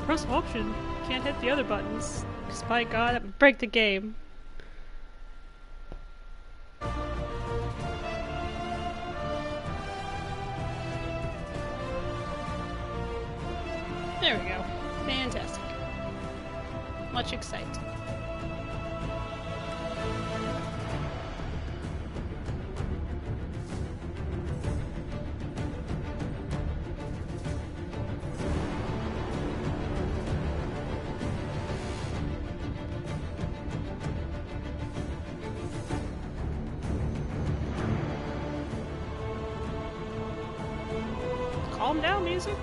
Press option. Can't hit the other buttons. Because by God, that would break the game. There we go. Fantastic. Much excited. Calm down, music.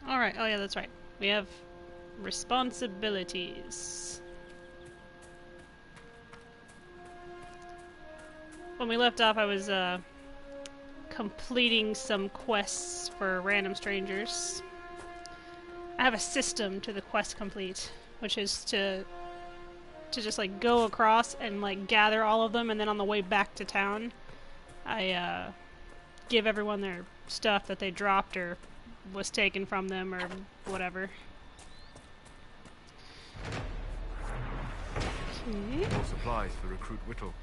Alright, oh yeah, that's right. We have responsibilities. When we left off, I was completing some quests for random strangers. I have a system to the quest complete, which is to just like go across and like gather all of them, and then on the way back to town, I give everyone their stuff that they dropped or was taken from them or whatever. Okay. More supplies for Recruit Whittle.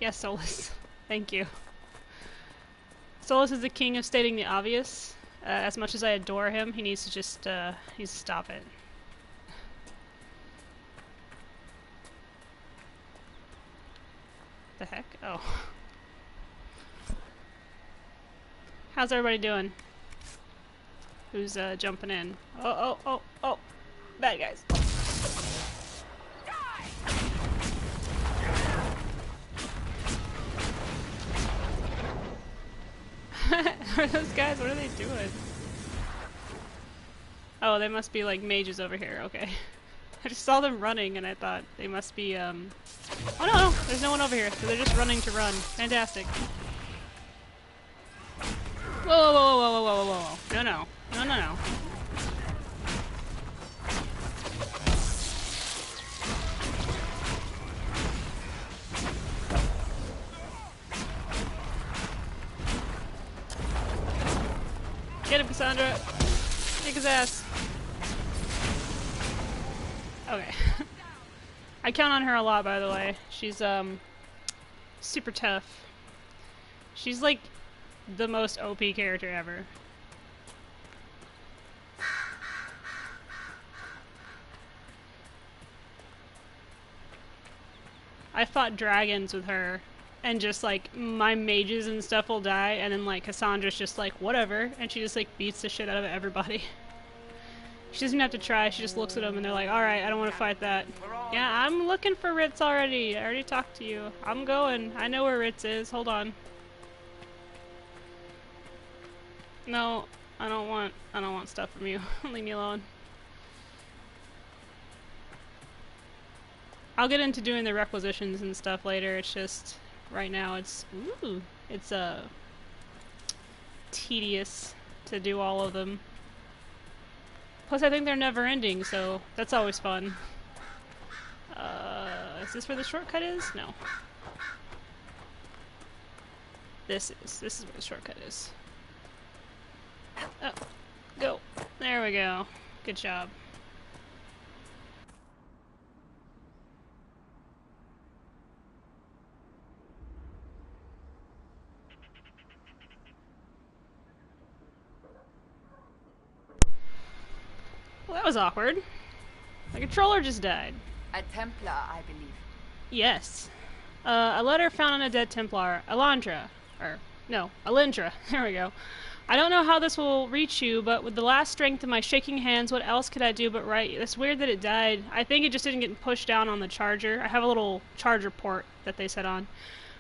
Yes, Solus. Thank you. Solus is the king of stating the obvious. As much as I adore him, he needs to just stop it. The heck? Oh. How's everybody doing? Who's jumping in? Oh. Bad guys. Are those guys? What are they doing? Oh, they must be like mages over here. Okay. I just saw them running and I thought they must be, Oh no, there's no one over here, so they're just running to run. Fantastic. Whoa. No. Get him, Cassandra! Kick his ass! Okay. I count on her a lot, by the way. She's, super tough. She's, like, the most OP character ever. I fought dragons with her, and just, like, my mages and stuff will die, and then, like, Cassandra's just like, whatever, and she just, like, beats the shit out of everybody. She doesn't even have to try, she just looks at them and they're like, alright, I don't want to fight that. Yeah, I'm looking for Ritz already. I already talked to you. I'm going. I know where Ritz is. Hold on. No, I don't want stuff from you. Leave me alone. I'll get into doing the requisitions and stuff later. It's just right now it's tedious to do all of them. Plus I think they're never ending, so that's always fun. Is this where the shortcut is? No. This is where the shortcut is. Oh, go. There we go. Good job. Well, that was awkward. The controller just died. A Templar, I believe. Yes. A letter found on a dead Templar. Alindra. There we go. I don't know how this will reach you, but with the last strength of my shaking hands, what else could I do but write? It's weird that it died. I think it just didn't get pushed down on the charger. I have a little charger port that they set on.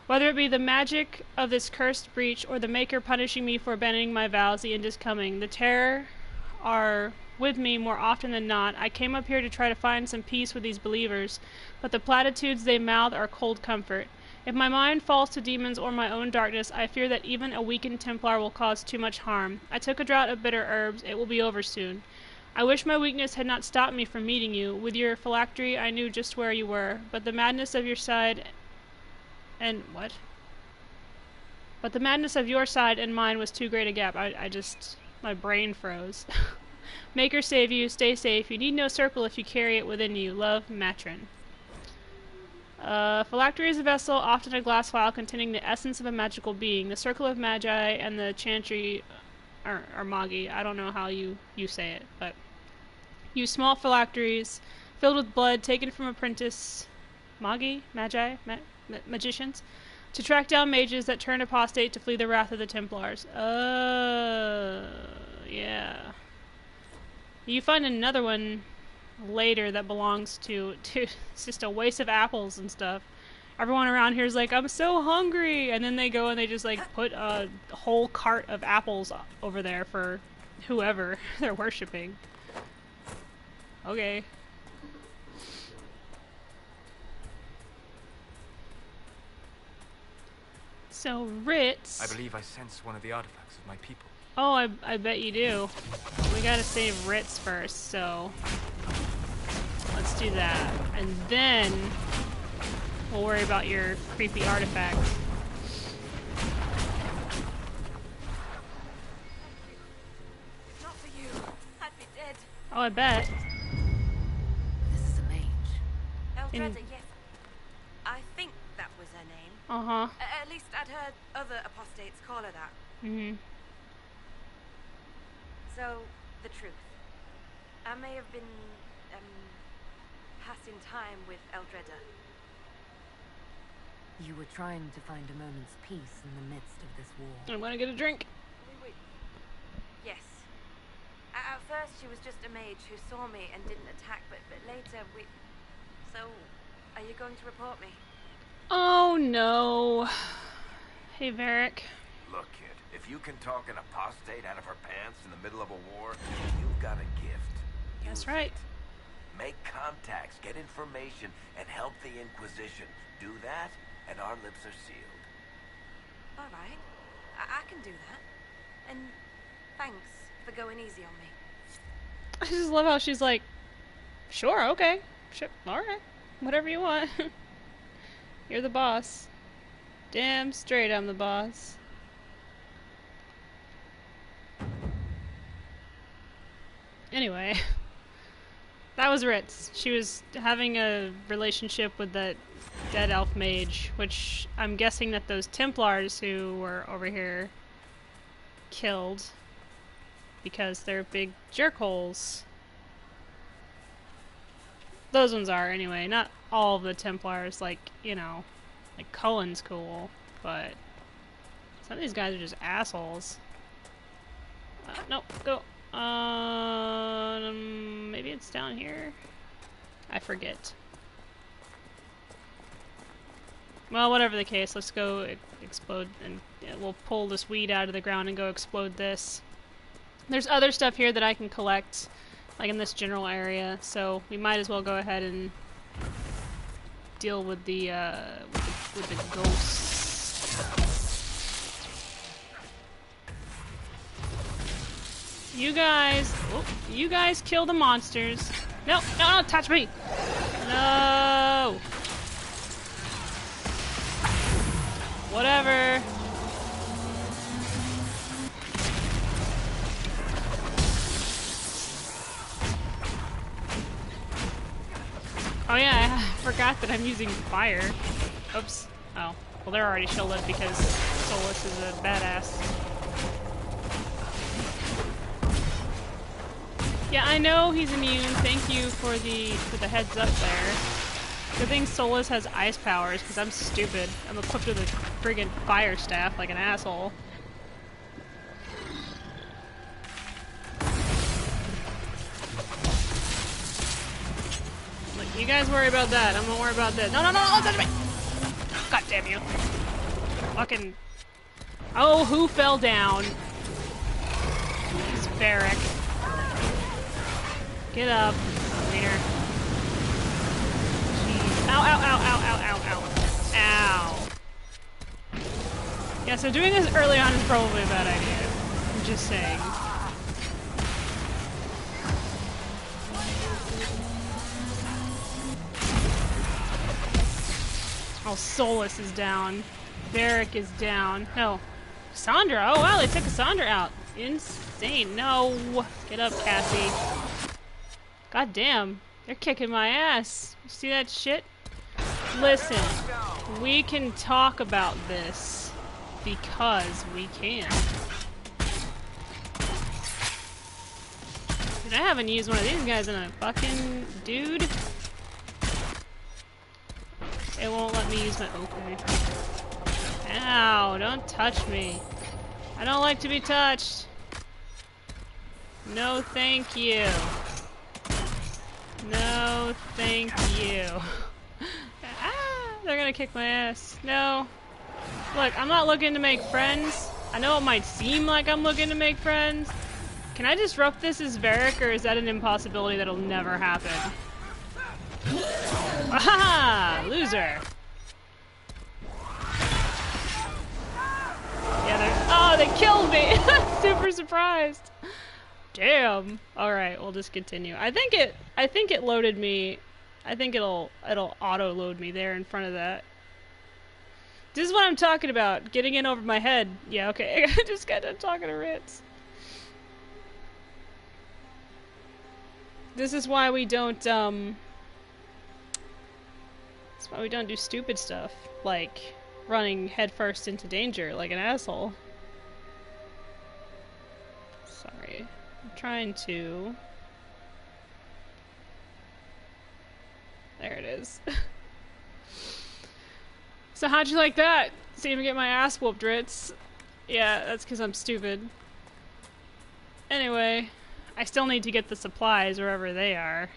Whether it be the magic of this cursed breach or the Maker punishing me for abandoning my vows, the end is coming. The terror are with me more often than not. I came up here to try to find some peace with these believers, but the platitudes they mouth are cold comfort. If my mind falls to demons or my own darkness, I fear that even a weakened Templar will cause too much harm. I took a draught of bitter herbs. It will be over soon. I wish my weakness had not stopped me from meeting you. With your phylactery, I knew just where you were, but the madness of your side and what? But the madness of your side and mine was too great a gap. My brain froze. Maker save you. Stay safe. You need no circle if you carry it within you. Love, Matron. Phylactery is a vessel, often a glass vial containing the essence of a magical being. The circle of magi and the chantry, or magi, I don't know how you say it, but use small phylacteries filled with blood taken from apprentice magicians, to track down mages that turn apostate to flee the wrath of the Templars. Yeah. You find another one later that belongs to it's just a waste of apples and stuff. Everyone around here is like, I'm so hungry, and then they go and they just like put a whole cart of apples over there for whoever they're worshipping. Okay. So Ritz, I believe I sense one of the artifacts of my people. oh, I bet you do. We gotta save Ritz first, so let's do that. And then we'll worry about your creepy artifact. If not for you, I'd be dead. Oh, I bet. This is a mage. Eldreda, yes. I think that was her name. Uh-huh. At least I'd heard other apostates call her that. Mm-hmm. So, the truth. I may have been, passing time with Eldreda. You were trying to find a moment's peace in the midst of this war. I'm gonna get a drink. Yes. At first she was just a mage who saw me and didn't attack, but later we... So, are you going to report me? Oh no. Hey, Varric. Look, kid, if you can talk an apostate out of her pants in the middle of a war, you've got a gift. That's Use right. it. Make contacts, get information, and help the Inquisition. Do that, and our lips are sealed. All right. I can do that. And thanks for going easy on me. I just love how she's like, sure, okay. Sure, alright. Whatever you want. You're the boss. Damn straight I'm the boss. Anyway. That was Ritz. She was having a relationship with that dead elf mage, which I'm guessing that those Templars who were over here killed because they're big jerkholes. Those ones are, anyway. Not all of the Templars, like, you know, like Cullen's cool, but some of these guys are just assholes. No, go. Maybe it's down here? I forget. Well, whatever the case, let's go explode, and we'll pull this weed out of the ground and go explode this. There's other stuff here that I can collect, like in this general area, so we might as well go ahead and deal with the ghosts. You guys kill the monsters. No, no, no, touch me! No! Whatever. Oh yeah, I forgot that I'm using fire. Oops. Oh. Well, they're already shielded because Solus is a badass. Yeah, I know he's immune. Thank you for the heads up there. Good thing Solus has ice powers, because I'm stupid. I'm equipped with a friggin' fire staff like an asshole. Look, you guys worry about that. I'm gonna worry about this. No, no, no, no, touch me! God damn you. Fucking... Oh, who fell down? It's Varric. Get up, leader. Jeez. Ow, ow, ow, ow, ow, ow, ow. Ow. Yeah, so doing this early on is probably a bad idea. I'm just saying. Oh, Solus is down. Varric is down. No. Cassandra. Oh, wow, they took Cassandra out. Insane. No. Get up, Cassie. God damn. They're kicking my ass. You see that shit? Listen. We can talk about this. Because we can. Dude, I haven't used one of these guys in a fucking... Dude. It won't let me use my... Okay. Ow, don't touch me. I don't like to be touched. No, thank you. No, thank you. Ah, they're gonna kick my ass. No. Look, I'm not looking to make friends. I know it might seem like I'm looking to make friends. Can I disrupt this as Varric, or is that an impossibility that'll never happen? Aha! Loser! Yeah, they're... Oh, they killed me! Super surprised! Damn! Alright, we'll just continue. I think it loaded me... I think it'll auto-load me there in front of that. This is what I'm talking about. Getting in over my head. Yeah, okay. I just got done talking to Ritz. This is why we don't, that's why we don't do stupid stuff. Like, running headfirst into danger like an asshole. Sorry. I'm trying to... There it is. So how'd you like that? See me get my ass whooped, Ritz. Yeah, that's because I'm stupid. Anyway, I still need to get the supplies wherever they are.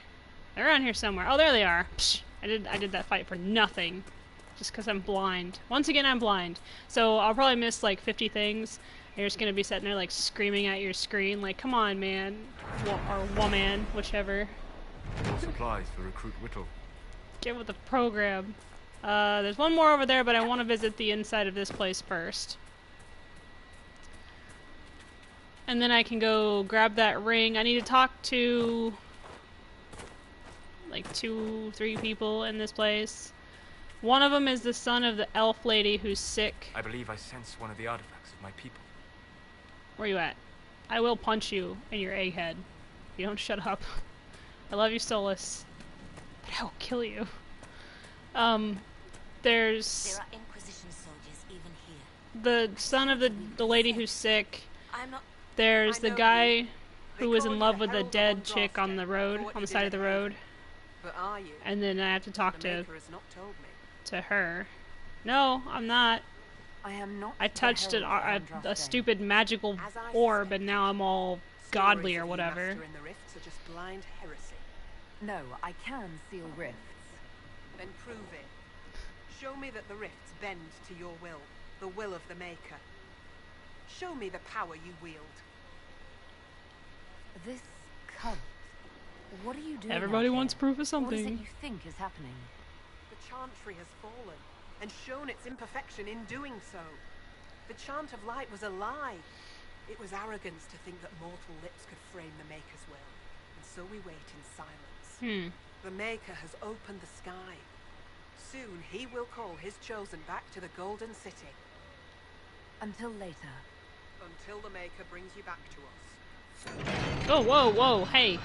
They're around here somewhere. Oh, there they are. Psh, I did that fight for nothing. Just because I'm blind. Once again, I'm blind. So I'll probably miss like 50 things. And you're just going to be sitting there like screaming at your screen like, come on, man. Or woman, whichever. More supplies for Recruit Whittle. Get with the program. There's one more over there, but I want to visit the inside of this place first. And then I can go grab that ring. I need to talk to like 2-3 people in this place. One of them is the son of the elf lady who's sick. I believe I sense one of the artifacts of my people. Where you at? I will punch you in your egghead. If you don't shut up. I love you, Solus. But I will kill you. There are Inquisition soldiers even here. The son of the lady who's sick. I'm not... There's the guy who was in call love you with the Herald dead on chick on the Drossgate road, for what on you the side of did the at road. But are you? And then I have to talk The to Maker has not told me. her. No, I'm not. I am not. I touched the herald of a Andraste. stupid magical As I orb, suspect, and now I'm all Stories godly or of you, whatever. Master in the Rifts are just blind heresy. No, I can seal rifts. Then prove it. Show me that the Rifts bend to your will, the will of the Maker. Show me the power you wield. This cult. What are you doing? Everybody out wants here? proof of What is it something. you think is happening? The Chantry has fallen, and shown its imperfection in doing so. The Chant of Light was a lie. It was arrogance to think that mortal lips could frame the Maker's will, and so we wait in silence. The Maker has opened the sky. Soon he will call his chosen back to the Golden City. Until later. Until the Maker brings you back to us. Oh, whoa, whoa, hey.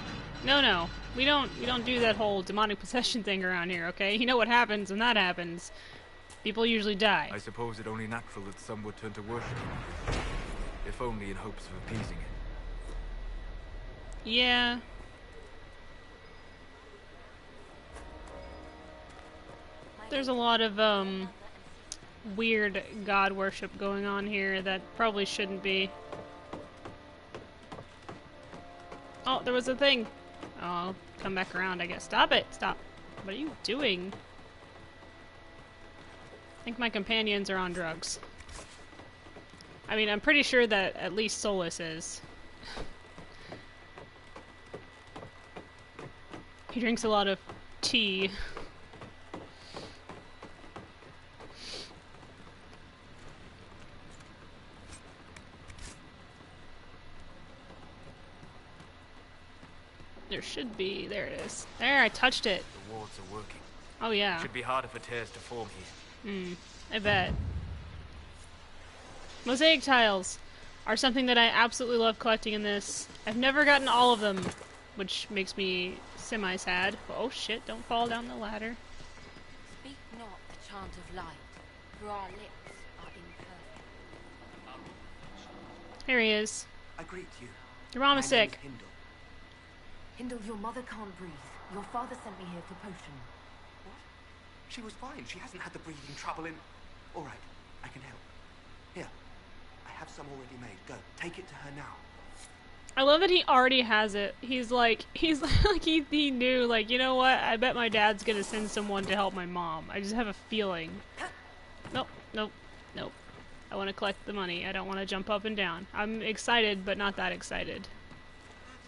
No. We don't do that whole demonic possession thing around here, okay? You know what happens when that happens. People usually die. I suppose it only natural that some would turn to worship him, if only in hopes of appeasing it. Yeah. There's a lot of, weird god worship going on here that probably shouldn't be. Oh, there was a thing. Oh, I'll come back around, I guess. Stop it! Stop. What are you doing? I think my companions are on drugs. I mean, I'm pretty sure that at least Solus is. He drinks a lot of tea. There should be. There it is. There, I touched it. The wards are working. Oh, yeah. Should be harder for tears to form here. I bet. Mosaic tiles are something that I absolutely love collecting in this. I've never gotten all of them, which makes me semi-sad. Oh shit, don't fall down the ladder. Speak not the chant of light, for our lips are imperfect. Here he is. I greet you. Your mom is My name sick. Hindle. Hindle, your mother can't breathe. Your father sent me here for potion. What? She was fine. She hasn't had the breathing trouble in... All right, I can help. Here, I have some already made. Go, take it to her now. I love that he already has it. He's like he knew, like, you know what? I bet my dad's gonna send someone to help my mom. I just have a feeling. Nope, nope, nope. I want to collect the money. I don't want to jump up and down. I'm excited, but not that excited.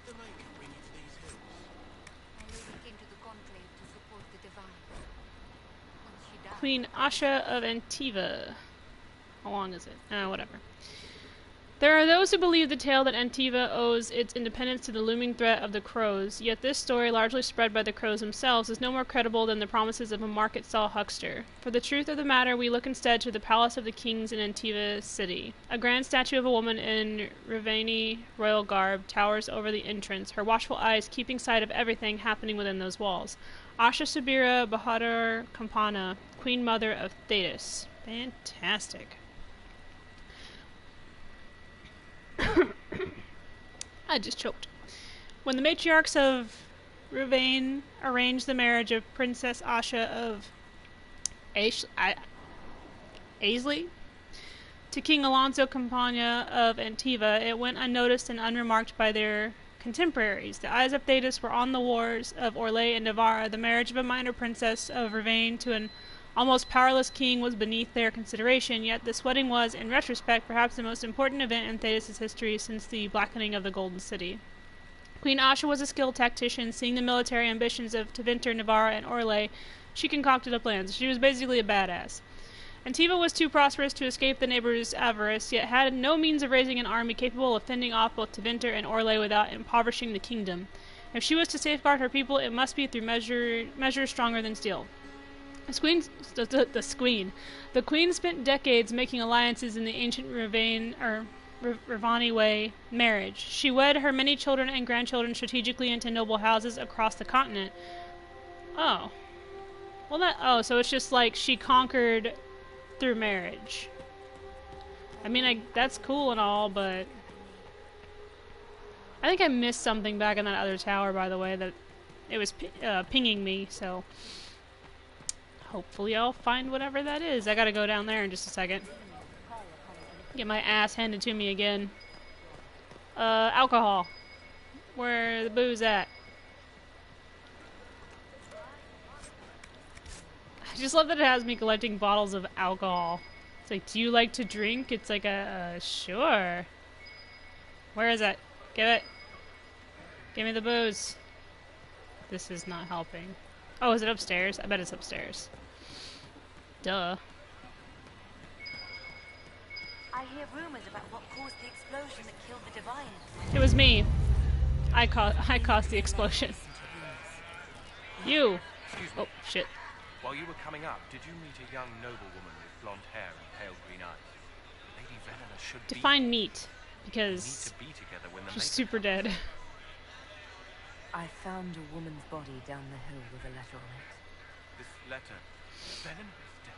I came to the conclave to support the divine. Once she died, Queen Asha of Antiva. How long is it? Whatever. There are those who believe the tale that Antiva owes its independence to the looming threat of the crows, yet this story, largely spread by the crows themselves, is no more credible than the promises of a market-stall huckster. For the truth of the matter, we look instead to the palace of the kings in Antiva city. A grand statue of a woman in Ravani royal garb towers over the entrance, her watchful eyes keeping sight of everything happening within those walls. Asha Subira Bahadur Kampana, Queen Mother of Thetis. Fantastic. I just choked. When the matriarchs of Ravane arranged the marriage of Princess Asha of Aisley to King Alonso Campagna of Antiva, it went unnoticed and unremarked by their contemporaries. The eyes of Thetis were on the wars of Orlais and Navarra. The marriage of a minor princess of Ravane to an almost powerless king was beneath their consideration, yet this wedding was, in retrospect, perhaps the most important event in Thetis' history since the blackening of the Golden City. Queen Asha was a skilled tactician. Seeing the military ambitions of Tevinter, Navarra, and Orlais, she concocted a plan. She was basically a badass. Antiva was too prosperous to escape the neighbors' avarice, yet had no means of raising an army capable of fending off both Tevinter and Orlais without impoverishing the kingdom. If she was to safeguard her people, it must be through measures stronger than steel. The queen spent decades making alliances in the ancient Ravani way marriage. She wed her many children and grandchildren strategically into noble houses across the continent. Oh. Well, so it's just like she conquered through marriage. I mean, that's cool and all, but I think I missed something back in that other tower, by the way, that it was pinging me, so hopefully I'll find whatever that is. I gotta go down there in just a second. Get my ass handed to me again. Alcohol. Where the booze at? I just love that it has me collecting bottles of alcohol. It's like, do you like to drink? It's like sure. Where is it? Give it. Give me the booze. This is not helping. Oh, is it upstairs? I bet it's upstairs. Duh. I hear rumors about what caused the explosion that killed the divine. It was me. I caused the explosion. You. Excuse me. Oh, shit. While you were coming up, did you meet a young noblewoman with blonde hair and pale green eyes? Lady Venona should Define neat, We because need to be together when the she's Maker- super dead. I found a woman's body down the hill with a letter on it. This letter. Venona is dead.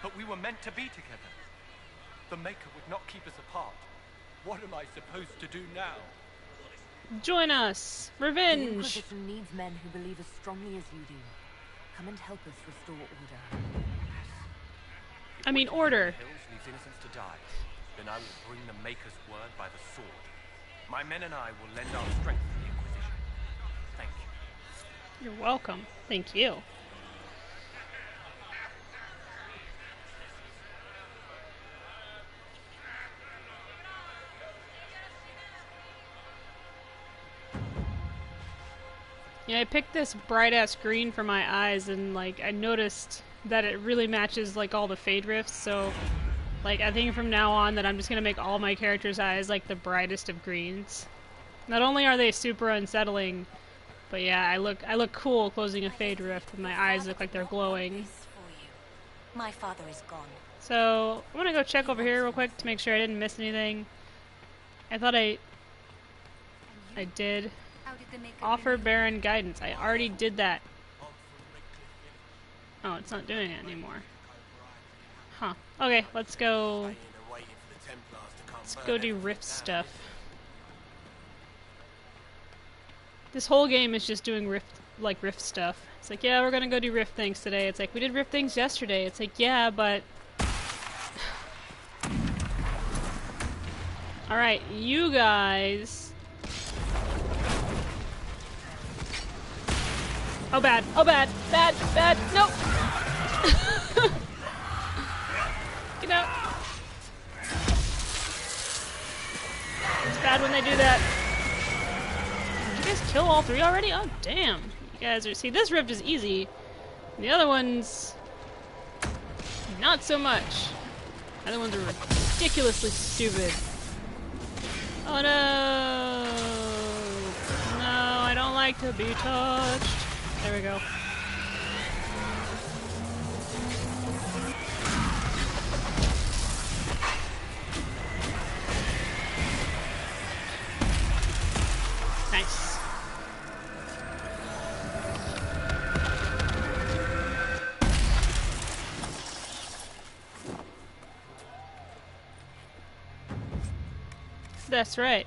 But we were meant to be together. The Maker would not keep us apart. What am I supposed to do now? Join us! The Revenge! Inquisition needs men who believe as strongly as you do. Come and help us restore order. If I mean, waiting order. in the hills leaves innocents to die, then I will bring the Maker's word by the sword. My men and I will lend our strength to the Inquisition. Thank you. You're welcome. Thank you. Yeah, I picked this bright-ass green for my eyes, and, like, I noticed that it really matches, like, all the fade rifts, so, like, I think from now on that I'm just gonna make all my characters' eyes, like, the brightest of greens. Not only are they super unsettling, but yeah, I look cool closing a fade rift, and my eyes look like they're glowing. My father is gone. So I'm gonna go check over here real quick to make sure I didn't miss anything. I thought I did. Offer Baron guidance. I already did that. Oh, it's not doing it anymore. Huh. Okay, let's go. Let's go do rift stuff. This whole game is just doing rift stuff. It's like, yeah, we're gonna go do rift things today. It's like, we did rift things yesterday. It's like, yeah, but... Alright, you guys... Oh, bad. Oh, bad. Bad. Bad. Nope. Get out. It's bad when they do that. Did you guys kill all three already? Oh, damn. You guys are... See, this rift is easy. The other ones... Not so much. The other ones are ridiculously stupid. Oh, no. No, I don't like to be touched. There we go. Nice. That's right.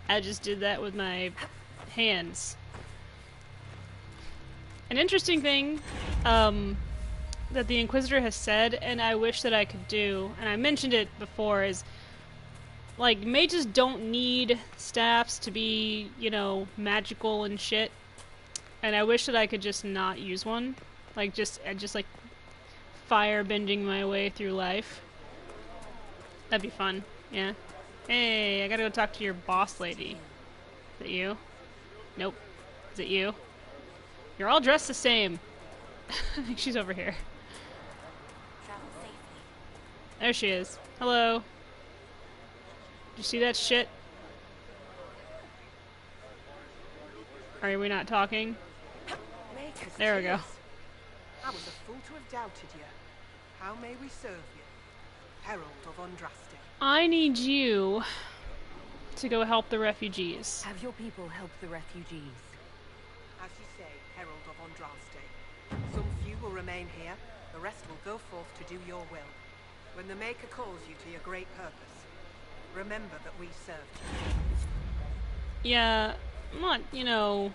I just did that with my hands. An interesting thing that the Inquisitor has said, and I wish that I could do, and I mentioned it before, is like, mages don't need staffs to be, you know, magical and shit. And I wish that I could just not use one. Like, just like fire bending my way through life. That'd be fun, yeah. Hey, I gotta go talk to your boss lady. Is it you? Nope. Is it you? You're all dressed the same. I think she's over here. There she is. Hello. Did you see that shit? Are we not talking? There we go. I was a fool to have doubted you. How may we serve you? Herald of Andraste. I need you to go help the refugees. Have your people help the refugees. As you say, Herald of Andraste. Some few will remain here, the rest will go forth to do your will. When the Maker calls you to your great purpose, remember that we served you. Yeah, I'm not, you know,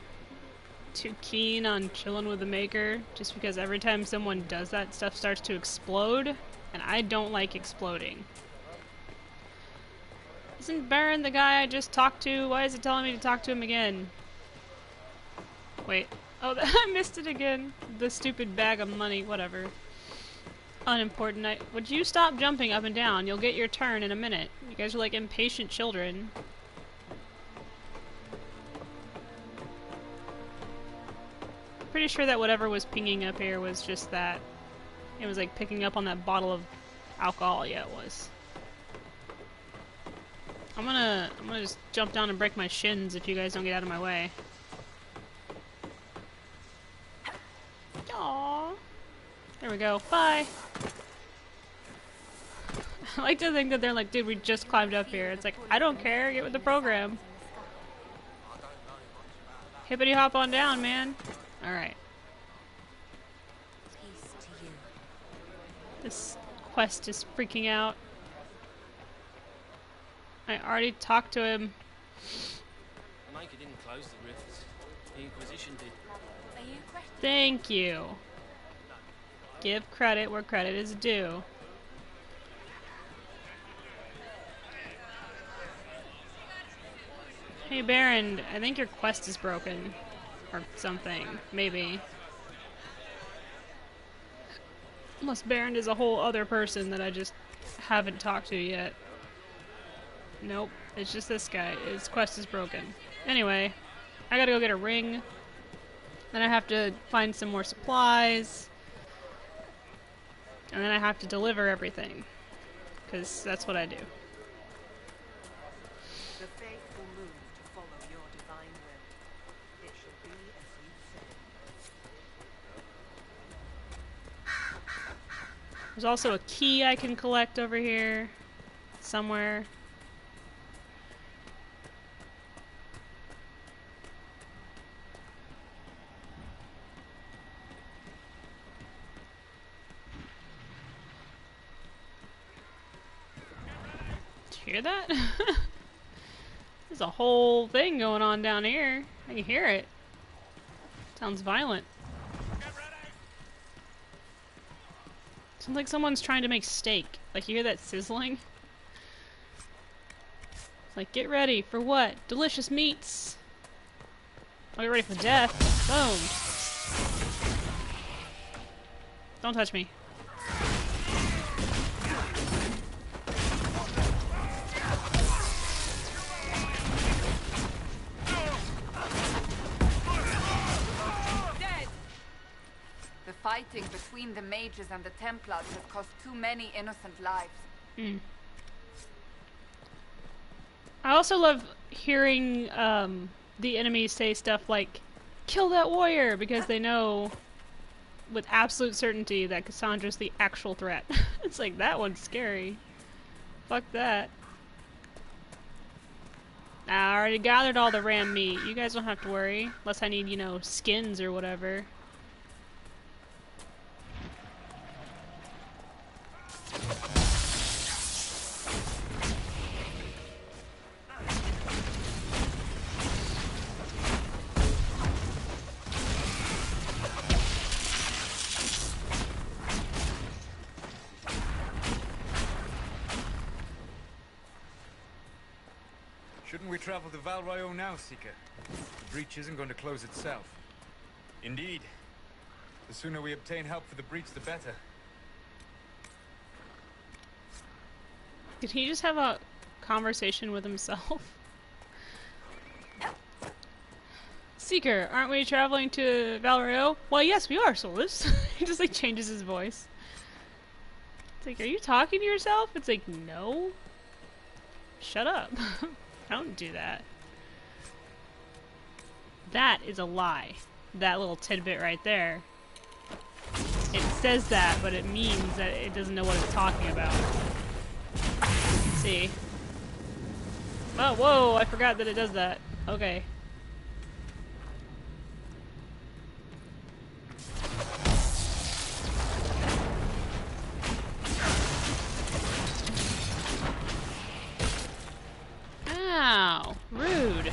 too keen on chilling with the Maker, just because every time someone does that, stuff starts to explode, and I don't like exploding. Isn't Baron the guy I just talked to? Why is it telling me to talk to him again? Wait. Oh, I missed it again. The stupid bag of money. Whatever. Unimportant. Would you stop jumping up and down? You'll get your turn in a minute. You guys are like impatient children. Pretty sure that whatever was pinging up here was just that. It was like picking up on that bottle of alcohol. Yeah, it was. I'm gonna just jump down and break my shins if you guys don't get out of my way. Aww. There we go. Bye. I like to think that they're like, dude, we just climbed up here. It's like, I don't care. Get with the program. Hippity hop on down, man. Alright. This quest is freaking out. I already talked to him. The Maker didn't close the rifts. The Inquisition did. Thank you. Give credit where credit is due. Hey Baron, I think your quest is broken. Or something. Maybe. Unless Baron is a whole other person that I just haven't talked to yet. Nope, it's just this guy. His quest is broken. Anyway, I gotta go get a ring. Then I have to find some more supplies. And then I have to deliver everything. Because that's what I do. The faithful move to follow your There's also a key I can collect over here. Somewhere. Did you hear that? There's a whole thing going on down here. I can hear it. Sounds violent. Sounds like someone's trying to make steak. Like, you hear that sizzling? It's like, get ready for what? Delicious meats! I'll get ready for death. Boom! Don't touch me. The fighting between the mages and the Templars has cost too many innocent lives. Mm. I also love hearing the enemies say stuff like, kill that warrior, because they know with absolute certainty that Cassandra's the actual threat. It's like, that one's scary. Fuck that. I already gathered all the ram meat. You guys don't have to worry. Unless I need, you know, skins or whatever. Shouldn't we travel to Val Royeaux now, Seeker? The breach isn't going to close itself. Indeed. The sooner we obtain help for the breach, the better. Did he just have a conversation with himself? Seeker, aren't we traveling to Val Royeaux? Well, yes, we are, Solus. He just, like, changes his voice. It's like, are you talking to yourself? It's like, no. Shut up. Don't do that. That is a lie. That little tidbit right there. It says that, but it means that it doesn't know what it's talking about. Let's see. Oh, whoa, I forgot that it does that. Okay. Ow, rude.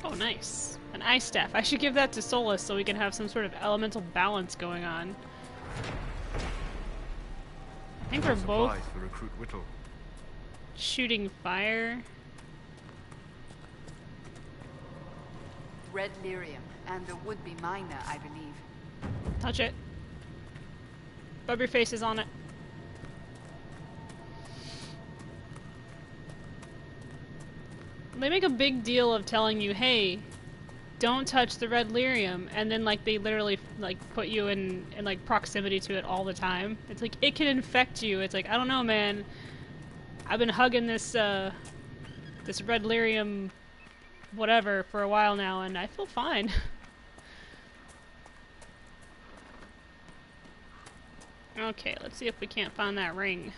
Oh, nice. An ice staff. I should give that to Solus so we can have some sort of elemental balance going on. I think we're both for Recruit Whittle. shooting fire. Red lyrium and a would-be miner, I believe. Touch it. Rub your faces on it. They make a big deal of telling you, hey, don't touch the red lyrium, and then like they literally like put you in like proximity to it all the time. It's like it can infect you. It's like, I don't know, man. I've been hugging this this red lyrium whatever for a while now, and I feel fine. Okay, let's see if we can't find that ring.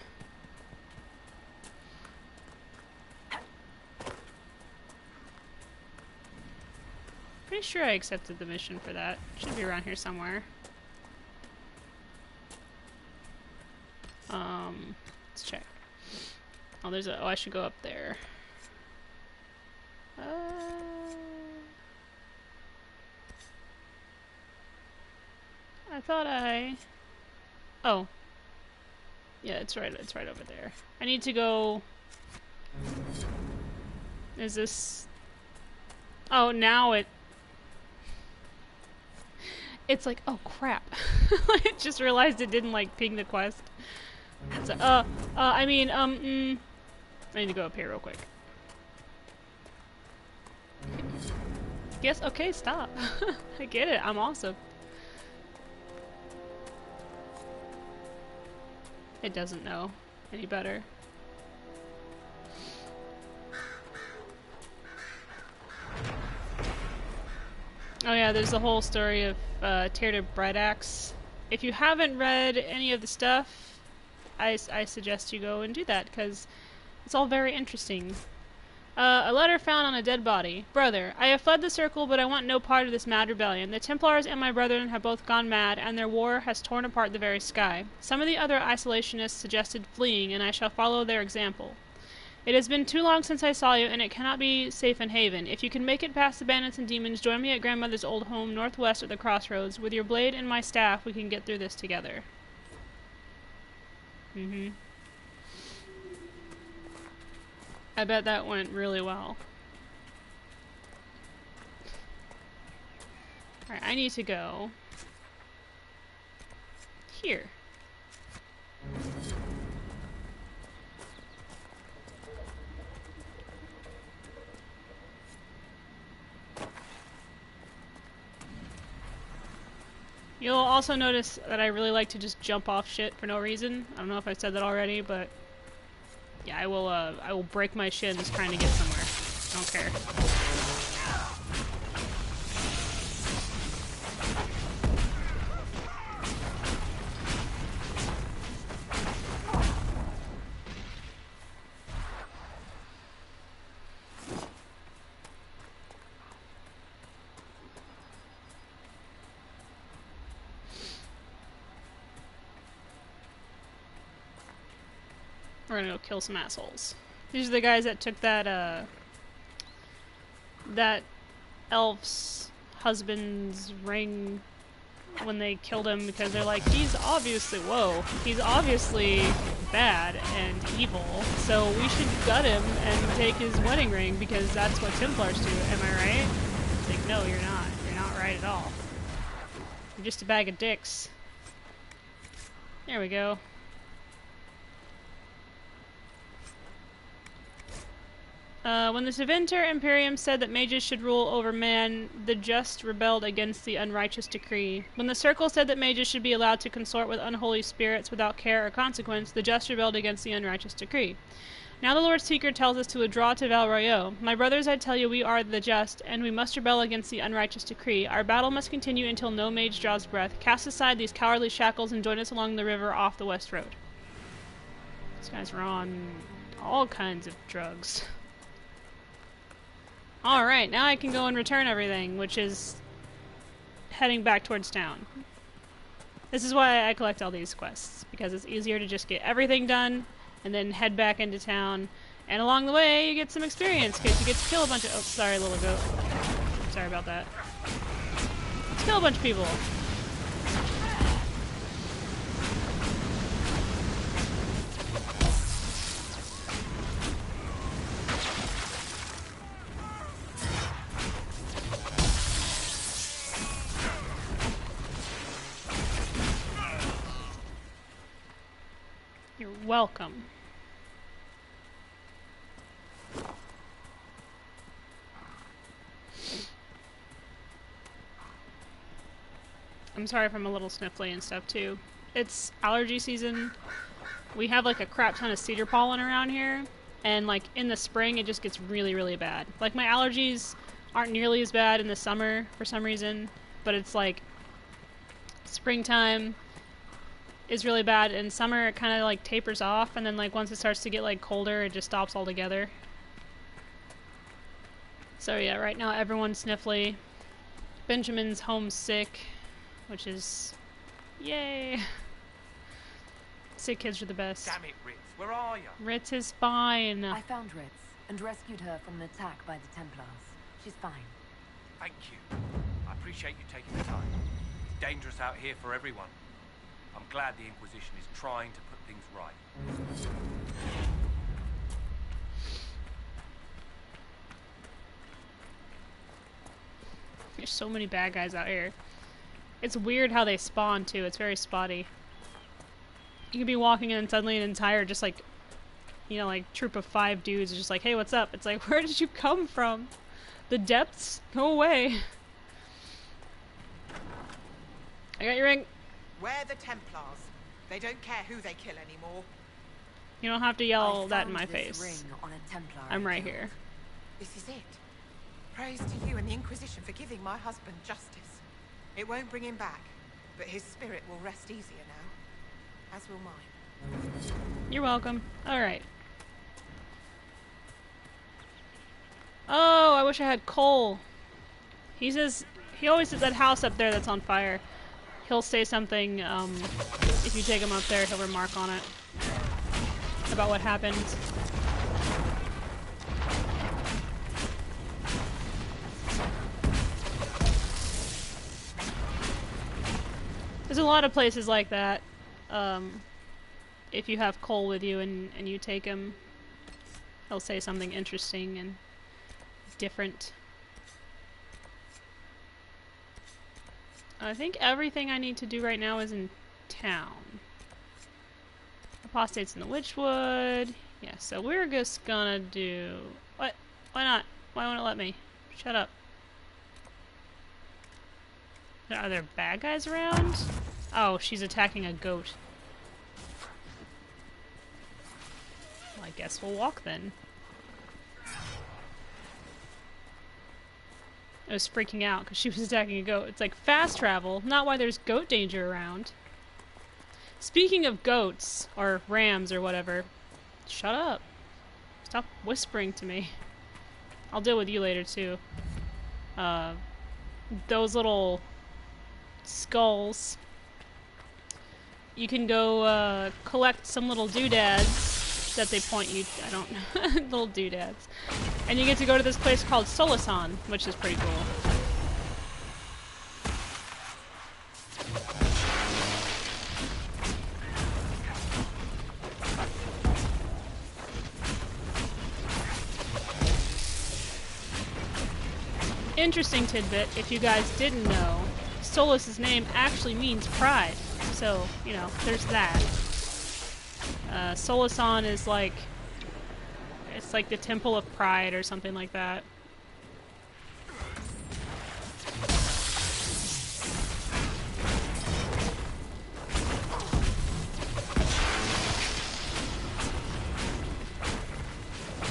Pretty sure I accepted the mission for that. Should be around here somewhere. Let's check. Oh, there's a. Oh, I should go up there. I thought I. Oh. Yeah, it's right. It's right over there. I need to go. Is this? Oh, now it. It's like, oh crap. I just realized it didn't like ping the quest. So, I need to go up here real quick. Yes, okay, stop. I get it, I'm awesome. It doesn't know any better. Oh yeah, there's the whole story of Tear Bright Axe. If you haven't read any of the stuff, I suggest you go and do that, because it's all very interesting. A letter found on a dead body. Brother, I have fled the circle, but I want no part of this mad rebellion. The Templars and my brethren have both gone mad, and their war has torn apart the very sky. Some of the other isolationists suggested fleeing, and I shall follow their example. It has been too long since I saw you, and it cannot be safe in Haven. If you can make it past the bandits and demons, join me at grandmother's old home northwest of the crossroads. With your blade and my staff, we can get through this together. I bet that went really well. Alright, I need to go here. You'll also notice that I really like to just jump off shit for no reason. I don't know if I said that already, but yeah, I will break my shins trying to get somewhere. I don't care. We're gonna go kill some assholes. These are the guys that took that, that elf's husband's ring when they killed him, because they're like, he's obviously bad and evil, so we should gut him and take his wedding ring, because that's what Templars do. Am I right? It's like, no, you're not. You're not right at all. You're just a bag of dicks. There we go. When the Sevinter Imperium said that mages should rule over man, the just rebelled against the unrighteous decree. When the Circle said that mages should be allowed to consort with unholy spirits without care or consequence, the just rebelled against the unrighteous decree. Now the Lord Seeker tells us to withdraw to Val Royeaux. My brothers, I tell you, we are the just, and we must rebel against the unrighteous decree. Our battle must continue until no mage draws breath. Cast aside these cowardly shackles and join us along the river off the west road. These guys are on all kinds of drugs. Alright, now I can go and return everything, which is heading back towards town. This is why I collect all these quests, because it's easier to just get everything done and then head back into town. And along the way, you get some experience, because you get to kill a bunch of— oh, sorry, little goat. Sorry about that. Let's kill a bunch of people. You're welcome. I'm sorry if I'm a little sniffly and stuff too. It's allergy season. We have like a crap ton of cedar pollen around here, and like in the spring it just gets really, really bad. Like my allergies aren't nearly as bad in the summer for some reason, but it's like springtime is really bad. In summer it kind of like tapers off, and then like once it starts to get like colder, it just stops altogether. So yeah, right now everyone's sniffly. Benjamin's homesick, which is yay. Sick kids are the best. Damn it, Ritz, where are you? Ritz is fine. I found Ritz and rescued her from an attack by the Templars. She's fine. Thank you. I appreciate you taking the time. It's dangerous out here for everyone. I'm glad the Inquisition is trying to put things right. There's so many bad guys out here. It's weird how they spawn too. It's very spotty. You can be walking in and suddenly an entire just like, you know, like troop of 5 dudes is just like, hey, what's up? It's like, where did you come from? The depths? Go away. I got your ring. We're the Templars. They don't care who they kill anymore. You don't have to yell I that in found my this face. ring on a Templar I'm I right killed. here. This is it. Praise to you and the Inquisition for giving my husband justice. It won't bring him back, but his spirit will rest easier now, as will mine. You're welcome. Alright. Oh, I wish I had coal. He says, he always says that house up there that's on fire. He'll say something, if you take him up there, he'll remark on it. About what happened. There's a lot of places like that. If you have Cole with you and you take him, he'll say something interesting and different. I think everything I need to do right now is in town. Apostates in the Witchwood. Yeah, so we're just gonna do... What? Why not? Why won't it let me? Shut up. Are there bad guys around? Oh, she's attacking a goat. Well, I guess we'll walk then. I was freaking out because she was attacking a goat. It's like fast travel, not why there's goat danger around. Speaking of goats, or rams or whatever, shut up. Stop whispering to me. I'll deal with you later too. Those little skulls. You can go collect some little doodads that they point you. I don't know. Little doodads. And you get to go to this place called Solasan, which is pretty cool. Interesting tidbit, if you guys didn't know, Solas's name actually means pride. So, you know, there's that. Solasan is like... It's like the Temple of Pride or something like that.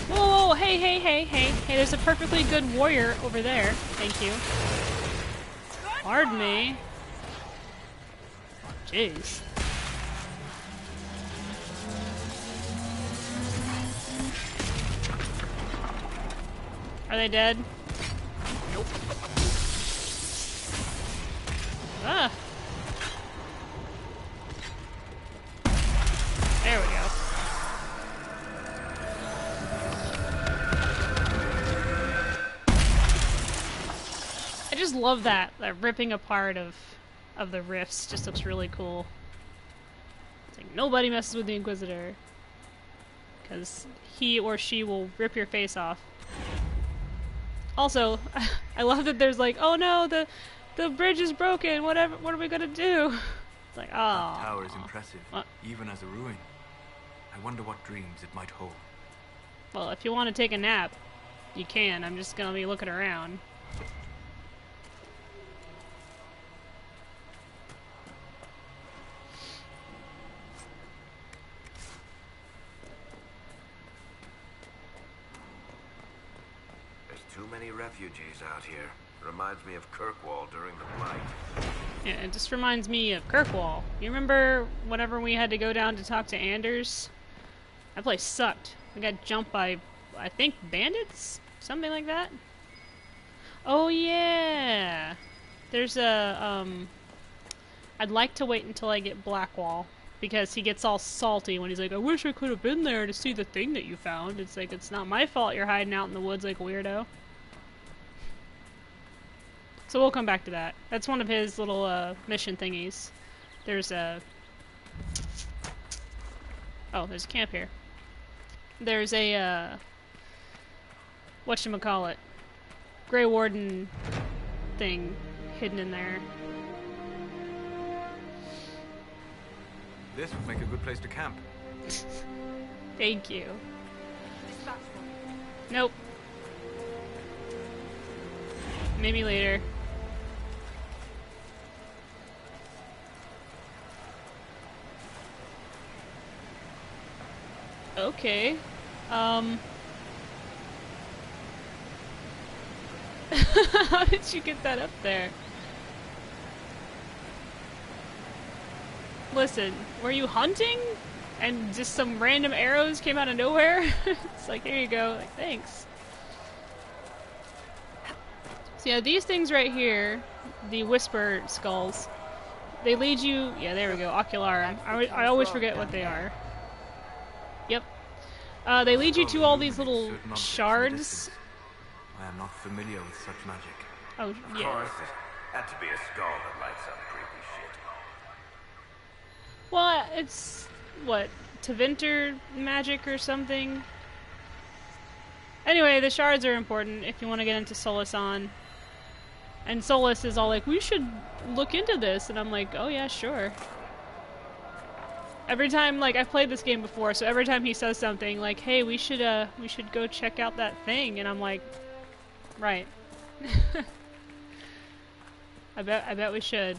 Whoa, hey, hey, hey, hey. Hey, there's a perfectly good warrior over there. Thank you. Pardon me. Jeez. Are they dead? Nope. Ah. There we go. I just love that ripping apart of the rifts. Just looks really cool. It's like nobody messes with the Inquisitor, because he or she will rip your face off. Also, I love that there's like, oh no, the bridge is broken. Whatever. What are we gonna do? It's like, oh. That tower is impressive, even as a ruin. I wonder what dreams it might hold. Well, if you want to take a nap, you can. I'm just gonna be looking around. Too many refugees out here. Reminds me of Kirkwall during the Blight. Yeah, it just reminds me of Kirkwall. You remember whenever we had to go down to talk to Anders? That place sucked. We got jumped by, I think, bandits? Something like that? Oh yeah! There's a, I'd like to wait until I get Blackwall, because he gets all salty when he's like, I wish I could have been there to see the thing that you found. It's like, it's not my fault you're hiding out in the woods like a weirdo. So we'll come back to that. That's one of his little mission thingies. There's a... Oh, there's a camp here. There's a, whatchamacallit, Grey Warden thing hidden in there. This would make a good place to camp. Thank you. Nope. Maybe later. Okay. How did you get that up there? Listen, were you hunting? And just some random arrows came out of nowhere? It's like, here you go. Like, thanks. So yeah, these things right here, the Whisper Skulls, they lead you... Yeah, there we go. Ocularum. I always forget what they are. Yep. They lead you to all these little shards. I am not familiar with such magic. Oh, Of yeah. course, it had to be a skull that lights up creepy shit. Well, it's... what? Tevinter magic or something? Anyway, the shards are important if you want to get into Solace. And Solus is all like, we should look into this. And I'm like, oh yeah, sure. Every time, like, I've played this game before, so every time he says something like, hey, we should go check out that thing. And I'm like, right. I bet we should.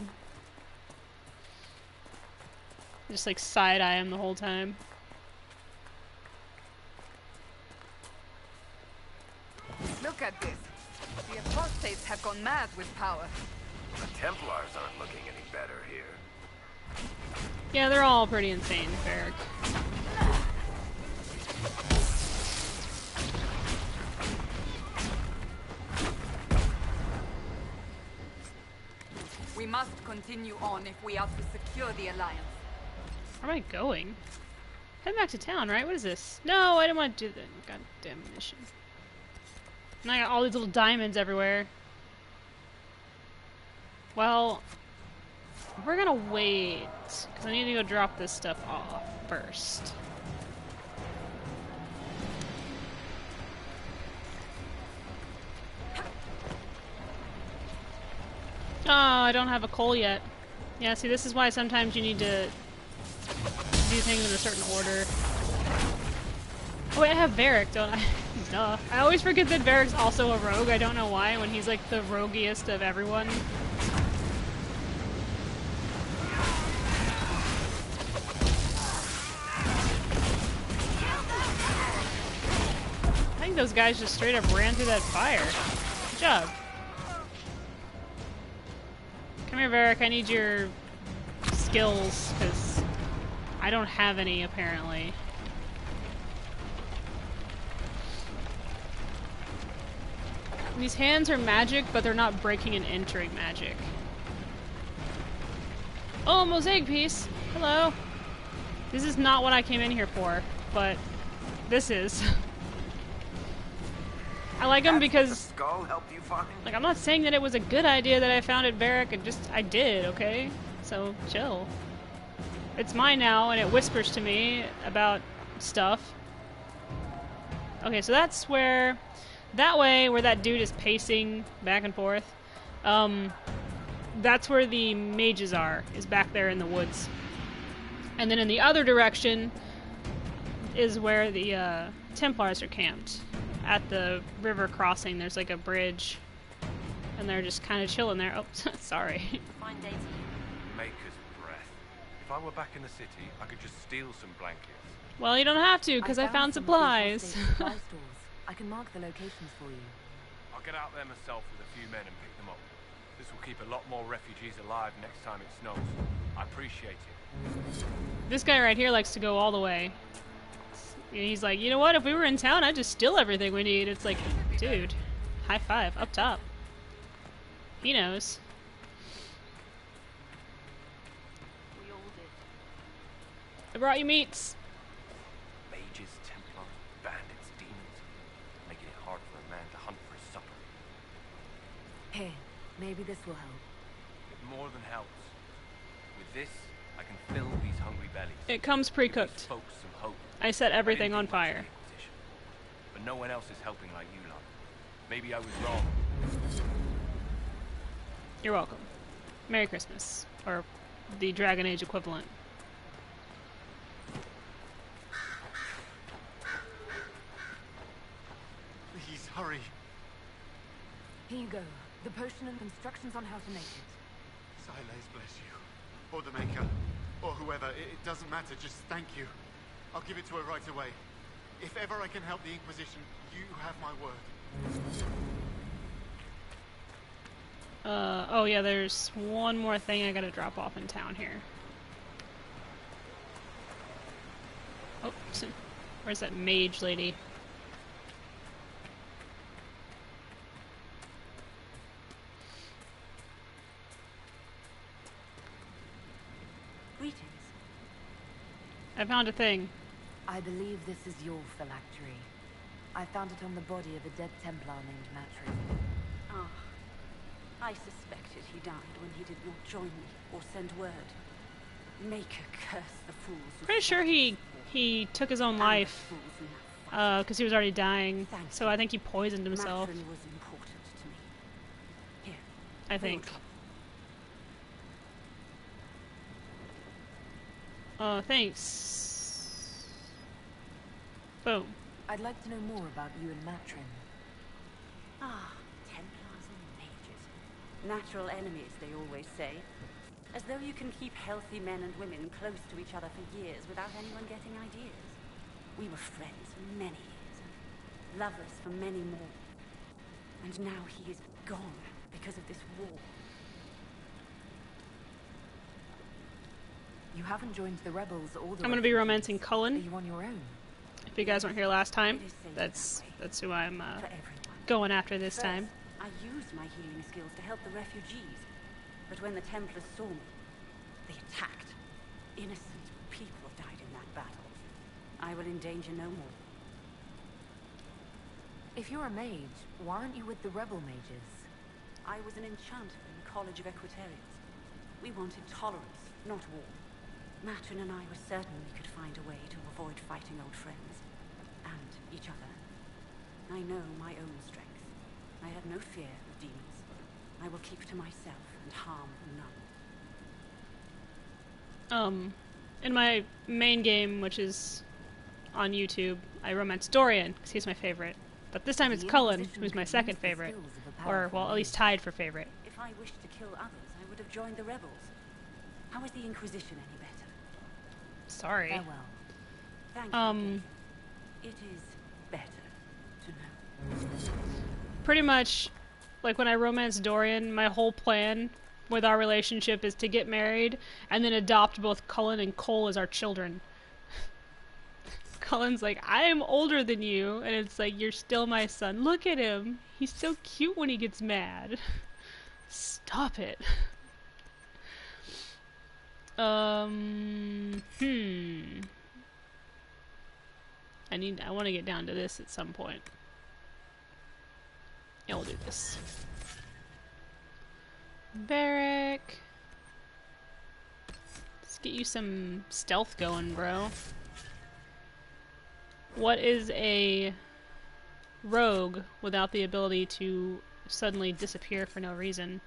Just like side-eye him the whole time. Look at this. The apostates have gone mad with power. The Templars aren't looking any better here. Yeah, they're all pretty insane, Varric. We must continue on if we are to secure the Alliance. Where am I going? Head back to town, right? What is this? No, I didn't want to do the goddamn mission. And I got all these little diamonds everywhere. Well, we're gonna wait, because I need to go drop this stuff off first. Oh, I don't have a coal yet. Yeah, see, this is why sometimes you need to do things in a certain order. Oh wait, I have Varric, don't I? Duh. I always forget that Varric's also a rogue. I don't know why, when he's like the roguiest of everyone. I think those guys just straight up ran through that fire. Good job. Come here, Varric. I need your skills, because I don't have any, apparently. These hands are magic, but they're not breaking and entering magic. Oh, mosaic piece! Hello! This is not what I came in here for, but this is. I like them because... The skull helped you find? Like, I'm not saying that it was a good idea that I found at Varric, I did, okay? So, chill. It's mine now, and it whispers to me about stuff. Okay, so that's where... That way, where that dude is pacing back and forth, that's where the mages are, is back there in the woods. And then in the other direction is where the Templars are camped. At the river crossing, there's like a bridge, and they're just kind of chilling there. Oh, sorry. Fine day to you. Maker's breath. If I were back in the city, I could just steal some blankets. Well, you don't have to, because I found supplies. I can mark the locations for you. I'll get out there myself with a few men and pick them up. This will keep a lot more refugees alive next time it snows. I appreciate it. This guy right here likes to go all the way. He's like, you know what, if we were in town, I'd just steal everything we need. It's like, dude, high five, up top. He knows. We all did. I brought you meats. Mages, Templars, bandits, demons. Making it hard for a man to hunt for his supper. Here, maybe this will help. It more than helps. With this, I can fill these hungry bellies. It comes pre-cooked. Folks some hope. I set everything on fire. But no one else is helping like you lot. Maybe I was wrong. You're welcome. Merry Christmas. Or the Dragon Age equivalent. Please, hurry. Here you go. The potion and instructions on how to make it. Silas bless you. Or the Maker. Or whoever. It doesn't matter. Just thank you. I'll give it to her right away. If ever I can help the Inquisition, you have my word. Oh yeah, there's one more thing I gotta drop off in town here. Oh, where's that mage lady? Greetings. I found a thing. I believe this is your phylactery. I found it on the body of a dead Templar named Matrin. Ah. I suspected he died when he did not join me or send word. Maker curse the fools who Pretty sure he took his own life because he was already dying. So I think he poisoned himself. Matrin was important to me. Here. I think. Thanks. Boom. I'd like to know more about you and Matrin. Ah, Templars and mages. Natural enemies, they always say. As though you can keep healthy men and women close to each other for years without anyone getting ideas. We were friends for many years, and lovers for many more. And now he is gone because of this war. You haven't joined the rebels or the I'm gonna be romancing Cullen. Are you on your own? If you guys weren't here last time, that's who I'm going after this time. I used my healing skills to help the refugees. But when the Templars saw me, they attacked. Innocent people died in that battle. I will endanger no more. If you're a mage, why aren't you with the rebel mages? I was an enchanter in the College of Equitarians. We wanted tolerance, not war. Matrin and I were certain we could find a way to avoid fighting old friends. And each other. I know my own strength. I have no fear of demons. I will keep to myself and harm none. In my main game, which is on YouTube, I romance Dorian, because he's my favorite. But this time it's Cullen, who's my second favorite. Or, well, at least tied for favorite. If I wished to kill others, I would have joined the rebels. How is the Inquisition any better? Sorry. Farewell. Thank you. It is better to know. Pretty much, like when I romance Dorian, my whole plan with our relationship is to get married and then adopt both Cullen and Cole as our children. Cullen's like, I am older than you, and it's like, you're still my son. Look at him. He's so cute when he gets mad. Stop it. I want to get down to this at some point. Yeah, we'll do this. Barrack. Let's get you some stealth going, bro. What is a rogue without the ability to suddenly disappear for no reason?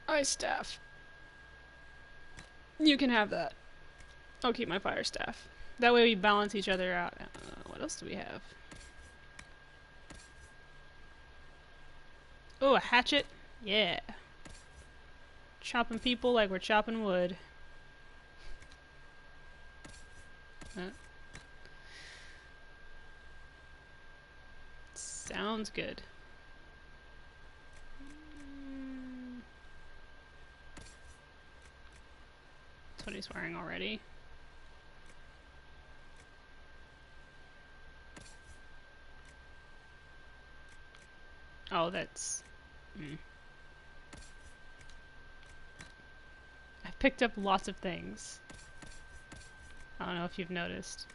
Ice staff. You can have that. I'll keep my fire staff. That way we balance each other out. What else do we have? Oh, a hatchet? Yeah. Chopping people like we're chopping wood. Sounds good. That's what he's wearing already. Oh, that's... I've picked up lots of things. I don't know if you've noticed.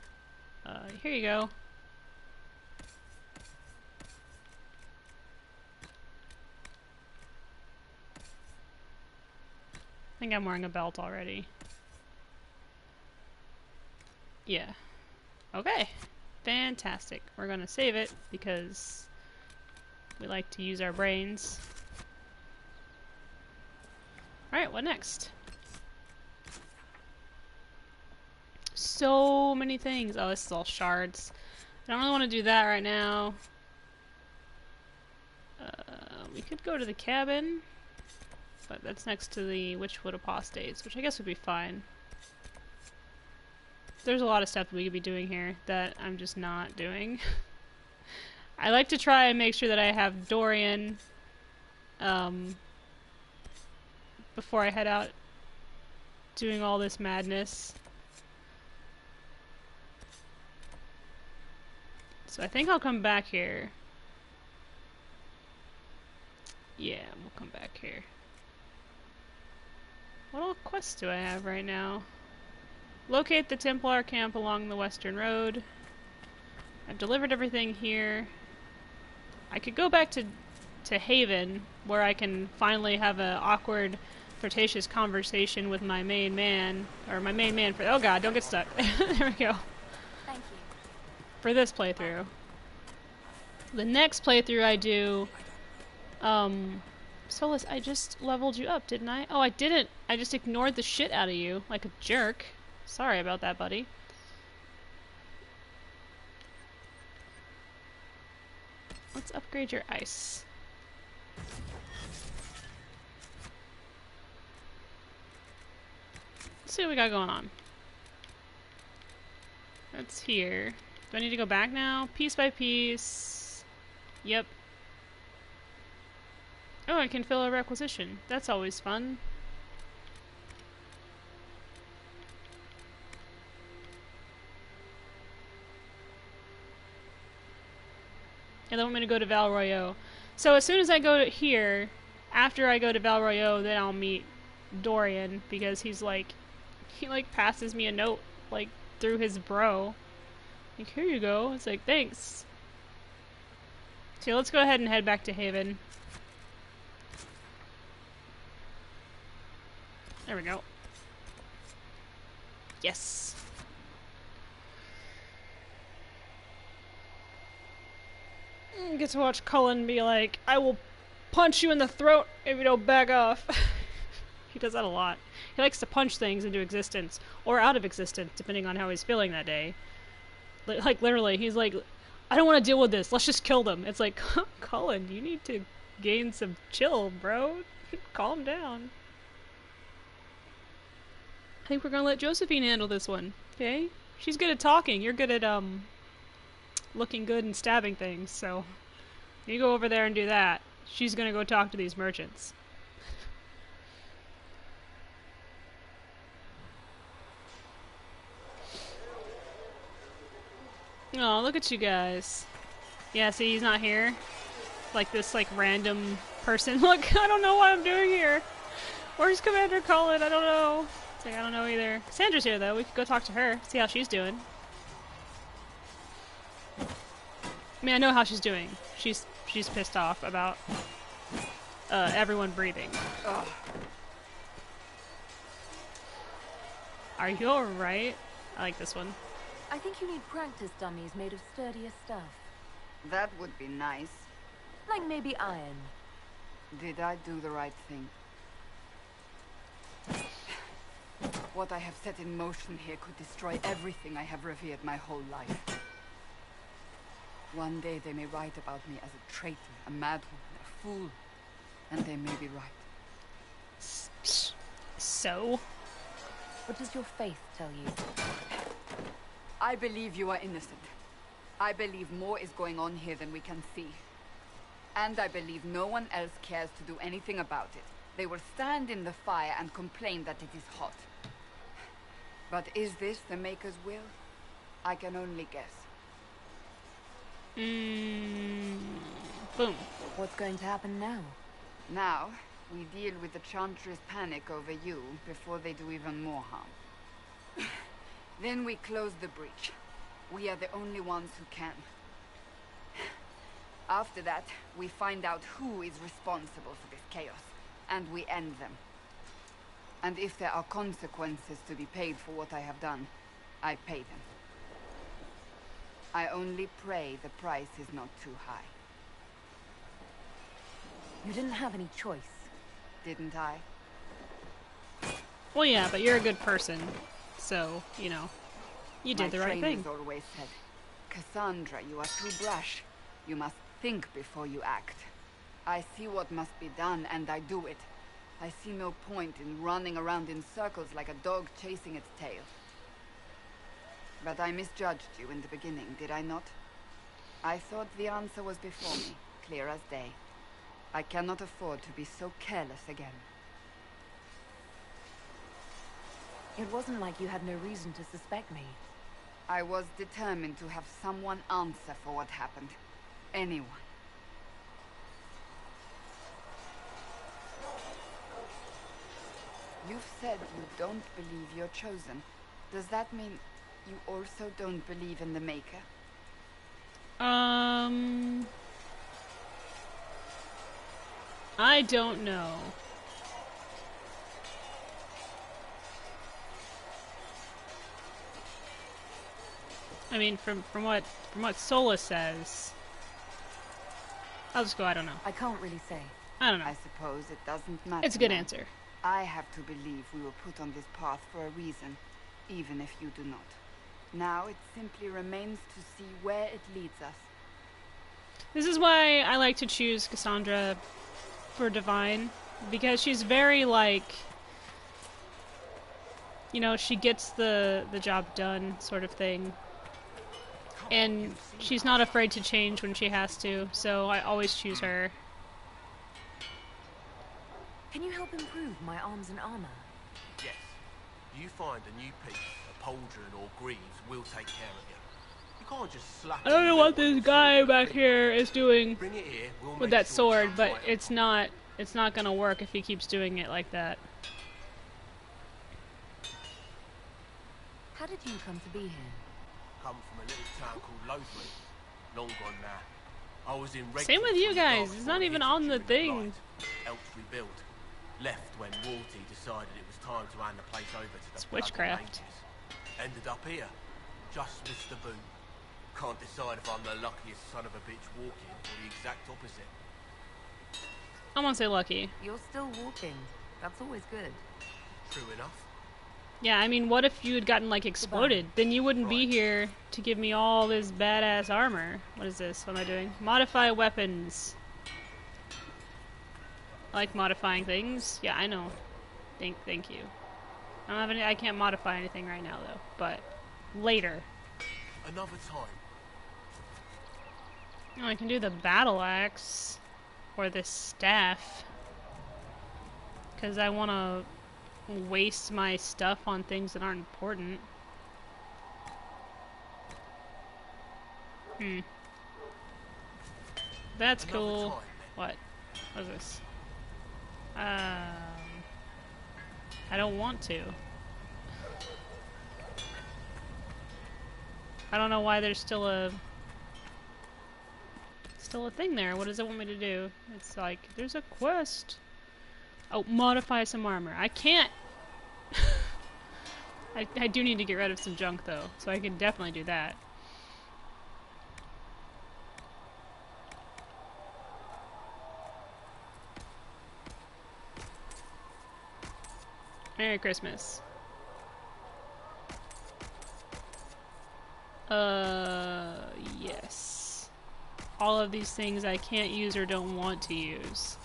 Here you go. I think I'm wearing a belt already. Yeah. Okay. Fantastic. We're gonna save it because we like to use our brains. Alright, what next? So many things. Oh, this is all shards. I don't really want to do that right now. We could go to the cabin, but that's next to the Witchwood Apostates, which I guess would be fine. There's a lot of stuff we could be doing here that I'm just not doing. I like to try and make sure that I have Dorian before I head out doing all this madness. So I think I'll come back here. Yeah, we'll come back here. What all quests do I have right now? Locate the Templar camp along the Western Road. I've delivered everything here. I could go back to Haven, where I can finally have an awkward, flirtatious conversation with my main man. Or my main man for— oh god, don't get stuck. There we go. Thank you. For this playthrough. The next playthrough I do... Solus, I just leveled you up, didn't I? Oh, I didn't. I just ignored the shit out of you, like a jerk. Sorry about that, buddy. Let's upgrade your ice. Let's see what we got going on. That's here. Do I need to go back now? Piece by piece. Yep. Oh, I can fill a requisition. That's always fun. And then I'm going to go to Val Royeaux. So as soon as I go to here, after I go to Val Royeaux, then I'll meet Dorian, because he's like, he like passes me a note, like, through his bro. Like, here you go. It's like, thanks. So let's go ahead and head back to Haven. There we go. Yes. Get to watch Cullen be like, I will punch you in the throat if you don't back off. He does that a lot. He likes to punch things into existence, or out of existence, depending on how he's feeling that day. Like, literally, he's like, I don't want to deal with this, let's just kill them. It's like, Cullen, you need to gain some chill, bro. Calm down. I think we're gonna let Josephine handle this one, okay? She's good at talking, you're good at, looking good and stabbing things, so you go over there and do that. She's gonna go talk to these merchants. Oh, look at you guys. Yeah, see, he's not here. Like this, like, random person. Look, I don't know what I'm doing here. Where's Commander Cullen? I don't know. It's like, I don't know either. Sandra's here, though. We could go talk to her, see how she's doing. I mean, I know how she's doing. She's pissed off about everyone breathing. Ugh. Are you alright? I like this one. I think you need practice dummies made of sturdier stuff. That would be nice. Like maybe iron. Did I do the right thing? What I have set in motion here could destroy everything I have revered my whole life. One day they may write about me as a traitor, a madwoman, a fool. And they may be right. So? What does your faith tell you? I believe you are innocent. I believe more is going on here than we can see. And I believe no one else cares to do anything about it. They will stand in the fire and complain that it is hot. But is this the Maker's will? I can only guess. Boom. What's going to happen now? Now, we deal with the Chantry's panic over you before they do even more harm. Then we close the breach. We are the only ones who can. After that, we find out who is responsible for this chaos, and we end them. And if there are consequences to be paid for what I have done, I pay them. I only pray the price is not too high. You didn't have any choice. Didn't I? Well, yeah, but you're a good person. So, you know, you did the right thing. My trainers always said, Cassandra, you are too brash. You must think before you act. I see what must be done, and I do it. I see no point in running around in circles like a dog chasing its tail. But I misjudged you in the beginning, did I not? I thought the answer was before me, clear as day. I cannot afford to be so careless again. It wasn't like you had no reason to suspect me. I was determined to have someone answer for what happened. Anyone. You've said you don't believe you're chosen. Does that mean you also don't believe in the Maker? I don't know. I mean, from what Sola says, I'll just go. I don't know. I can't really say. I don't know. I suppose it doesn't matter. It's a good now. answer. I have to believe we were put on this path for a reason, even if you do not. Now it simply remains to see where it leads us. This is why I like to choose Cassandra for Divine, because she's very, like, you know, she gets the job done sort of thing. And she's not afraid to change when she has to, so I always choose her. Can you help improve my arms and armor? Yes. You find a new piece, a pauldron or greaves, we'll take care of you. You can't just slap I don't know what this guy back here is doing Bring it here, we'll with make that sure sword, it's but right. it's not gonna work if he keeps doing it like that. How did you come to be here? Come from a little town called Lothbury. Long gone now. I was in Same with you guys. It's not even on the thing. Helped rebuild. Left when Walty decided it was time to hand the place over to the It's bloody witchcraft. mages. Ended up here. Just missed the boom. Can't decide if I'm the luckiest son of a bitch walking or the exact opposite. I won't say lucky. You're still walking. That's always good. True enough. Yeah, I mean, what if you had gotten, like, exploded? Then you wouldn't be here to give me all this badass armor. What is this? What am I doing? Modify weapons. I like modifying things. Yeah, I know. Thank you. I don't have any. I can't modify anything right now, though. But later. Another time. Oh, I can do the battle axe or the staff because I want to waste my stuff on things that aren't important. That's cool. What? What is this? I don't want to. I don't know why there's still a thing there. What does it want me to do? It's like there's a quest. Oh, modify some armor. I can't. I do need to get rid of some junk though, so I can definitely do that. Merry Christmas. Yes. All of these things I can't use or don't want to use.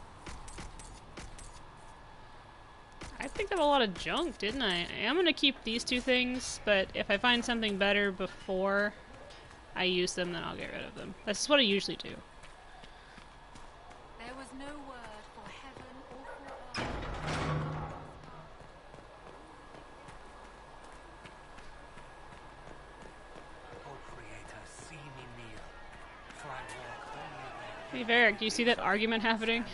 I picked up a lot of junk, didn't I? I'm gonna keep these two things, but if I find something better before I use them, then I'll get rid of them. That's what I usually do. There was no word for heaven or for earth. O Creator, see me kneel, for I walk only Hey Varric, do you see that argument happening?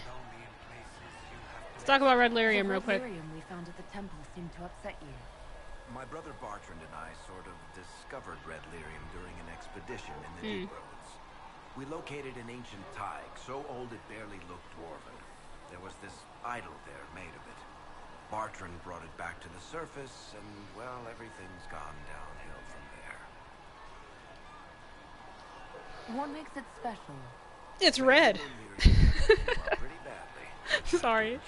Let's talk about Red Lyrium The real quick. Red lyrium we found at the temple seemed to upset you. My brother Bartrand and I sort of discovered Red Lyrium during an expedition in the Deep Roads. We located an ancient thaig, so old it barely looked dwarven. There was this idol there made of it. Bartrand brought it back to the surface, and, well, everything's gone downhill from there. What makes it special? It's red. Pretty badly. Sorry.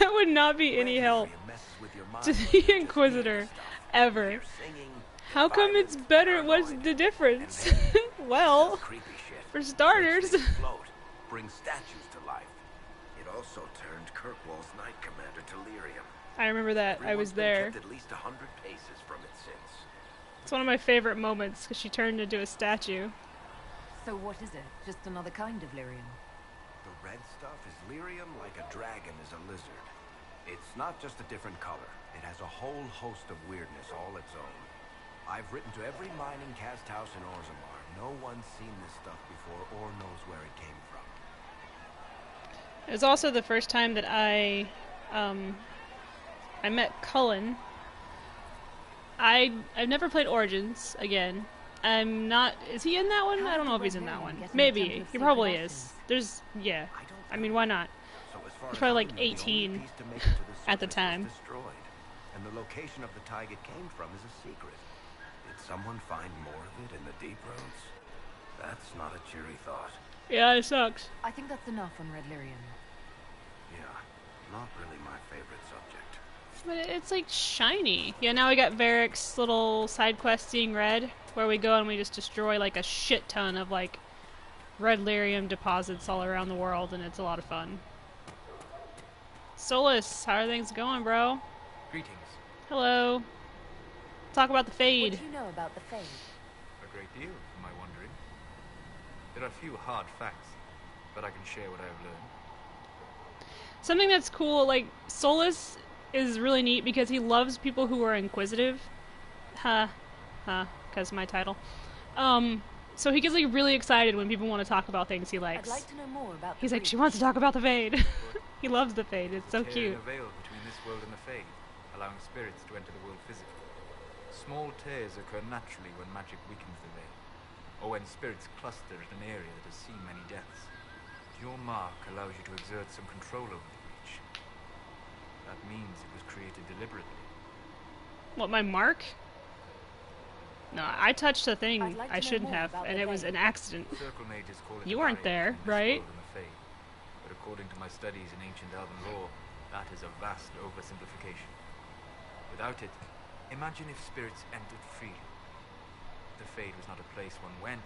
I would not be any help to the Inquisitor, ever. How come it's better? What's the difference? Well, for starters. Bring statues to life. It also turned Kirkwall's Knight Commander to lyrium. I remember that. I was there. Kept at least 100 paces from it since. It's one of my favorite moments because she turned into a statue. So what is it? Just another kind of lyrium? The red stuff is lyrium like a dragon is a lizard. It's not just a different color. It has a whole host of weirdness all its own. I've written to every mining cast house in Orzammar. No one's seen this stuff before or knows where it came from. It was also the first time that I met Cullen. I've never played Origins again. I'm not. Is he in that one? I don't know if he's in that one. Maybe he probably is. There's yeah. I mean, why not? He's probably like 18 at the time. Destroyed, and the location of the tide it came from is a secret. Did someone find more of it in the deep roads? That's not a cheery thought. Yeah, it sucks. I think that's enough on red lyrium. Yeah, not really my favorite subject. But it's like shiny. Yeah, now we got Varric's little side quest seeing red, where we go and we just destroy like a shit ton of like red lyrium deposits all around the world, and it's a lot of fun. Solus, how are things going, bro? Greetings. Hello. Talk about the Fade. What do you know about the Fade? A great deal, am I wondering? There are few hard facts, but I can share what I have learned. Something that's cool, like, Solus is really neat because he loves people who are inquisitive. Because my title. So he gets like really excited when people want to talk about things he likes. I'd like to know more about He's like, she wants to talk about the Fade. He loves the Fade, it's so cute. A veil between this world and the Fade, allowing spirits to enter the world physically. Small tears occur naturally when magic weakens the veil, or when spirits cluster at an area that has seen many deaths. Your mark allows you to exert some control over the breach. That means it was created deliberately. What, my mark? No, I touched a thing I shouldn't have, and it was an accident. Circle mages call it You weren't there, right? But according to my studies in ancient elven lore, that is a vast oversimplification. Without it, imagine if spirits entered freely. The Fade was not a place one went,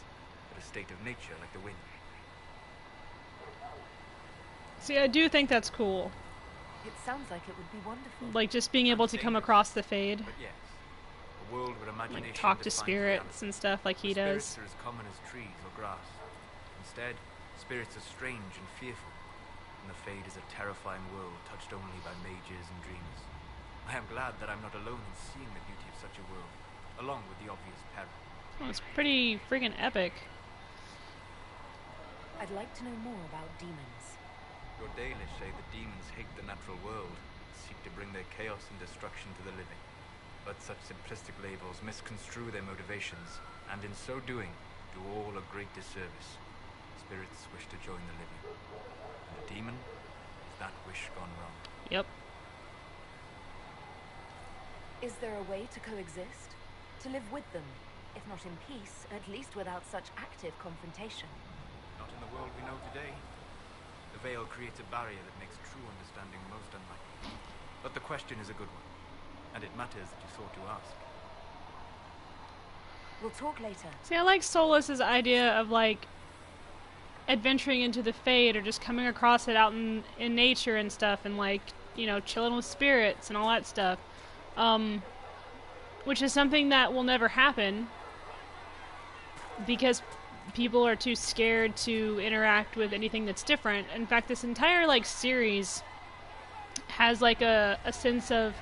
but a state of nature like the wind. See, I do think that's cool. It sounds like it would be wonderful. Like, just being able to come across the Fade. But yes, a world where imagination like, talk to defines spirits reality. and stuff like he Spirits does. are as common as trees or grass. Instead, spirits are strange and fearful, and the Fade is a terrifying world touched only by mages and dreamers. I am glad that I'm not alone in seeing the beauty of such a world, along with the obvious peril. Oh, it's pretty friggin' epic. I'd like to know more about demons. Your Dalish say the demons hate the natural world, seek to bring their chaos and destruction to the living. But such simplistic labels misconstrue their motivations, and in so doing, do all a great disservice. Spirits wish to join the living. And a demon is that wish gone wrong. Yep. Is there a way to coexist? To live with them? If not in peace, at least without such active confrontation? Not in the world we know today. The veil creates a barrier that makes true understanding most unlikely. But the question is a good one, and it matters that you sought to ask. We'll talk later. See, I like Solus's idea of, like, adventuring into the Fade or just coming across it out in nature and stuff and, like, you know, chilling with spirits and all that stuff. Which is something that will never happen because people are too scared to interact with anything that's different. In fact, this entire, like, series has, like, a sense of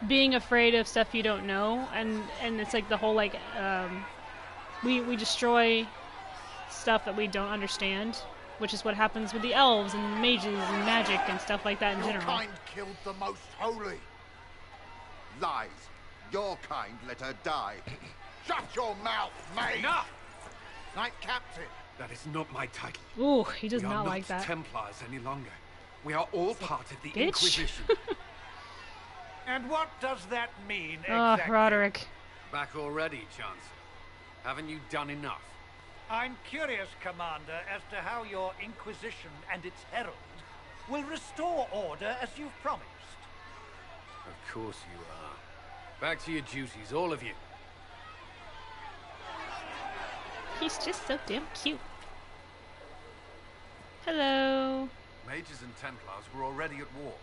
being afraid of stuff you don't know, and it's, like, the whole, like, we destroy stuff that we don't understand, which is what happens with the elves and mages and magic and stuff like that in general. Your kind killed the most holy. Lies. Your kind let her die. Shut your mouth, mate! Enough! Knight Captain. That is not my title. Ooh, he does We not are like that. Templars any longer. We are all part of the bitch. Inquisition. And what does that mean Oh, exactly? Roderick. Back already, Chancellor. Haven't you done enough? I'm curious, Commander, as to how your Inquisition and its herald will restore order as you've promised. Of course you are. Back to your duties, all of you. He's just so damn cute. Hello. Mages and Templars were already at war.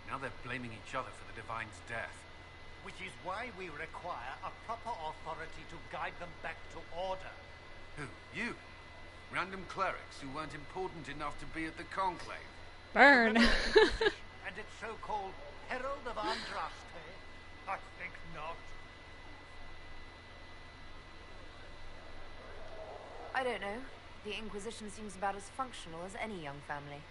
Now they're blaming each other for the Divine's death. Which is why we require a proper authority to guide them back to order. Who? You? Random clerics who weren't important enough to be at the conclave? Burn. And its so-called Herald of Andraste? I think not. I don't know. The Inquisition seems about as functional as any young family.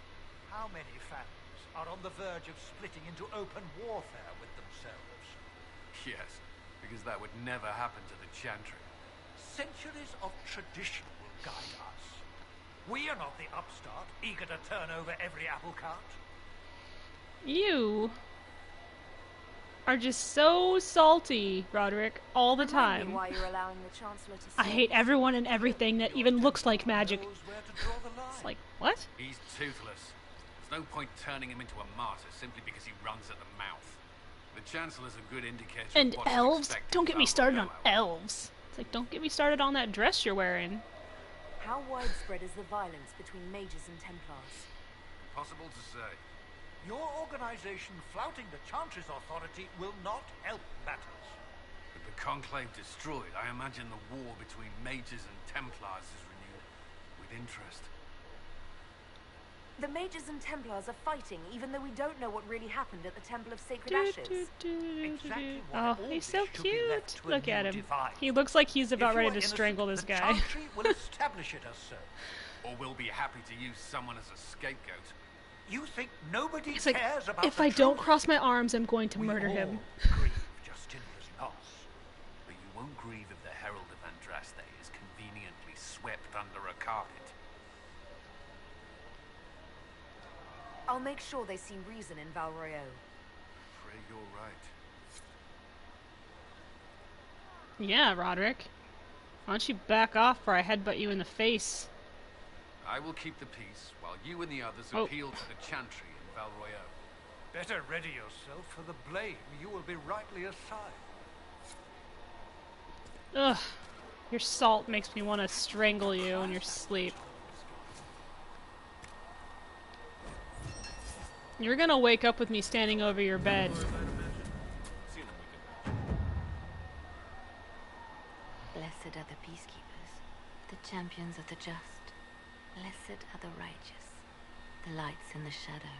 How many families are on the verge of splitting into open warfare with themselves? Yes, because that would never happen to the Chantry. Centuries of tradition will guide us. We are not the upstart, eager to turn over every apple cart. You are just so salty, Roderick, all the Remind me time. why you're allowing the Chancellor to I hate everyone and everything that even looks like magic. It's like, what? He's toothless. There's no point turning him into a martyr simply because he runs at the mouth. The Chancellor's a good indicator And of what to elves? expect Don't in get me started on Valhalla. elves. It's like, don't get me started on that dress you're wearing. How widespread is the violence between mages and Templars? Impossible to say. Your organization flouting the Chantry's authority will not help matters. With the Conclave destroyed, I imagine the war between mages and Templars is renewed with interest. The mages and Templars are fighting, even though we don't know what really happened at the Temple of Sacred Ashes. Exactly why Oh, all he's this so should be left cute. to a Look at new him. divine. He looks like he's about If you ready are to innocent, strangle this the guy. Chantry will establish it as so. Or we'll be happy to use someone as a scapegoat. You think nobody It's like, cares about if the I don't truth? cross my arms, I'm going to We murder him. all grieve Justinia's loss. But you won't grieve if the Herald of Andraste is conveniently swept under a carpet. I'll make sure they see reason in Val Royeaux. Pray you're right. Yeah, Roderick. Why don't you back off or I headbutt you in the face? I will keep the peace while you and the others Oh. appeal to the Chantry in Val Royeaux. Better ready yourself for the blame you will be rightly assigned. Ugh. Your salt makes me want to strangle you in your sleep. You're gonna wake up with me standing over your bed. Blessed are the peacekeepers, the champions of the just. Blessed are the righteous, the lights in the shadow.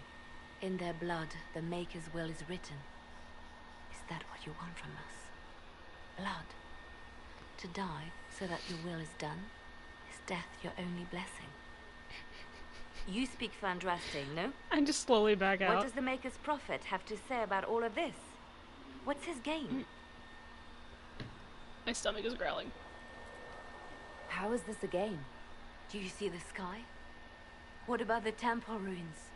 In their blood, the Maker's will is written. Is that what you want from us? Blood. To die so that your will is done? Is death your only blessing? You speak for Andraste, no? I just slowly back out. What does the Maker's prophet have to say about all of this? What's his game? My stomach is growling. How is this a game? Do you see the sky? What about the temple ruins?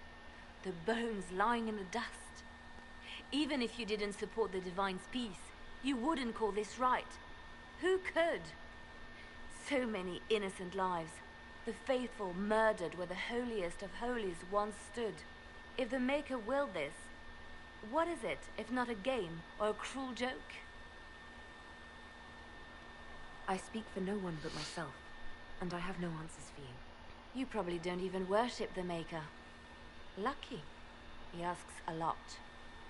The bones lying in the dust? Even if you didn't support the Divine's peace, you wouldn't call this right. Who could? So many innocent lives. The faithful murdered where the holiest of holies once stood. If the Maker willed this, what is it if not a game or a cruel joke? I speak for no one but myself, and I have no answers for you. You probably don't even worship the Maker. Lucky. He asks a lot.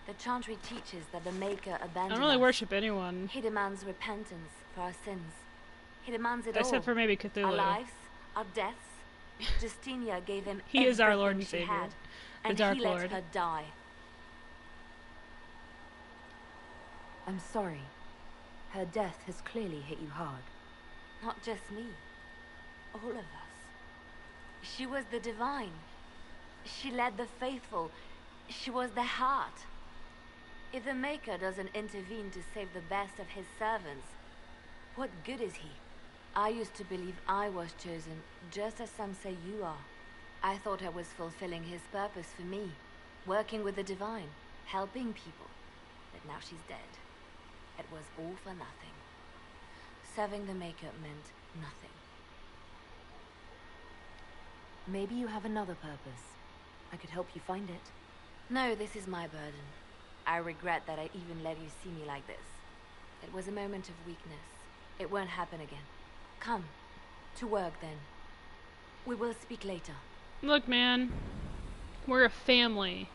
The Chantry teaches that the Maker I abandoned don't really us. worship anyone. He demands repentance for our sins. He demands it all. Except for maybe Cthulhu. Our lives, our deaths. Justinia gave him He is our everything Lord and she Savior, had, the and Dark he let Lord. her die. I'm sorry. Her death has clearly hit you hard. Not just me. All of us. She was the divine. She led the faithful. She was their heart. If the Maker doesn't intervene to save the best of his servants, what good is he? I used to believe I was chosen, just as some say you are. I thought I was fulfilling his purpose for me, working with the divine, helping people. But now she's dead. It was all for nothing. Serving the Maker meant nothing. Maybe you have another purpose. I could help you find it. No, this is my burden. I regret that I even let you see me like this. It was a moment of weakness. It won't happen again. Come. To work, then. We will speak later. Look, man. We're a family.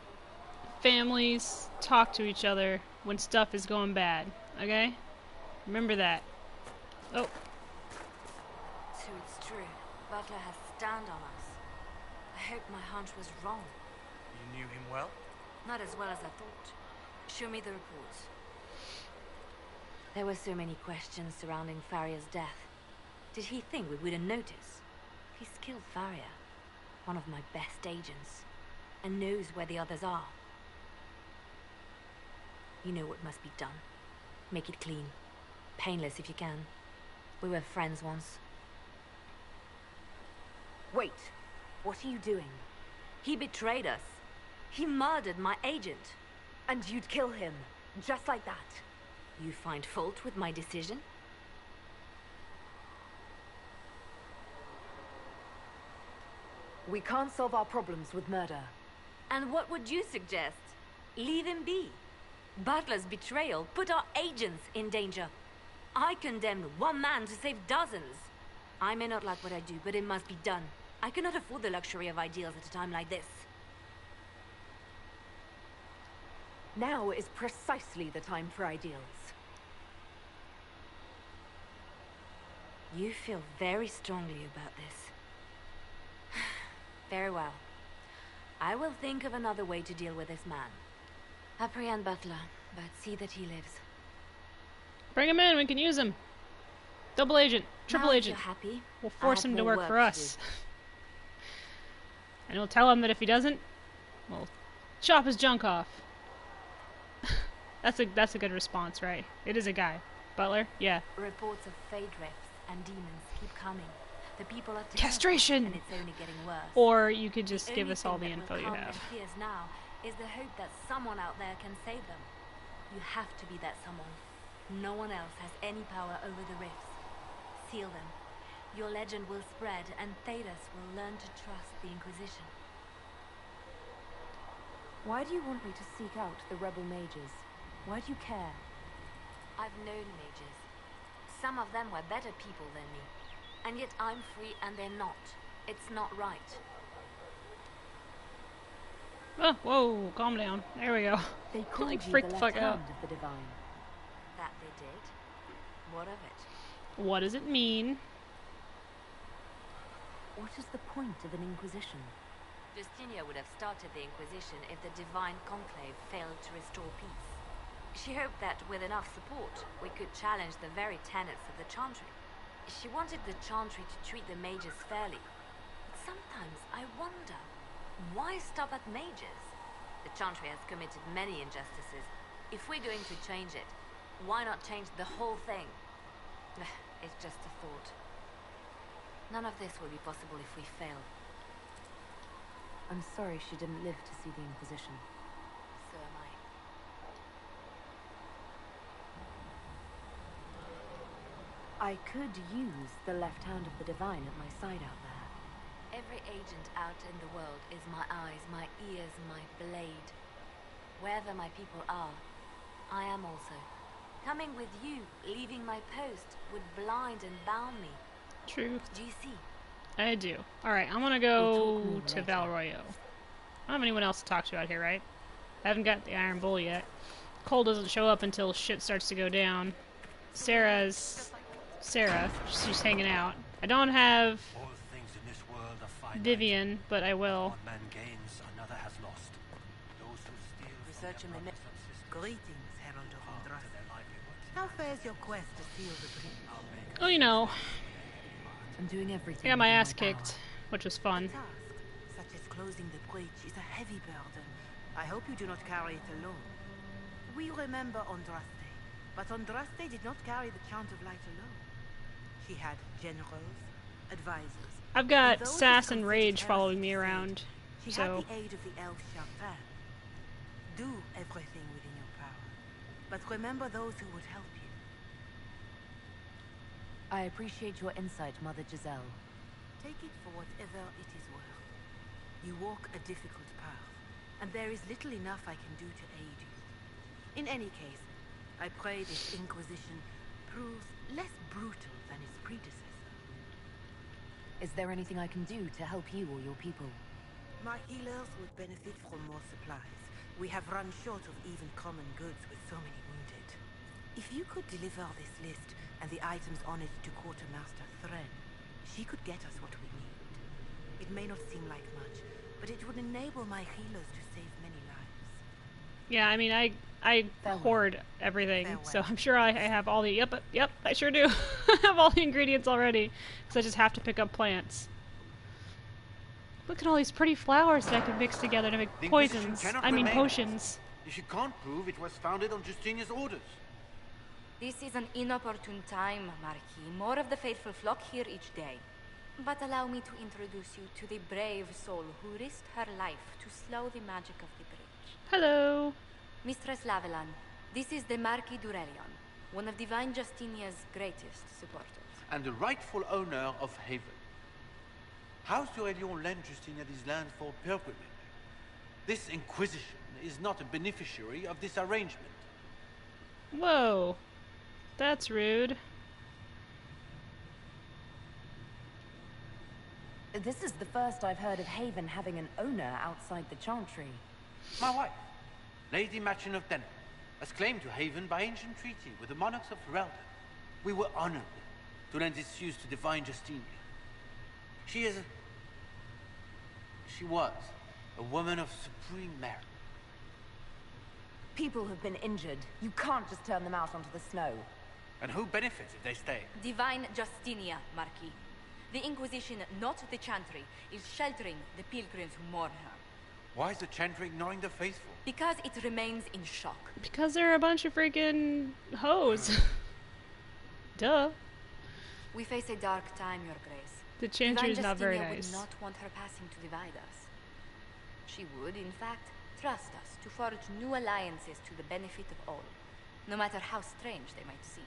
Families talk to each other. when stuff is going bad. Okay? Remember that. Oh. So it's true. Butler has stand on us. I hope my hunch was wrong. You knew him well? Not as well as I thought. Show me the reports. There were so many questions surrounding Farria's death. Did he think we wouldn't notice? He's killed Farria, one of my best agents, and knows where the others are. You know what must be done. Make it clean. Painless if you can. We were friends once. Wait. What are you doing? He betrayed us. He murdered my agent. And you'd kill him, just like that. You find fault with my decision? We can't solve our problems with murder. And what would you suggest? Leave him be. Butler's betrayal put our agents in danger. I condemned one man to save dozens. I may not like what I do, but it must be done. I cannot afford the luxury of ideals at a time like this. Now is precisely the time for ideals. You feel very strongly about this. Very well. I will think of another way to deal with this man. Apprehend Butler, but see that he lives. Bring him in, we can use him. Double agent, triple Now, if agent. you're happy, We'll force I have him to more work for to us. do. And we'll tell him that if he doesn't, we'll chop his junk off. That's a good response, right? It is a guy. Butler? Yeah. Reports of fade rifts and demons keep coming. The people are Castration! and it's only getting worse. Or you could just The give only us all the thing that info will you calm have. their fears now is the hope that someone out there can save them. You have to be that someone. No one else has any power over the rifts. Seal them. Your legend will spread, and Thedas will learn to trust the Inquisition. Why do you want me to seek out the rebel mages? Why do you care? I've known mages. Some of them were better people than me. And yet I'm free and they're not. It's not right. Oh, whoa, calm down. There we go. They called Like, you freak the the left fuck out. hand of the divine. That they did. What of it? What does it mean? What is the point of an Inquisition? Justinia would have started the Inquisition if the Divine Conclave failed to restore peace. She hoped that with enough support, we could challenge the very tenets of the Chantry. She wanted the Chantry to treat the mages fairly. But sometimes I wonder, why stop at mages? The Chantry has committed many injustices. If we're going to change it, why not change the whole thing? It's just a thought. None of this will be possible if we fail. I'm sorry she didn't live to see the Inquisition. So am I. I could use the left hand of the divine at my side out there. Every agent out in the world is my eyes, my ears, my blade. Wherever my people are, I am also. Coming with you, leaving my post, would blind and bound me. Truth. Do you see? I do. Alright, I'm gonna go to Valroyo. I don't have anyone else to talk to out here, right? I haven't got the Iron Bull yet. Cole doesn't show up until shit starts to go down. Sarah's... Sarah. She's hanging out. I don't have All things in this world are finite. Vivian, but I will. One man gains, another has lost. Those who steal from Researcher their Meme- brothers and sisters Greetings, Herald of part Andraste. of their livelihood. How fares your quest to seal the dream? Oh, you know. I'm doing everything. I got my within ass power. kicked, which was fun. A task, such as closing the breach, is a heavy burden. I hope you do not carry it alone. We remember Andraste, but Andraste did not carry the chant of light alone. She had generals, advisors. I've got and those Sass who and considered Rage heresy following me sacred. around, She so... had the aid of the elf Chartan. Do everything within your power, but remember those who would help you. I appreciate your insight, Mother Giselle. Take it for whatever it is worth. You walk a difficult path, and there is little enough I can do to aid you. In any case, I pray this Inquisition proves less brutal than its predecessor. Is there anything I can do to help you or your people? My healers would benefit from more supplies, We have run short of even common goods with so many wounded. If you could deliver this list and the items on it to Quartermaster Thren, she could get us what we need. It may not seem like much, but it would enable my healers to save many lives. Yeah, I mean, I hoard everything, so I'm sure I have all the... Yep, I sure do. I have all the ingredients already, because I just have to pick up plants. Look at all these pretty flowers that I can mix together to make potions. I mean, potions. If you can't prove it was founded on Justinia's orders. This is an inopportune time, Marquis. More of the faithful flock here each day. But allow me to introduce you to the brave soul who risked her life to slow the magic of the bridge. Hello. Mistress Lavelan, this is the Marquis d'Aurelion, one of Divine Justinia's greatest supporters. And the rightful owner of Haven. House d'Aurelion lent Justinia this land for pilgrimage. This Inquisition is not a beneficiary of this arrangement. Whoa. That's rude. This is the first I've heard of Haven having an owner outside the Chantry. My wife, Lady Machin of Denham, has claimed to Haven by ancient treaty with the monarchs of Ferelden. We were honored to lend its use to Divine Justinia. She was a woman of supreme merit. People have been injured. You can't just turn them out onto the snow. And who benefits if they stay? Divine Justinia, Marquis. The Inquisition, not the Chantry, is sheltering the pilgrims who mourn her. Why is the Chantry ignoring the faithful? Because it remains in shock. Because they're a bunch of freaking hoes. Duh. We face a dark time, Your Grace. The Chantry is not very Divine nice. Justinia would not want her passing to divide us. She would, in fact, trust us to forge new alliances to the benefit of all, no matter how strange they might seem.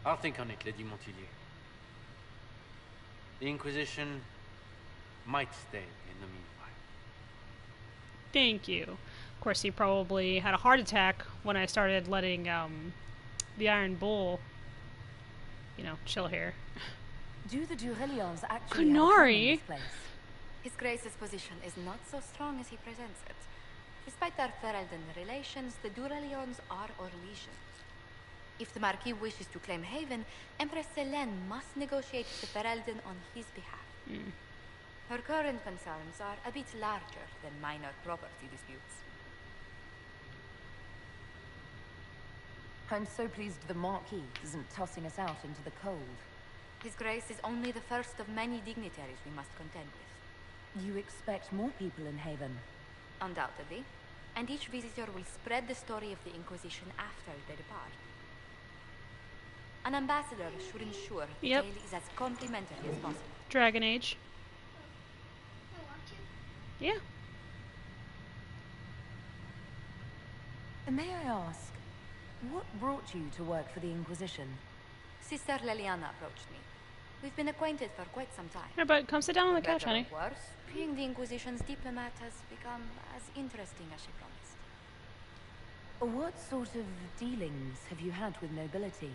I'll think on it, Lady Montillier. The Inquisition might stay in the meanwhile. Thank you. Of course, he probably had a heart attack when I started letting the Iron Bull, you know, chill here. Do the Durelions actually have Kunari? in this place? His Grace's position is not so strong as he presents it. Despite their Ferelden relations, the Durelions are Orlesians. If the Marquis wishes to claim Haven, Empress Selene must negotiate with the Ferelden on his behalf. Her current concerns are a bit larger than minor property disputes. I'm so pleased the Marquis isn't tossing us out into the cold. His Grace is only the first of many dignitaries we must contend with. You expect more people in Haven? Undoubtedly. And each visitor will spread the story of the Inquisition after they depart. An ambassador should ensure the tale is as complimentary as possible. Dragon Age. Yeah. May I ask, what brought you to work for the Inquisition? Sister Leliana approached me. We've been acquainted for quite some time. Here, but come sit down on the couch, Better honey. or worse, being the Inquisition's diplomat has become as interesting as she promised. What sort of dealings have you had with nobility?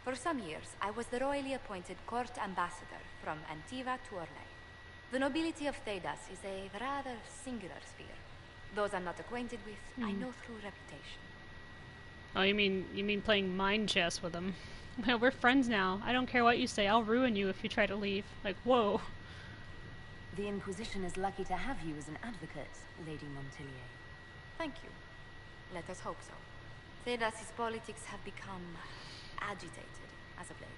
For some years, I was the royally appointed court ambassador from Antiva to Orlais. The nobility of Thedas is a rather singular sphere. Those I'm not acquainted with, I know through reputation. Oh, you mean playing mind chess with them? Well, we're friends now. I don't care what you say. I'll ruin you if you try to leave. Like, whoa. The Inquisition is lucky to have you as an advocate, Lady Montillier. Thank you. Let us hope so. Thedas's politics have become agitated as of late.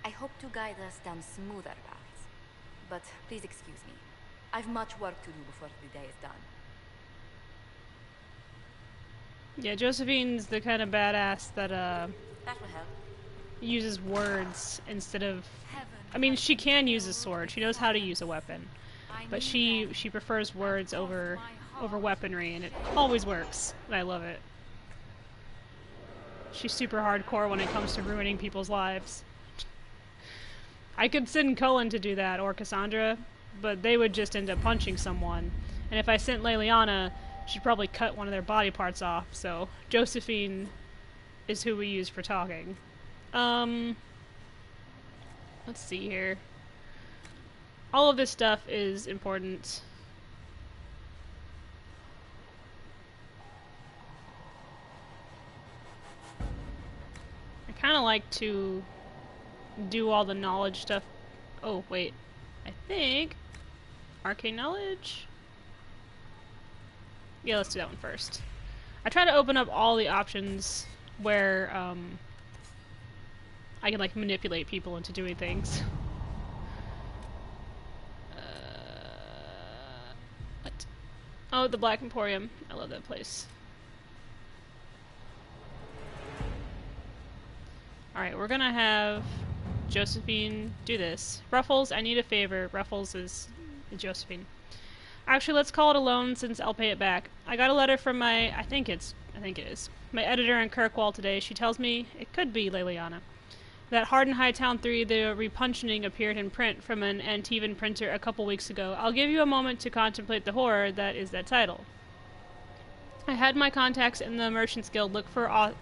I hope to guide us down smoother paths. But please excuse me. I've much work to do before the day is done. Yeah, Josephine's the kind of badass that That will help. uses words instead of... I mean, she can use a sword. She knows how to use a weapon. But she prefers words over weaponry, and it always works. And I love it. She's super hardcore when it comes to ruining people's lives. I could send Cullen to do that, or Cassandra, but they would just end up punching someone. And if I sent Leliana, she'd probably cut one of their body parts off, so Josephine is who we use for talking. Let's see here. All of this stuff is important. I kind of like to do all the knowledge stuff. Oh, wait. I think... Arcane knowledge? Yeah, let's do that one first. I try to open up all the options where, I can, like, manipulate people into doing things. What? Oh, the Black Emporium. I love that place. Alright, we're gonna have Josephine do this. Ruffles, I need a favor. Ruffles is Josephine. Actually, let's call it a loan since I'll pay it back. I got a letter from my... I think it is. My editor in Kirkwall today. She tells me it could be Liliana. That Hard in Hightown 3, the repunching appeared in print from an Antivan printer a couple weeks ago. I'll give you a moment to contemplate the horror that is that title. I had my contacts in the Merchants Guild look for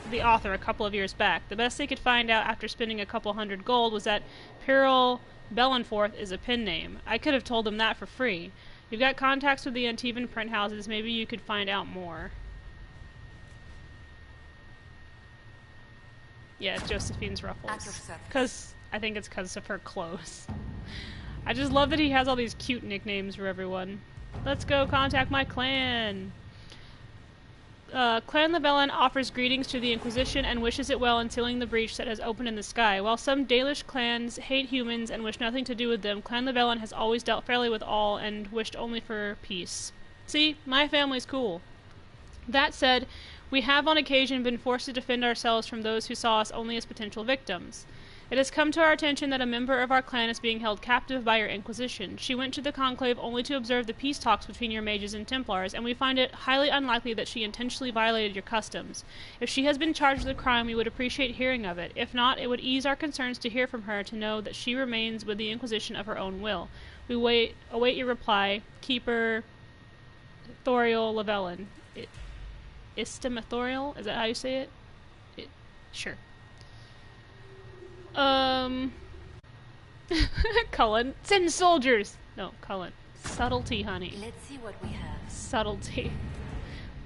the author a couple of years back. The best they could find out after spending a couple hundred gold was that Pyrrhal Bellenforth is a pen name. I could have told them that for free. You've got contacts with the Antivan print houses. Maybe you could find out more. Yeah, Josephine's Ruffles. I think it's because of her clothes. I just love that he has all these cute nicknames for everyone. Let's go contact my clan. Clan Lebellin offers greetings to the Inquisition and wishes it well in sealing the breach that has opened in the sky. While some Dalish clans hate humans and wish nothing to do with them, Clan Lebellin has always dealt fairly with all and wished only for peace. See, my family's cool. That said, we have on occasion been forced to defend ourselves from those who saw us only as potential victims. It has come to our attention that a member of our clan is being held captive by your Inquisition. She went to the Conclave only to observe the peace talks between your mages and Templars, and we find it highly unlikely that she intentionally violated your customs. If she has been charged with a crime, we would appreciate hearing of it. If not, it would ease our concerns to hear from her to know that she remains with the Inquisition of her own will. We await your reply. Keeper Thoriel Lebellin. Istemathoriel? Is that how you say it? Sure. Cullen. Send soldiers! No, Cullen. Subtlety, honey. Let's see what we have. Subtlety.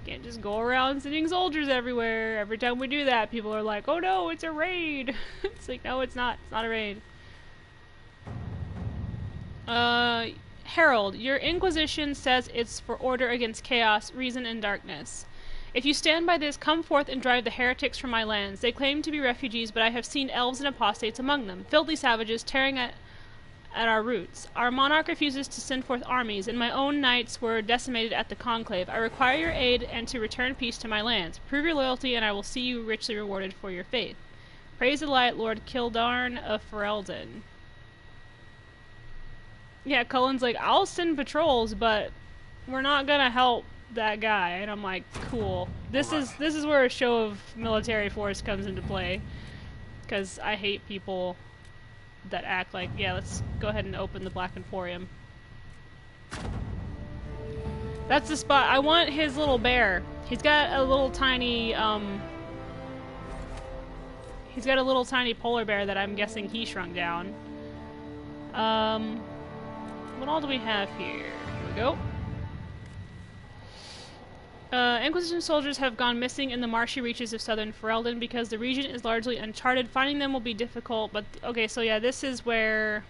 Can't just go around sending soldiers everywhere. Every time we do that, people are like, oh no, it's a raid! It's like, no, it's not. It's not a raid. Herald, your Inquisition says it's for order against chaos, reason, and darkness. If you stand by this, come forth and drive the heretics from my lands. They claim to be refugees, but I have seen elves and apostates among them, filthy savages tearing at our roots. Our monarch refuses to send forth armies, and my own knights were decimated at the conclave. I require your aid and to return peace to my lands. Prove your loyalty, and I will see you richly rewarded for your faith. Praise the light, Lord Kildarn of Ferelden. Yeah, Cullen's like, I'll send patrols, but we're not gonna help that guy. And I'm like, cool. This is where a show of military force comes into play, because I hate people that act like, yeah, let's go ahead and open the Black Emporium. That's the spot. I want his little bear. He's got a little tiny polar bear that I'm guessing he shrunk down. What all do we have here? Here we go. Inquisition soldiers have gone missing in the marshy reaches of southern Ferelden because the region is largely uncharted. Finding them will be difficult, but okay, so yeah, this is where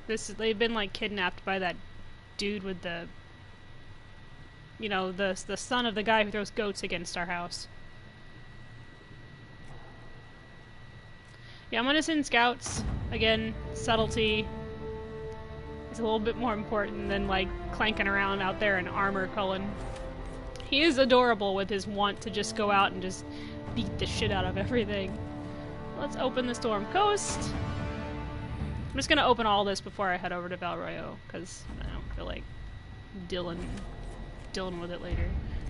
they've been like kidnapped by that dude with the, you know, the son of the guy who throws goats against our house. Yeah, I'm gonna send scouts. Again, subtlety is a little bit more important than, like, clanking around out there in armor, Cullen. He is adorable with his want to just go out and just beat the shit out of everything. Let's open the Storm Coast. I'm just gonna open all this before I head over to Valroyo, because I don't feel like dealing with it later.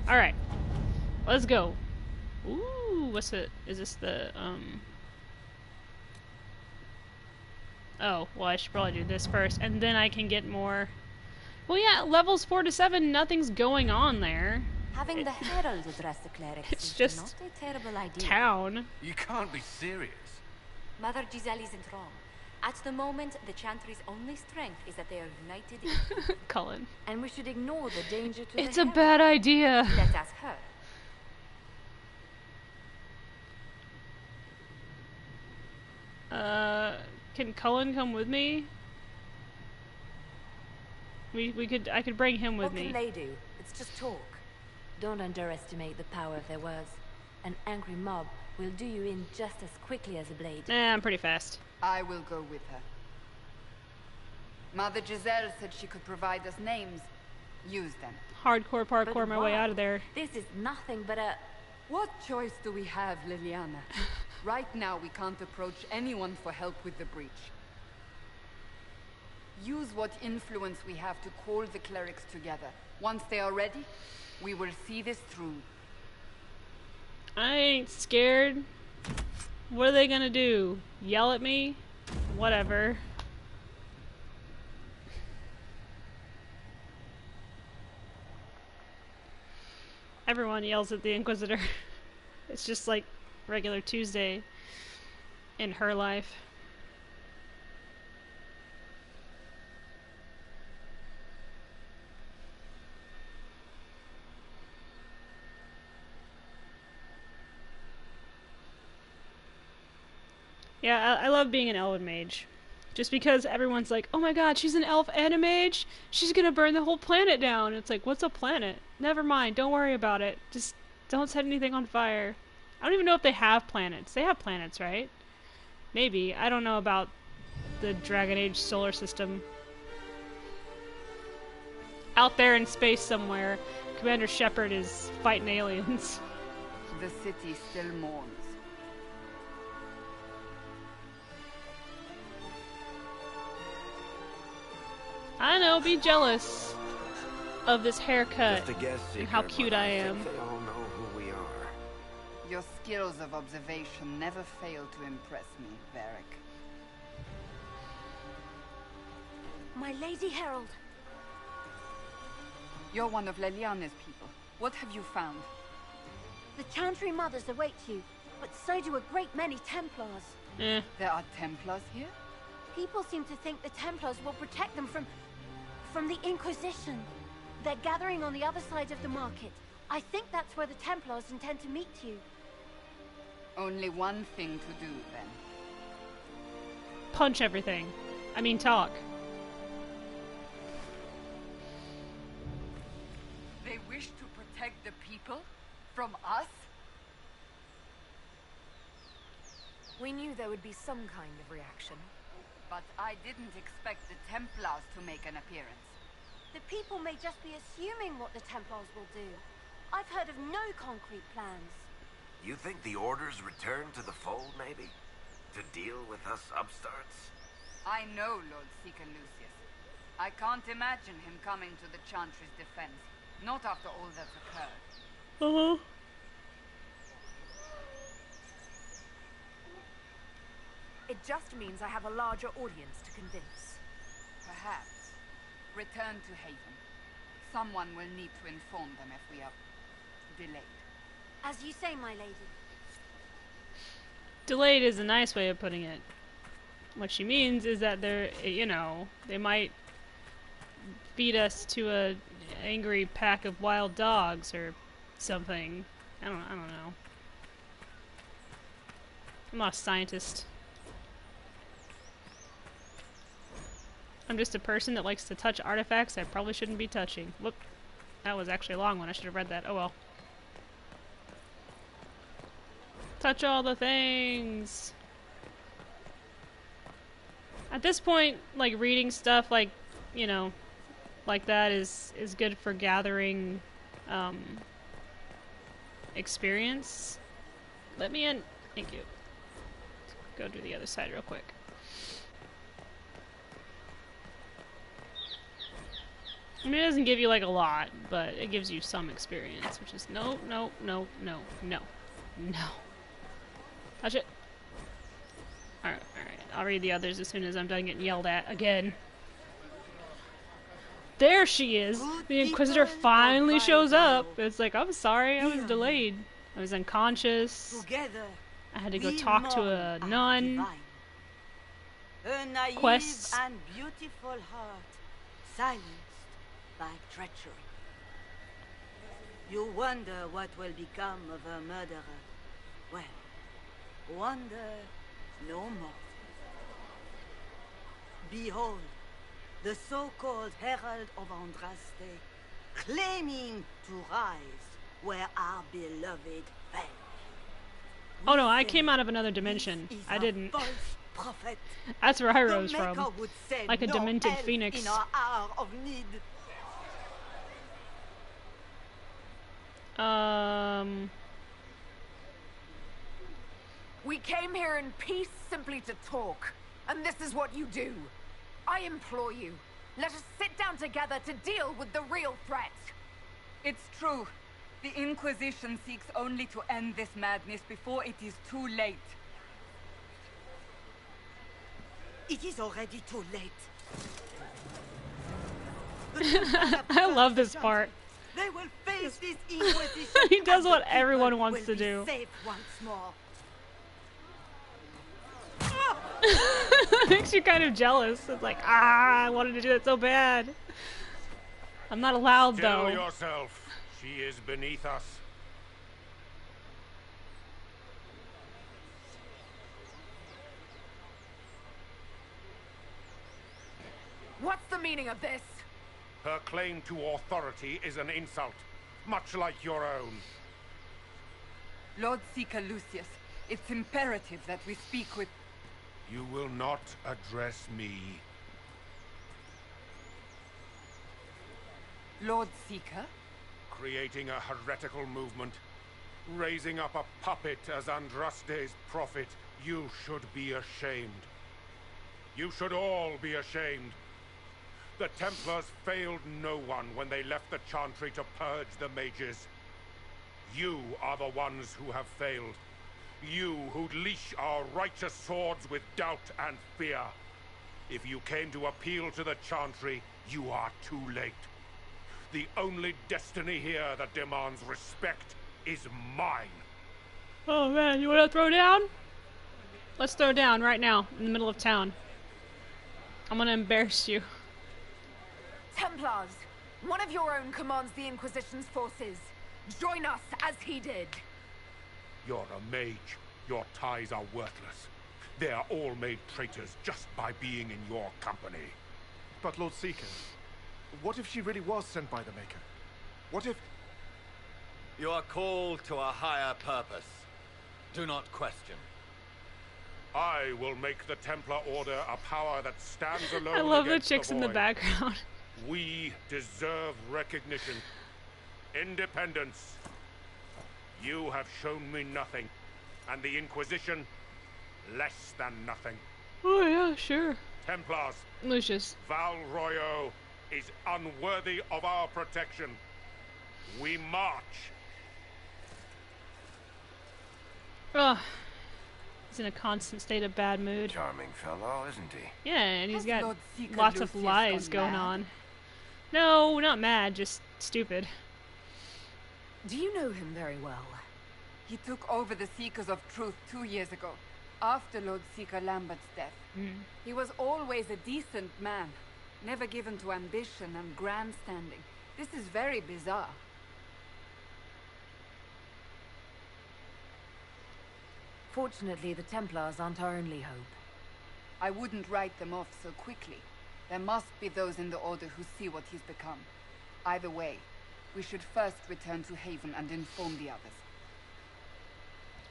Alright. Let's go. Ooh, what's it? Is this the, oh, well, I should probably do this first, and then I can get more. Well, yeah, levels 4 to 7, nothing's going on there. Having the Herald address the clerics It's is just not a terrible idea. town. You can't be serious. Mother Giselle isn't wrong. At the moment, the Chantry's only strength is that they are united in Cullen. and we should ignore the danger to It's the a Herald. bad idea. Let us her. Can Cullen come with me? I could bring him with What me. can they do? It's just talk. Don't underestimate the power of their words. An angry mob will do you in just as quickly as a blade. I'm pretty fast. I will go with her. Mother Giselle said she could provide us names. Use them. Hardcore parkour But my way why? out of there. This is nothing but a... What choice do we have, Liliana? Right now, we can't approach anyone for help with the breach. Use what influence we have to call the clerics together. Once they are ready, we will see this through. I ain't scared. What are they gonna do? Yell at me? Whatever. Everyone yells at the Inquisitor. It's just like regular Tuesday in her life. Yeah, I love being an elven mage. Just because everyone's like, oh my god, she's an elf and a mage? She's gonna burn the whole planet down. It's like, what's a planet? Never mind, don't worry about it. Just don't set anything on fire. I don't even know if they have planets. They have planets, right? Maybe. I don't know about the Dragon Age solar system. Out there in space somewhere, Commander Shepard is fighting aliens. The city still mourns. I know, be jealous of this haircut Just a guess, and how Seeker, cute but I am. think they all know who we are. Your skills of observation never fail to impress me, Varric. My Lady Herald. You're one of Leliana's people. What have you found? The Chantry Mothers await you, but so do a great many Templars. Eh. There are Templars here? People seem to think the Templars will protect them from the Inquisition. They're gathering on the other side of the market. I think that's where the Templars intend to meet you. Only one thing to do, then. Punch everything. I mean, talk. They wish to protect the people? From us? We knew there would be some kind of reaction. But I didn't expect the Templars to make an appearance. The people may just be assuming what the Templars will do. I've heard of no concrete plans. You think the Order's return to the fold, maybe? To deal with us upstarts? I know Lord Seeker Lucius. I can't imagine him coming to the Chantry's defense. Not after all that's occurred. Uh-huh. It just means I have a larger audience to convince. Perhaps. Return to Haven. Someone will need to inform them if we are delayed. As you say, my lady. Delayed is a nice way of putting it. What she means is that they're, they might feed us to a angry pack of wild dogs or something. I don't know. I'm not a scientist. I'm just a person that likes to touch artifacts I probably shouldn't be touching. Whoop. That was actually a long one. I should have read that. Oh well. Touch all the things. At this point, like, reading stuff like, like that is good for gathering experience. Let me in. Thank you. Go do the other side real quick. I mean, it doesn't give you, like, a lot, but it gives you some experience, which is no. Touch it. Alright. I'll read the others as soon as I'm done getting yelled at again. There she is. The Inquisitor finally shows up. It's like, I'm sorry, I was delayed. I was unconscious. Together, I had to go talk to a nun. A naive Quests. and beautiful heart, silenced by treachery. You wonder what will become of a murderer. Well, wonder no more. Behold, the so-called Herald of Andraste, claiming to rise where our beloved fell. Oh no, I came out of another dimension. I didn't. That's where I rose from. Like a demented phoenix. In our hour of need. We came here in peace simply to talk, and this is what you do. I implore you, let us sit down together to deal with the real threat. It's true. The Inquisition seeks only to end this madness before it is too late. It is already too late. I love this part. They will face this Inquisition. He does what everyone wants to do. Safe once more. Makes you kind of jealous. It's like, I wanted to do it so bad. I'm not allowed, though. Still yourself. She is beneath us. What's the meaning of this? Her claim to authority is an insult, much like your own. Lord Seeker Lucius, it's imperative that we speak with... You will not address me. Lord Seeker? Creating a heretical movement, raising up a puppet as Andraste's prophet, you should be ashamed. You should all be ashamed. The Templars failed no one when they left the Chantry to purge the mages. You are the ones who have failed. You who leash our righteous swords with doubt and fear. If you came to appeal to the Chantry, you are too late. The only destiny here that demands respect is mine. Oh man, you wanna throw down? Let's throw down right now, in the middle of town. I'm gonna embarrass you. Templars, one of your own commands the Inquisition's forces. Join us as he did. You're a mage. Your ties are worthless. They are all made traitors just by being in your company. But Lord Seeker, what if she really was sent by the Maker? What if... You are called to a higher purpose. Do not question. I will make the Templar Order a power that stands alone. I love the against chicks in the void. background. We deserve recognition. Independence. You have shown me nothing, and the Inquisition, less than nothing. Oh yeah, sure. Templars. Lucius. Val Royo is unworthy of our protection. We march. Ugh. He's in a constant state of bad mood. Charming fellow, isn't he? Yeah, and he's got Lord Seeker lots of Lucius lies gone going mad? on. No, not mad, just stupid. Do you know him very well? He took over the Seekers of Truth 2 years ago, after Lord Seeker Lambert's death. He was always a decent man, never given to ambition and grandstanding. This is very bizarre. Fortunately, the Templars aren't our only hope. I wouldn't write them off so quickly. There must be those in the Order who see what he's become. Either way, we should first return to Haven and inform the others.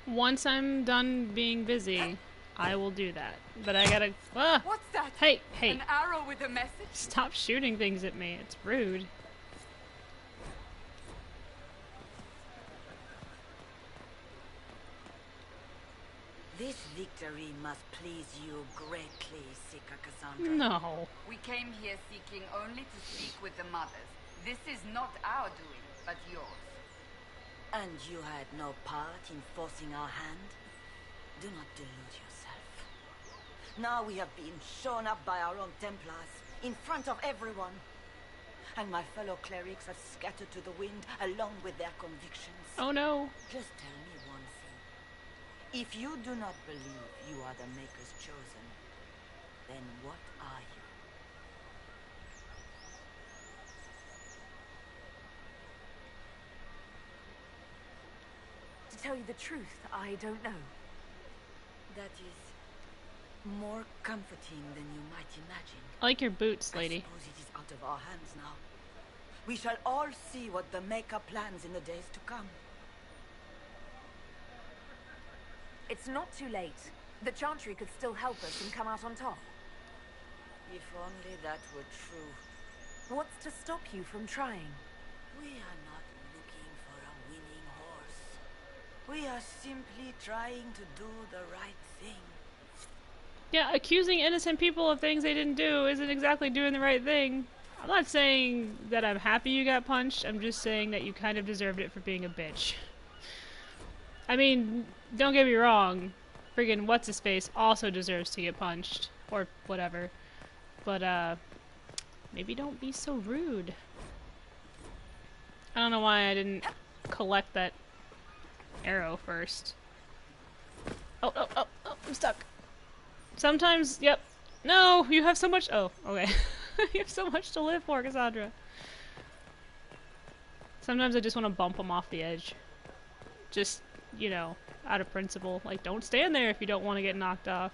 Once I'm done being busy, I will do that. But I gotta... Ah! What's that? Hey, hey. An arrow with a message? Stop shooting things at me. It's rude. This victory must please you greatly, Seeker Cassandra. No. We came here seeking only to speak with the mothers. This is not our doing, but yours. And you had no part in forcing our hand? Do not delude yourself. Now we have been shown up by our own Templars, in front of everyone. and my fellow clerics are scattered to the wind along with their convictions. Oh no. Just tell me one thing. If you do not believe you are the Maker's chosen, then what are you? To tell you the truth, I don't know. That is more comforting than you might imagine. I like your boots, lady. I suppose it is out of our hands now. We shall all see what the Maker plans in the days to come. It's not too late. The Chantry could still help us and come out on top. If only that were true. What's to stop you from trying? We are not looking for a winning horse. We are simply trying to do the right thing. Yeah, accusing innocent people of things they didn't do isn't exactly doing the right thing. I'm not saying that I'm happy you got punched, I'm just saying that you kind of deserved it for being a bitch. I mean, don't get me wrong, friggin' what's-his-face also deserves to get punched, or whatever. But, maybe don't be so rude. I don't know why I didn't collect that arrow first. Oh, I'm stuck. Sometimes, yep. No, you have so much. Oh, okay. You have so much to live for, Cassandra. Sometimes I just want to bump them off the edge. Just, you know, out of principle. Like, don't stand there if you don't want to get knocked off.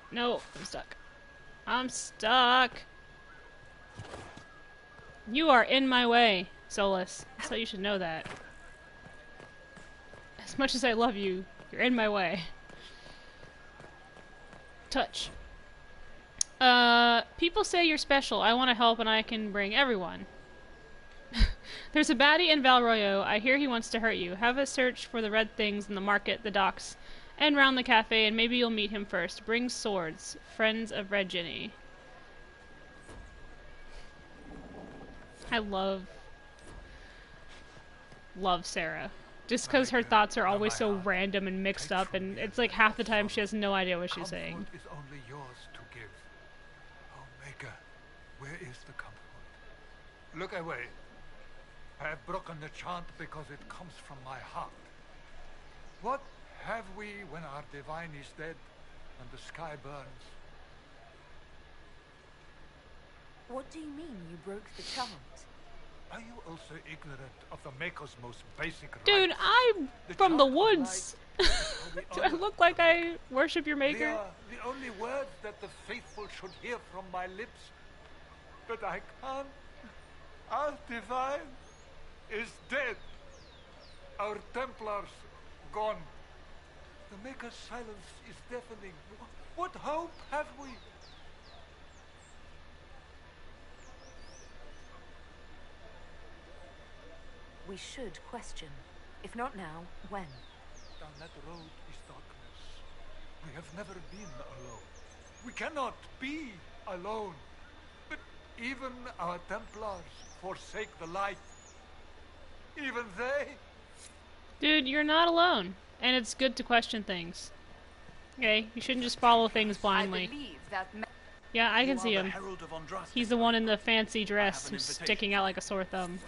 No, I'm stuck. I'm stuck. You are in my way, Solus. So you should know that. As much as I love you, you're in my way. Touch. People say you're special. I want to help and I can bring everyone. There's a baddie in Valroyo. I hear he wants to hurt you. Have a search for the red things in the market, the docks, and round the cafe, and maybe you'll meet him first. Bring swords. Friends of Red Ginny. I love Sarah. Just because her thoughts are always so random and mixed up, and it's like half the time she has no idea what she's saying. Is only yours to give. Oh, Maker, where is the comfort? Look away. I have broken the chant because it comes from my heart. What have we when our divine is dead and the sky burns? What do you mean you broke the chant? Are you also ignorant of the Maker's most basic rights? Dude, I'm from the woods. Do I look like I worship your Maker? They are the only words that the faithful should hear from my lips. But I can't. Our divine is dead. Our Templars gone. The Maker's silence is deafening. What hope have we? We should question. If not now, when? Down that road is darkness. We have never been alone. We cannot be alone. But even our Templars forsake the light. Even they. Dude, you're not alone. And it's good to question things. Okay? You shouldn't just follow things blindly. Yeah, I can see him. He's the one in the fancy dress who's sticking out like a sore thumb.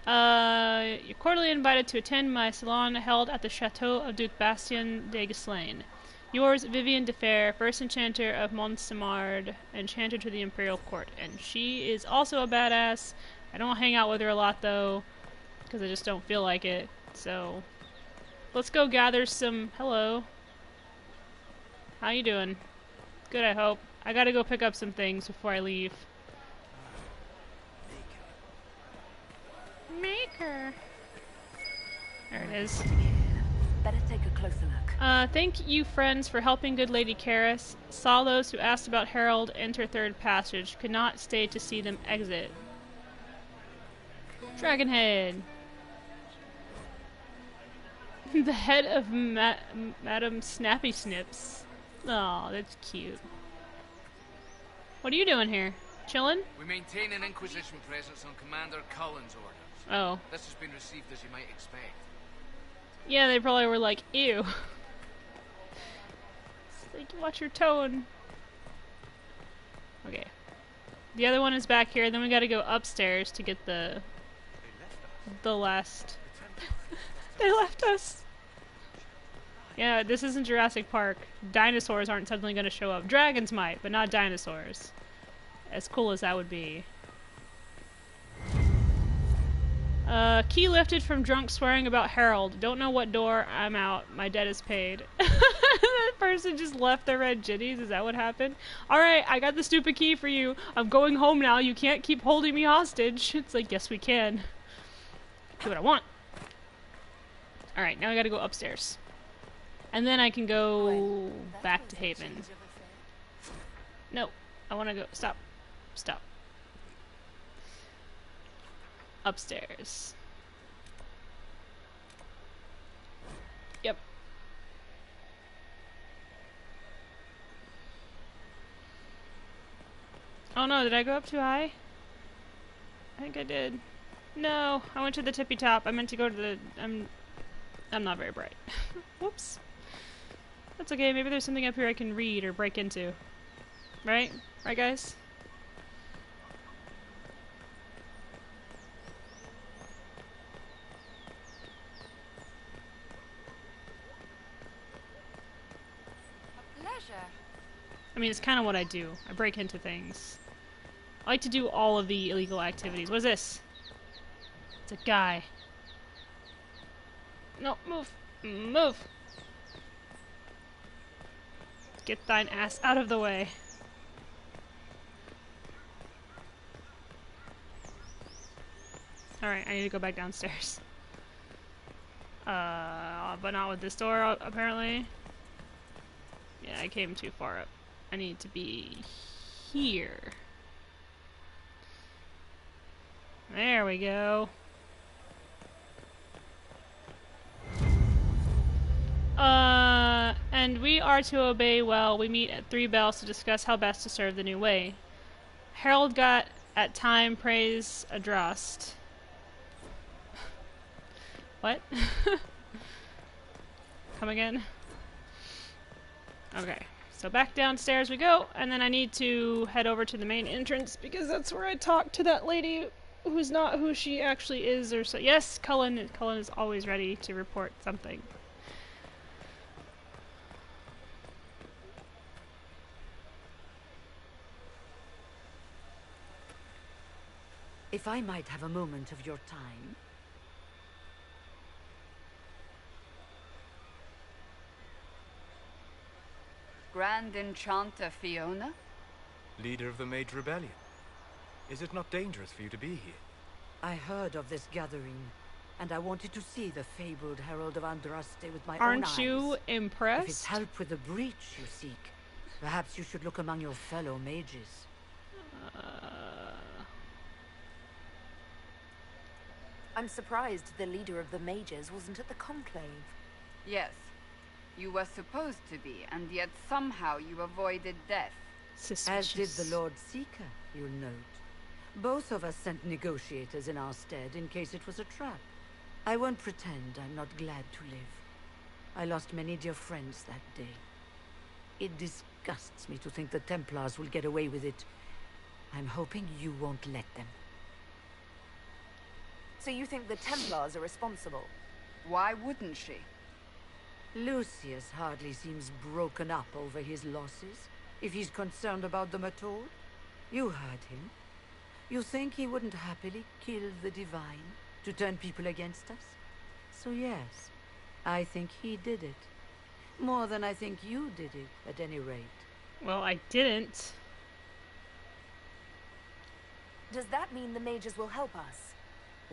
You're cordially invited to attend my salon held at the Chateau of Duke Bastien de Ghislaine. Yours, Vivienne de Fer, first enchanter of Montsemard, enchanter to the Imperial Court. And she is also a badass. I don't hang out with her a lot, though, because I just don't feel like it. So, let's go gather some... Hello. How you doing? Good, I hope. I gotta go pick up some things before I leave. Maker. There it is. Better take a closer look. Thank you, friends, for helping good Lady Karis. Saw those who asked about Harold enter third passage. Could not stay to see them exit. Dragonhead. The head of Madame Snappy Snips. Oh, that's cute. What are you doing here? Chillin'? We maintain an Inquisition presence on Commander Cullen's orders. Oh. This has been received as you might expect. Yeah, they probably were like, ew. Like, watch your tone. Okay. The other one is back here. Then we gotta go upstairs to get the last. They left us. Yeah, this isn't Jurassic Park. Dinosaurs aren't suddenly gonna show up. Dragons might, but not dinosaurs. As cool as that would be. Key lifted from drunk swearing about Harold. Don't know what door. I'm out. My debt is paid. That person just left their red jitties. Is that what happened? Alright, I got the stupid key for you. I'm going home now. You can't keep holding me hostage. It's like, yes we can. Do what I want. Alright, now I gotta go upstairs. And then I can go back to Haven. No, I wanna go. Stop. Stop. Upstairs. Yep. Oh no, did I go up too high? I think I did. No, I went to the tippy top. I meant to go to the... I'm not very bright. Whoops. That's okay, maybe there's something up here I can read or break into. Right? Right, guys? I mean, it's kind of what I do. I break into things. I like to do all of the illegal activities. What is this? It's a guy. No, move. Move! Get thine ass out of the way. Alright, I need to go back downstairs. But not with this door, apparently. Yeah, I came too far up. I need to be here. There we go. And we are to obey well. We meet at 3 bells to discuss how best to serve the new way. Harold got at time praise addressed. What? Come again? Okay. So back downstairs we go, and then I need to head over to the main entrance because that's where I talk to that lady who's not who she actually is or so. Yes, Cullen. Cullen is always ready to report something. If I might have a moment of your time. Grand Enchanter Fiona? Leader of the Mage Rebellion. Is it not dangerous for you to be here? I heard of this gathering, and I wanted to see the fabled Herald of Andraste with my own eyes. Aren't you impressed? If it's help with the breach you seek, perhaps you should look among your fellow mages. I'm surprised the leader of the mages wasn't at the conclave. Yes. You were supposed to be, and yet somehow you avoided death. As did the Lord Seeker, you'll note. Both of us sent negotiators in our stead in case it was a trap. I won't pretend I'm not glad to live. I lost many dear friends that day. It disgusts me to think the Templars will get away with it. I'm hoping you won't let them. So you think the Templars are responsible? Why wouldn't she? Lucius hardly seems broken up over his losses, if he's concerned about them at all. You heard him. You think he wouldn't happily kill the Divine to turn people against us? So yes, I think he did it. More than I think you did it, at any rate. Well, I didn't. Does that mean the mages will help us?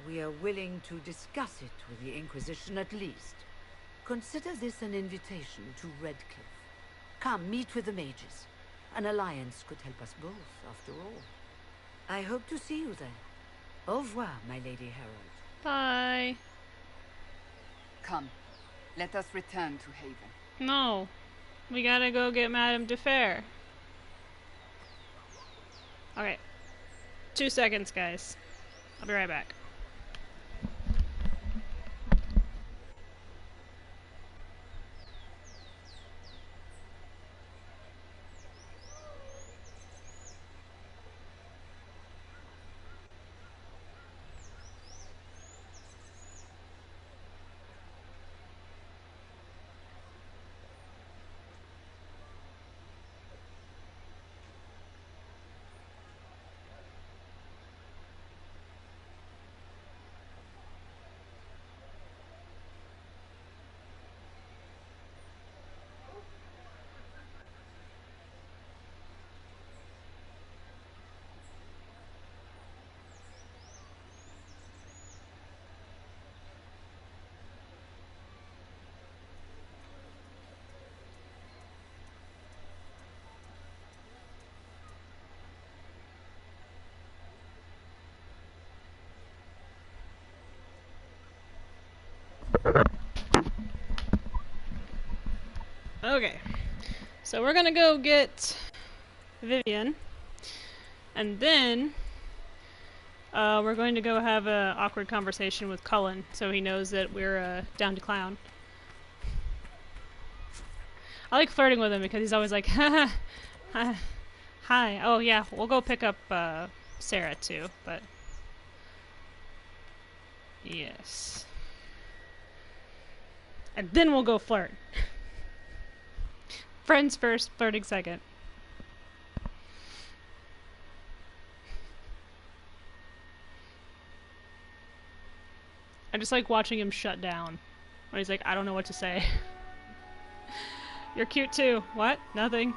We are willing to discuss it with the Inquisition at least. Consider this an invitation to Redcliffe. Come, meet with the mages. An alliance could help us both, after all. I hope to see you there. Au revoir, my Lady Herald. Bye. Come, let us return to Haven. No. We gotta go get Madame de Fer. Okay. 2 seconds, guys. I'll be right back. Okay. So we're gonna go get Vivian. And then we're going to go have an awkward conversation with Cullen so he knows that we're down to clown. I like flirting with him because he's always like, hi. Oh yeah, we'll go pick up Sarah too, but yes. And then we'll go flirt. Friends first, flirting second. I just like watching him shut down. When he's like, I don't know what to say. You're cute too. What? Nothing.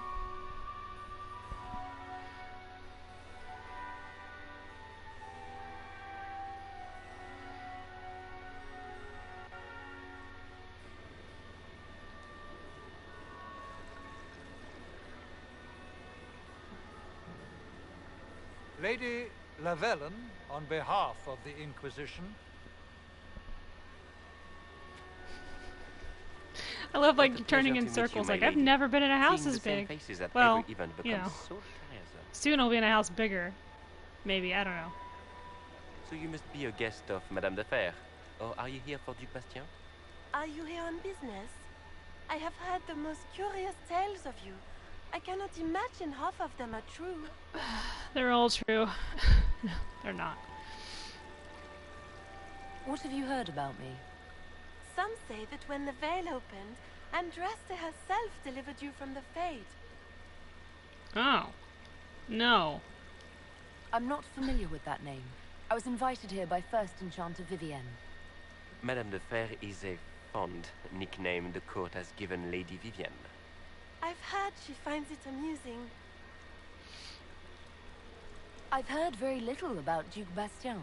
Lady Lavellen, on behalf of the Inquisition. I love like turning in circles. Like I've never been in a house as big. Well, you know, soon I'll be in a house bigger. Maybe, I don't know. So you must be a guest of Madame de Fer, or are you here for Duc Bastien? Are you here on business? I have heard the most curious tales of you. I cannot imagine half of them are true. They're all true. No, they're not. What have you heard about me? Some say that when the veil opened, Andraste herself delivered you from the Fate. Oh. No. I'm not familiar with that name. I was invited here by First Enchanter Vivienne. Madame de Fer is a fond nickname the court has given Lady Vivienne. I've heard she finds it amusing. I've heard very little about Duc Bastien.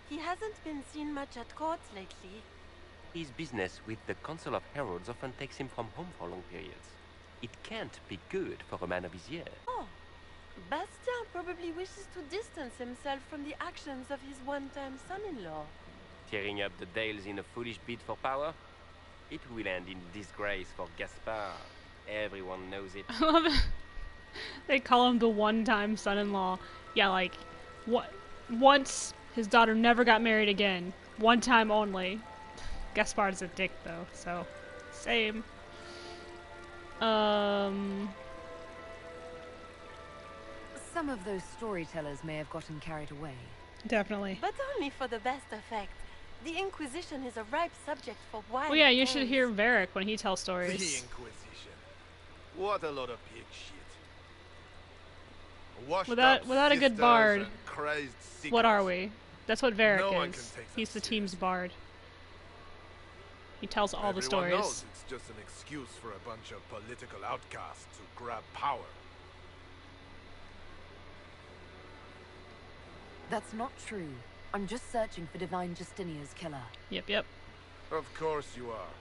He hasn't been seen much at court lately. His business with the Council of Heralds often takes him from home for long periods. It can't be good for a man of his years. Oh, Bastien probably wishes to distance himself from the actions of his one-time son-in-law. Tearing up the Dales in a foolish bid for power? It will end in disgrace for Gaspard. Everyone knows it. I love it. They call him the one-time son-in-law. Yeah, like, what? Once his daughter never got married again. One time only. Gaspard's a dick, though, so same. Some of those storytellers may have gotten carried away. Definitely. But only for the best effect. The Inquisition is a ripe subject for wild Well, yeah, you tales. should hear Varric when he tells stories. The Inquisition. What a lot of pig shit. Without a good bard, Crazed what are we? That's what Varric No one is. can take He's the team's bard. He tells all the Everyone stories. knows it's just an excuse for a bunch of political outcasts to grab power. That's not true. I'm just searching for Divine Justinia's killer. Yep. Of course you are.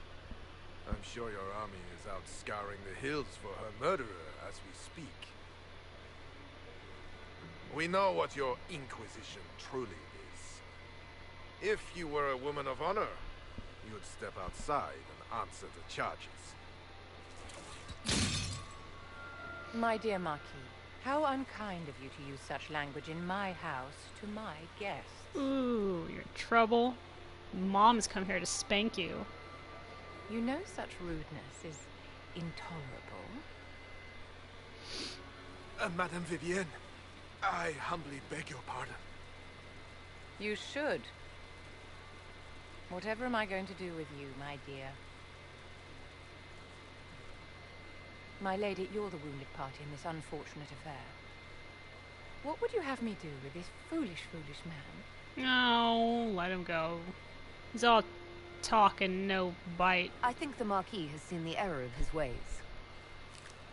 I'm sure your army is out scouring the hills for her murderer as we speak. We know what your Inquisition truly is. If you were a woman of honor, you would step outside and answer the charges. My dear Marquis, how unkind of you to use such language in my house to my guests. Ooh, you're in trouble. Mom's come here to spank you. You know such rudeness is intolerable. Madame Vivienne, I humbly beg your pardon. You should. Whatever am I going to do with you, my dear? My lady, you're the wounded party in this unfortunate affair. What would you have me do with this foolish man? No, let him go. He's all talk and no bite. I think the Marquis has seen the error of his ways.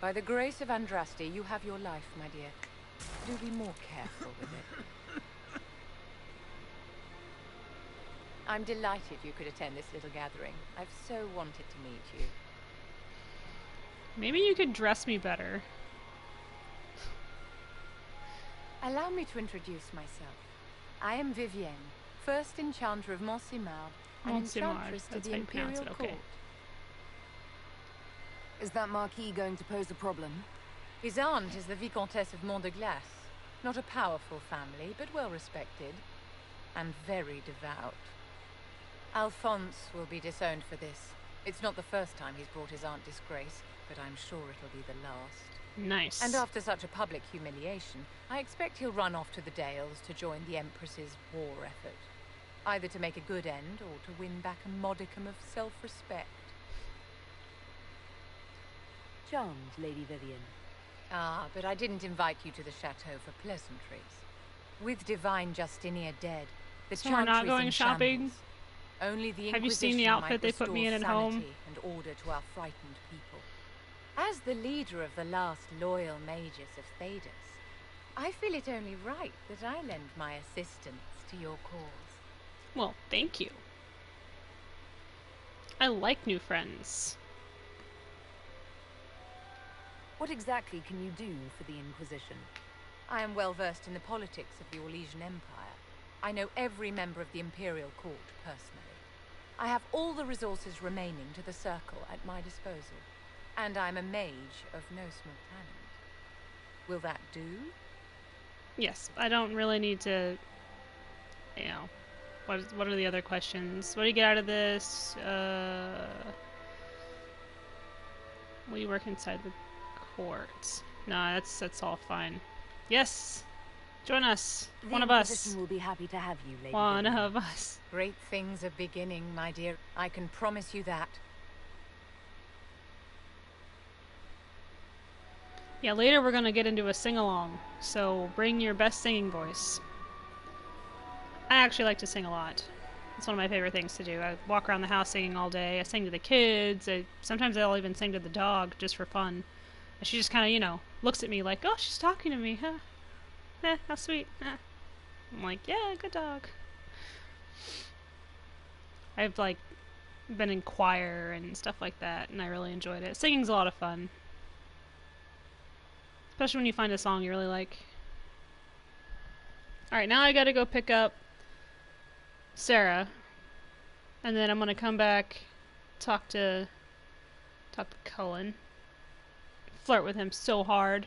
By the grace of Andraste, you have your life, my dear. Do be more careful with it. I'm delighted you could attend this little gathering. I've so wanted to meet you. Maybe you could dress me better. Allow me to introduce myself. I am Vivienne, First Enchanter of Montsimard, and Enchantress to That's the how you pronounce Imperial it, okay. Court. Is that Marquis going to pose a problem? His aunt is the Vicomtesse of Mont de Glace. Not a powerful family, but well respected. And very devout. Alphonse will be disowned for this. It's not the first time he's brought his aunt disgrace, but I'm sure it'll be the last. Nice. And after such a public humiliation, I expect he'll run off to the Dales to join the Empress's war effort. Either to make a good end, or to win back a modicum of self-respect. Charmed, Lady Vivian. Ah, but I didn't invite you to the chateau for pleasantries. With Divine Justinia dead, the So we're not Chantry's going in shopping? shambles. Only the Have you seen the Inquisition outfit might they put me in at restore home? sanity and order to our frightened people. As the leader of the last loyal mages of Thedas, I feel it only right that I lend my assistance to your cause. Well, thank you. I like new friends. What exactly can you do for the Inquisition? I am well versed in the politics of the Orlesian Empire. I know every member of the Imperial Court personally. I have all the resources remaining to the Circle at my disposal. And I'm a mage of no small talent. Will that do? Yes, I don't really need to, you know, what are the other questions? What do you get out of this? Will you work inside the court? No, that's all fine. Yes! Join us. One of The us. Inquisition will be happy to have you, Lady One Vivian. of us. Great things are beginning, my dear. I can promise you that. Yeah, later we're gonna get into a sing-along, so bring your best singing voice. I actually like to sing a lot. It's one of my favorite things to do. I walk around the house singing all day. I sing to the kids. Sometimes I'll even sing to the dog just for fun. And she just kind of, you know, looks at me like, oh, she's talking to me, huh? How sweet. I'm like, yeah, good dog. I've, like, been in choir and stuff like that, and I really enjoyed it. Singing's a lot of fun. Especially when you find a song you really like. Alright, now I gotta go pick up Sarah. And then I'm gonna come back, talk to Cullen. Flirt with him so hard.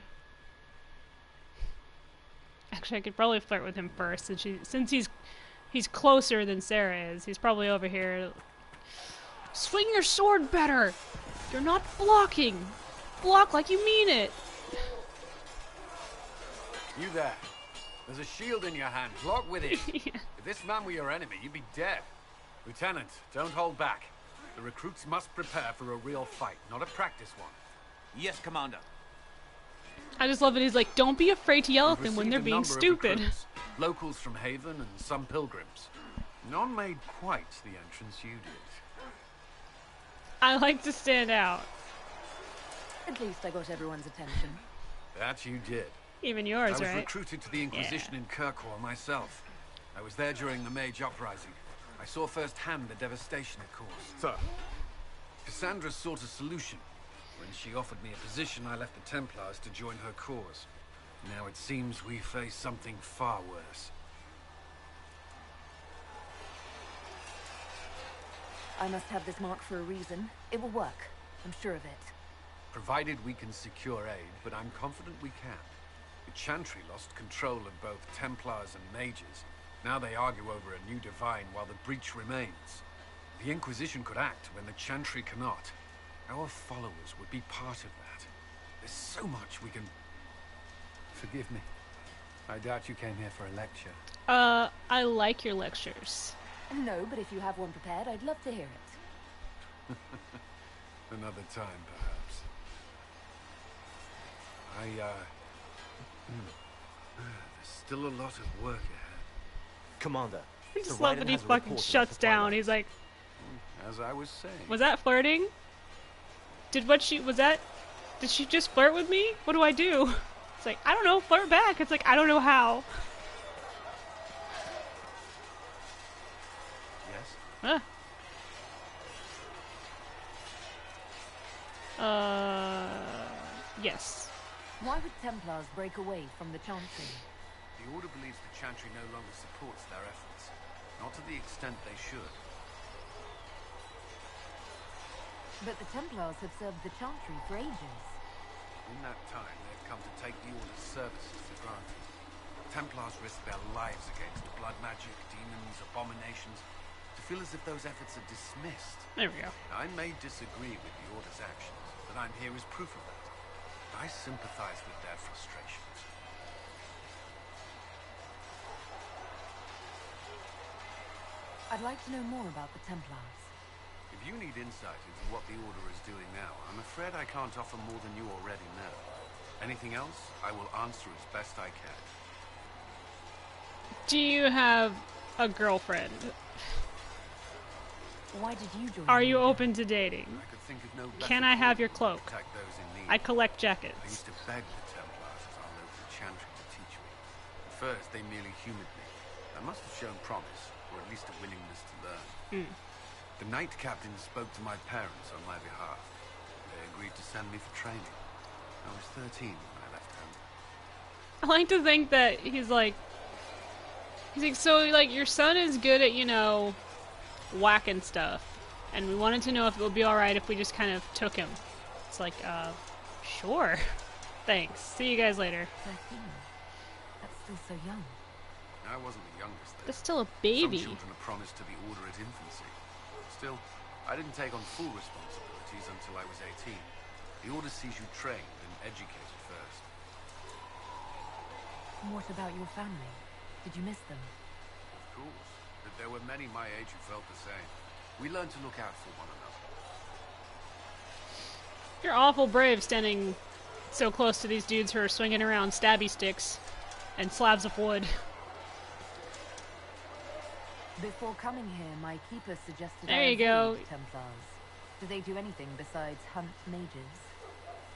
Actually, I could probably flirt with him first, since he's closer than Sarah is. He's probably over here. Swing your sword better! You're not blocking! Block like you mean it! You there. There's a shield in your hand. Block with it. Yeah. If this man were your enemy, you'd be dead. Lieutenant, don't hold back. The recruits must prepare for a real fight, not a practice one. Yes, Commander. I just love it. He's like, don't be afraid to yell at them when they're being stupid. Locals from Haven and some pilgrims. None made quite the entrance you did. I like to stand out. At least I got everyone's attention. That you did. Even yours, right? I was right? recruited to the Inquisition in Kirkwall myself. I was there during the Mage Uprising. I saw firsthand the devastation it caused. Sir. Cassandra sought a solution. When she offered me a position, I left the Templars to join her cause. Now it seems we face something far worse. I must have this mark for a reason. It will work. I'm sure of it. Provided we can secure aid, but I'm confident we can. The Chantry lost control of both Templars and Mages. Now they argue over a new Divine while the breach remains. The Inquisition could act when the Chantry cannot. Our followers would be part of that. There's so much we can... Forgive me. I doubt you came here for a lecture. I like your lectures. No, but if you have one prepared, I'd love to hear it. Another time, perhaps. There's still a lot of work ahead. Commander. I just love that he fucking shuts down. He's like... As I was saying... Was that flirting? Did she just flirt with me? What do I do? It's like, I don't know, flirt back. It's like, I don't know how. Yes? Yes. Why would Templars break away from the Chantry? The Order believes the Chantry no longer supports their efforts. Not to the extent they should. But the Templars have served the Chantry for ages. In that time, they've come to take the Order's services for granted. Templars risk their lives against blood magic, demons, abominations, to feel as if those efforts are dismissed. There we go. I may disagree with the Order's actions, but I'm here as proof of that. I sympathize with their frustrations. I'd like to know more about the Templars. If you need insight into what the Order is doing now, I'm afraid I can't offer more than you already know. Anything else, I will answer as best I can. Do you have a girlfriend? Why did you join? Are you open to dating? I could think of no better Can I have your to cloak? protect those in need. I collect I jackets. used to beg the Templars as our local chantry to teach me. At first, they merely humored me. I must have shown promise, or at least a willingness to learn. The Knight Captain spoke to my parents on my behalf. They agreed to send me for training. I was 13 when I left home. I like to think that he's like, so like your son is good at, you know, whacking stuff, and we wanted to know if it would be alright if we just kind of took him. It's like, sure. Thanks. See you guys later. 13. That's still so young. I wasn't the youngest then. That's still a baby. Some children are promised to the Order at infancy. Still, I didn't take on full responsibilities until I was 18. The Order sees you trained and educated first. What about your family? Did you miss them? Of course, but there were many my age who felt the same. We learned to look out for one another. You're awful brave standing so close to these dudes who are swinging around stabby sticks and slabs of wood. Before coming here, my keeper suggested There I you go. avoid Templars. Do they do anything besides hunt mages?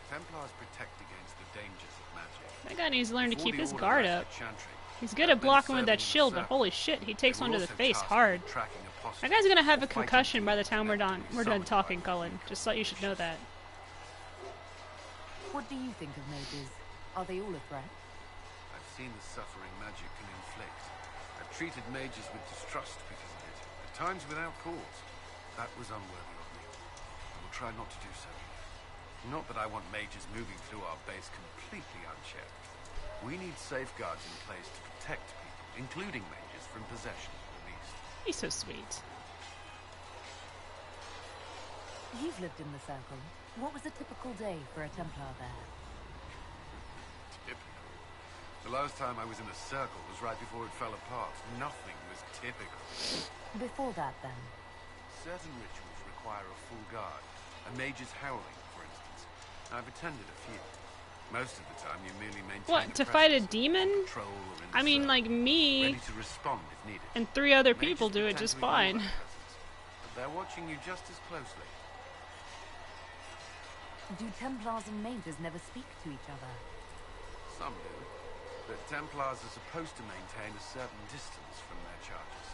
Templars protect against the dangers of magic. That guy needs to learn to Before keep the his Order guard left up. the Chantry, He's good I've at been blocking with serving that in a shield, but circle. holy shit, he takes They one were to the also face tasked hard. with tracking apostles That guy's gonna have a or fighting concussion by the demons time we're connected done. to We're done summoned talking, by Cullen. Just thought you should know that. What do you think of mages? Are they all a threat? I've seen the suffering magic can inflict. I've treated mages with distrust because of it, at times without cause. That was unworthy of me. I will try not to do so. Not that I want mages moving through our base completely unchecked. We need safeguards in place to protect people, including mages, from possession of the beast. He's so sweet. You've lived in the Circle. What was a typical day for a Templar there? Typical. The last time I was in a circle was right before it fell apart. Nothing was typical. Before that, then? Certain rituals require a full guard. A mage's howling, for instance. I've attended a few. Most of the time, you merely maintain What, to fight a demon? Control or I mean, intercept, like me ready to respond if needed. and 3 other Mages people do it pretend just to ignore fine. that presence, but they're watching you just as closely. Do Templars and mages never speak to each other? Some do, but Templars are supposed to maintain a certain distance from their charges.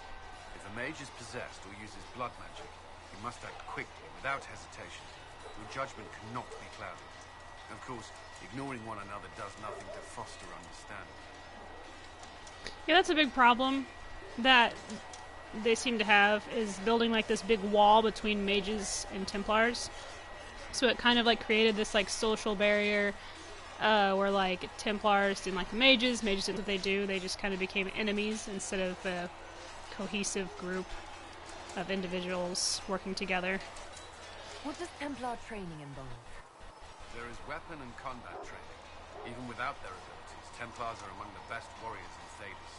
If a mage is possessed or uses blood magic, you must act quickly, without hesitation. Your judgment cannot be clouded. Of course, ignoring one another does nothing to foster understanding. Yeah, that's a big problem that they seem to have, is building like this big wall between mages and Templars. So it kind of like created this like social barrier where like Templars didn't like the mages didn't what they do, they just kind of became enemies instead of a cohesive group of individuals working together. What does Templar training involve? There is weapon and combat training. Even without their abilities, Templars are among the best warriors in Thedas.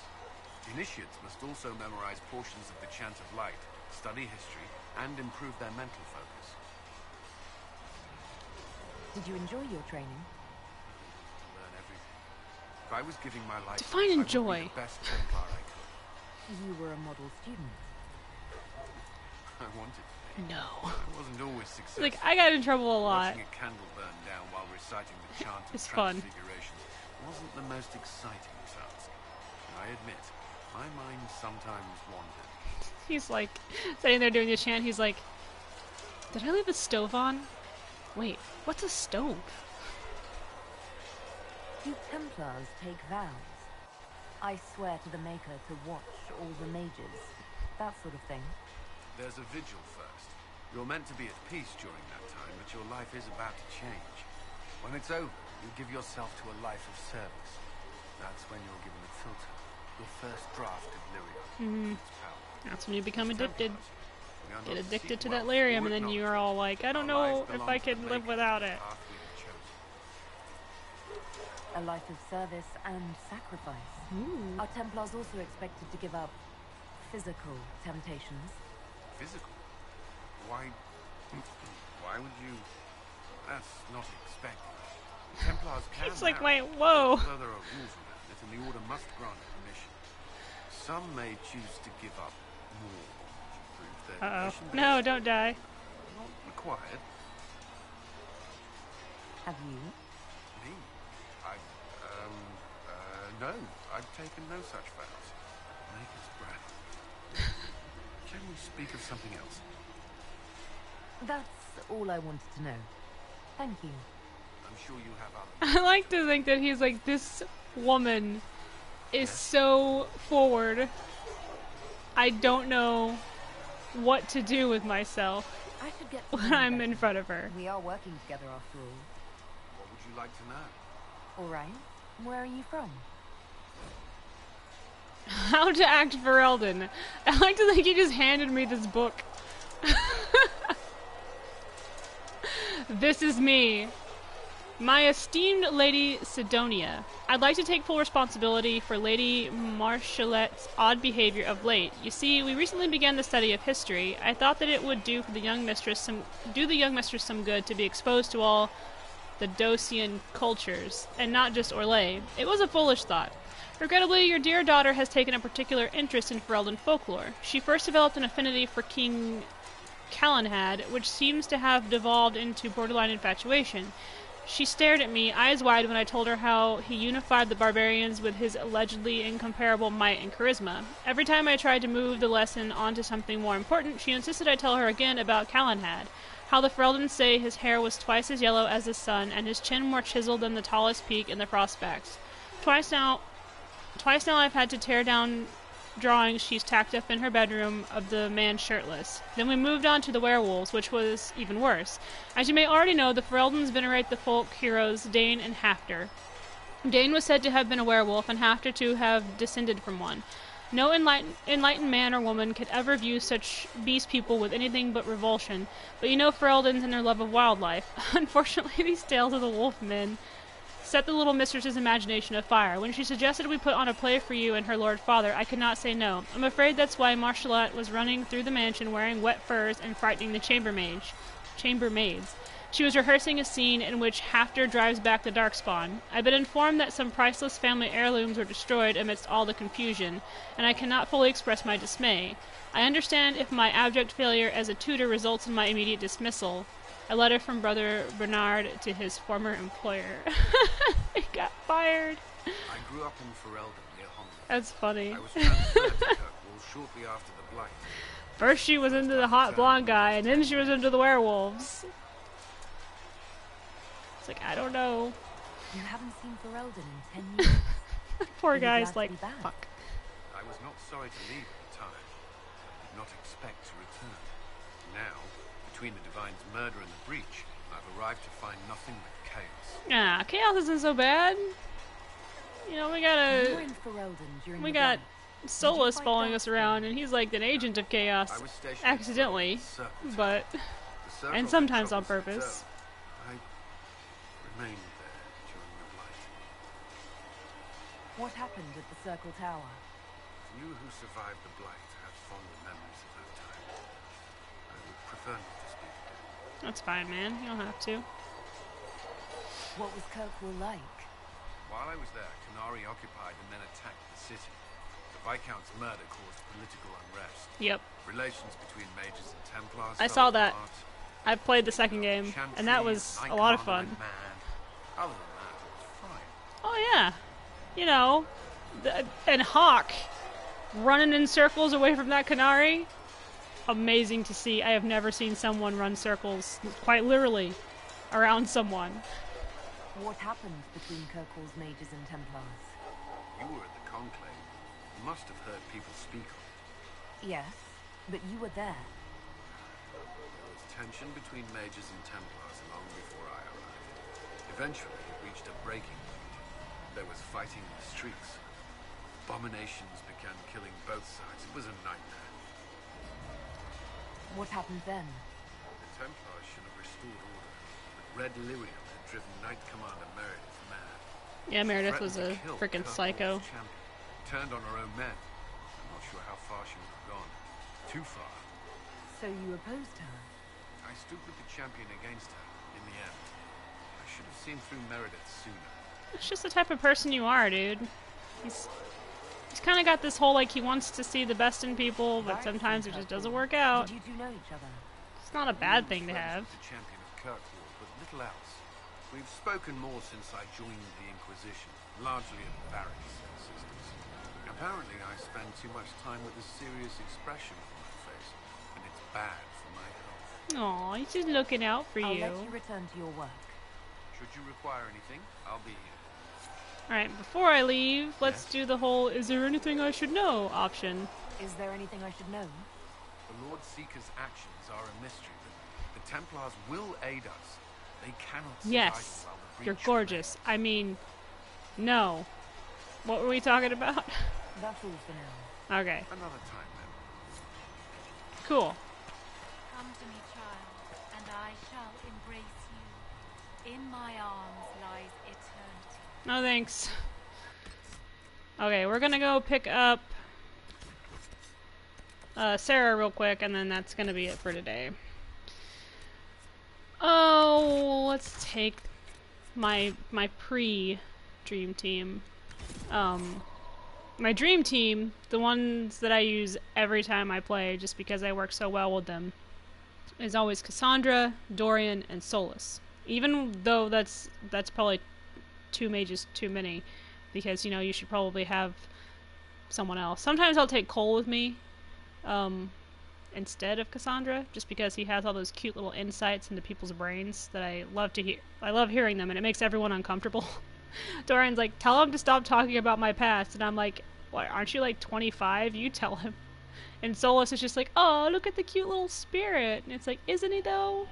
Initiates must also memorize portions of the Chant of Light, study history, and improve their mental focus. Did you enjoy your training? Learn everything. If I was giving my life, Define I would enjoy. be the best Templar I could. You were a model student. I wanted to be. No. I wasn't always successful. Like, I got in trouble a lot. Watching a candle burn down while reciting the chant of It's fun. transfiguration wasn't the most exciting task. I admit, my mind sometimes wandered. He's like sitting there doing the chant, he's like, did I leave the stove on? Wait, what's a stove? Do Templars take vows? I swear to the Maker to watch all the mages. that sort of thing. There's a vigil first. You're meant to be at peace during that time, but your life is about to change. When it's over, you give yourself to a life of service. That's when you're given a filter. Your first draft of lyrium. That's when you become addicted. Get addicted to that lyrium, and then you're all like, I don't know if I can live without it. A life of service and sacrifice. Ooh. Are Templars also expected to give up physical temptations? Physical? Why would you? That's not expected. Templars can. It's like, marry, wait, whoa. although there are rules around it, and the Order must grant permission. Some may choose to give up more to prove their devotion. No, don't die. Not required. Have you? Me? No. I've taken no such vows. Maker's breath. Can we speak of something else? That's all I wanted to know. Thank you. I'm sure you have other. I like to think that he's like, this woman is so forward. I don't know what to do with myself I should get when I'm in front of her. We are working together after all. What would you like to know? All right. Where are you from? How to act for Eldon. I like to think he just handed me this book. This is me. My esteemed Lady Sidonia, I'd like to take full responsibility for Lady Marchalette's odd behavior of late. You see, we recently began the study of history. I thought that it would do for the young mistress some good to be exposed to all the Dosian cultures, and not just Orlais. It was a foolish thought. Regrettably, your dear daughter has taken a particular interest in Ferelden folklore. She first developed an affinity for King Cullen, which seems to have devolved into borderline infatuation. She stared at me, eyes wide, when I told her how he unified the barbarians with his allegedly incomparable might and charisma. Every time I tried to move the lesson onto something more important, she insisted I tell her again about Cullen, how the Fereldans say his hair was twice as yellow as the sun, and his chin more chiseled than the tallest peak in the Frostbacks. Twice now I've had to tear down drawings she's tacked up in her bedroom of the man shirtless. Then we moved on to the werewolves, which was even worse. As you may already know, the Fereldans venerate the folk heroes Dane and Hafter. Dane was said to have been a werewolf, and Hafter to have descended from one. No enlightened man or woman could ever view such beast people with anything but revulsion, but you know Fereldans and their love of wildlife. Unfortunately, these tales of the wolf men set the little mistress's imagination afire. When she suggested we put on a play for you and her lord father, I could not say no. I'm afraid that's why Marchalette was running through the mansion wearing wet furs and frightening the chambermaids. She was rehearsing a scene in which Hafter drives back the Darkspawn. I've been informed that some priceless family heirlooms were destroyed amidst all the confusion, and I cannot fully express my dismay. I understand if my abject failure as a tutor results in my immediate dismissal. A letter from Brother Bernard to his former employer. He got fired. I grew up in Ferelden, near Honolulu. That's funny. I was transferred to Kirkwall shortly after the Blight. First she was into the hot blonde guy, and then she was into the werewolves. It's like, I don't know. You haven't seen Ferelden in 10 years. Poor guy's like, fuck. I was not sorry to leave at the time, but did not expect to return. Now, between the Divine's murder and the breach, I've arrived to find nothing but chaos. Ah, chaos isn't so bad. You know, we got Solus following us around, and he's like an agent of chaos, accidentally, but, and sometimes on purpose. I remained there during the Blight. What happened at the Circle Tower? You who survived the Blight have fonder memories of that time. I would prefer not to speak again. That's fine, man. You don't have to. What was Kirkwall like? While I was there, Canary occupied and then attacked the city. The Viscount's murder caused political unrest. Yep. Relations between mages and Templars. I saw that. I played the second game, and that was a lot of fun. Other than that, it was fine. Oh yeah. You know, and Hawk running in circles away from that Canary. Amazing to see. I have never seen someone run circles, quite literally, around someone. What happened between Kirkwall's mages and Templars? You were at the conclave. You must have heard people speak of it. Yes. But you were there. There was tension between mages and Templars long before I arrived. Eventually, it reached a breaking point. There was fighting in the streets. Abominations began killing both sides. It was a nightmare. What happened then? The Templars should have restored order, but Red Lyrium had driven Knight Commander Meredith mad. Yeah, Meredith was a freaking psycho. Turned on her own men. I'm not sure how far she would have gone. Too far. So you opposed her? I stood with the champion against her, in the end. I should have seen through Meredith sooner. It's just the type of person you are, dude. He's kind of got this whole, like, he wants to see the best in people, but sometimes it just doesn't work out. Did you two know each other? It's not a bad thing to have. The champion of Kirkwall, but little else. We've spoken more since I joined the Inquisition, largely at barracks systems. Apparently I spend too much time with a serious expression on my face, and it's bad for my health. Aw, he's just looking out for I'll you. let you return to your work. Should you require anything, I'll be here. Alright, before I leave, let's do the whole "is there anything I should know" option. Is there anything I should know? The Lord Seeker's actions are a mystery, but the Templars will aid us. They cannot sit idle Yes, while the you're breach gorgeous. I mean, no. What were we talking about? That's all for now. Okay, Another time, then. cool. Come to me, child, and I shall embrace you. In my arms lies eternity. No thanks. Okay, we're gonna go pick up Sarah real quick, and then that's gonna be it for today. Oh, let's take my pre-dream team. My dream team, the ones that I use every time I play, just because I work so well with them, is always Cassandra, Dorian, and Solus. Even though that's probably 2 mages too many, because, you know, you should probably have someone else. Sometimes I'll take Cole with me instead of Cassandra, just because he has all those cute little insights into people's brains that I love to hear. I love hearing them, and it makes everyone uncomfortable. Dorian's like, tell him to stop talking about my past, and I'm like, what, aren't you like 25? You tell him. And Solus is just like, oh, look at the cute little spirit. And it's like, isn't he though?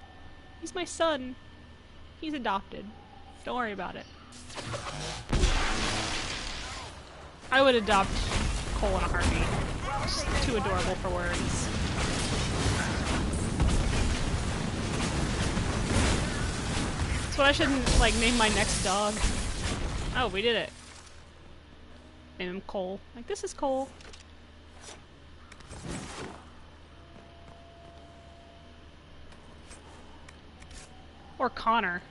He's my son. He's adopted. Don't worry about it. I would adopt Cole in a heartbeat. Just too adorable for words. That's what I should, like, name my next dog. Oh, we did it. Name him Cole. Like, this is Cole. Or Connor.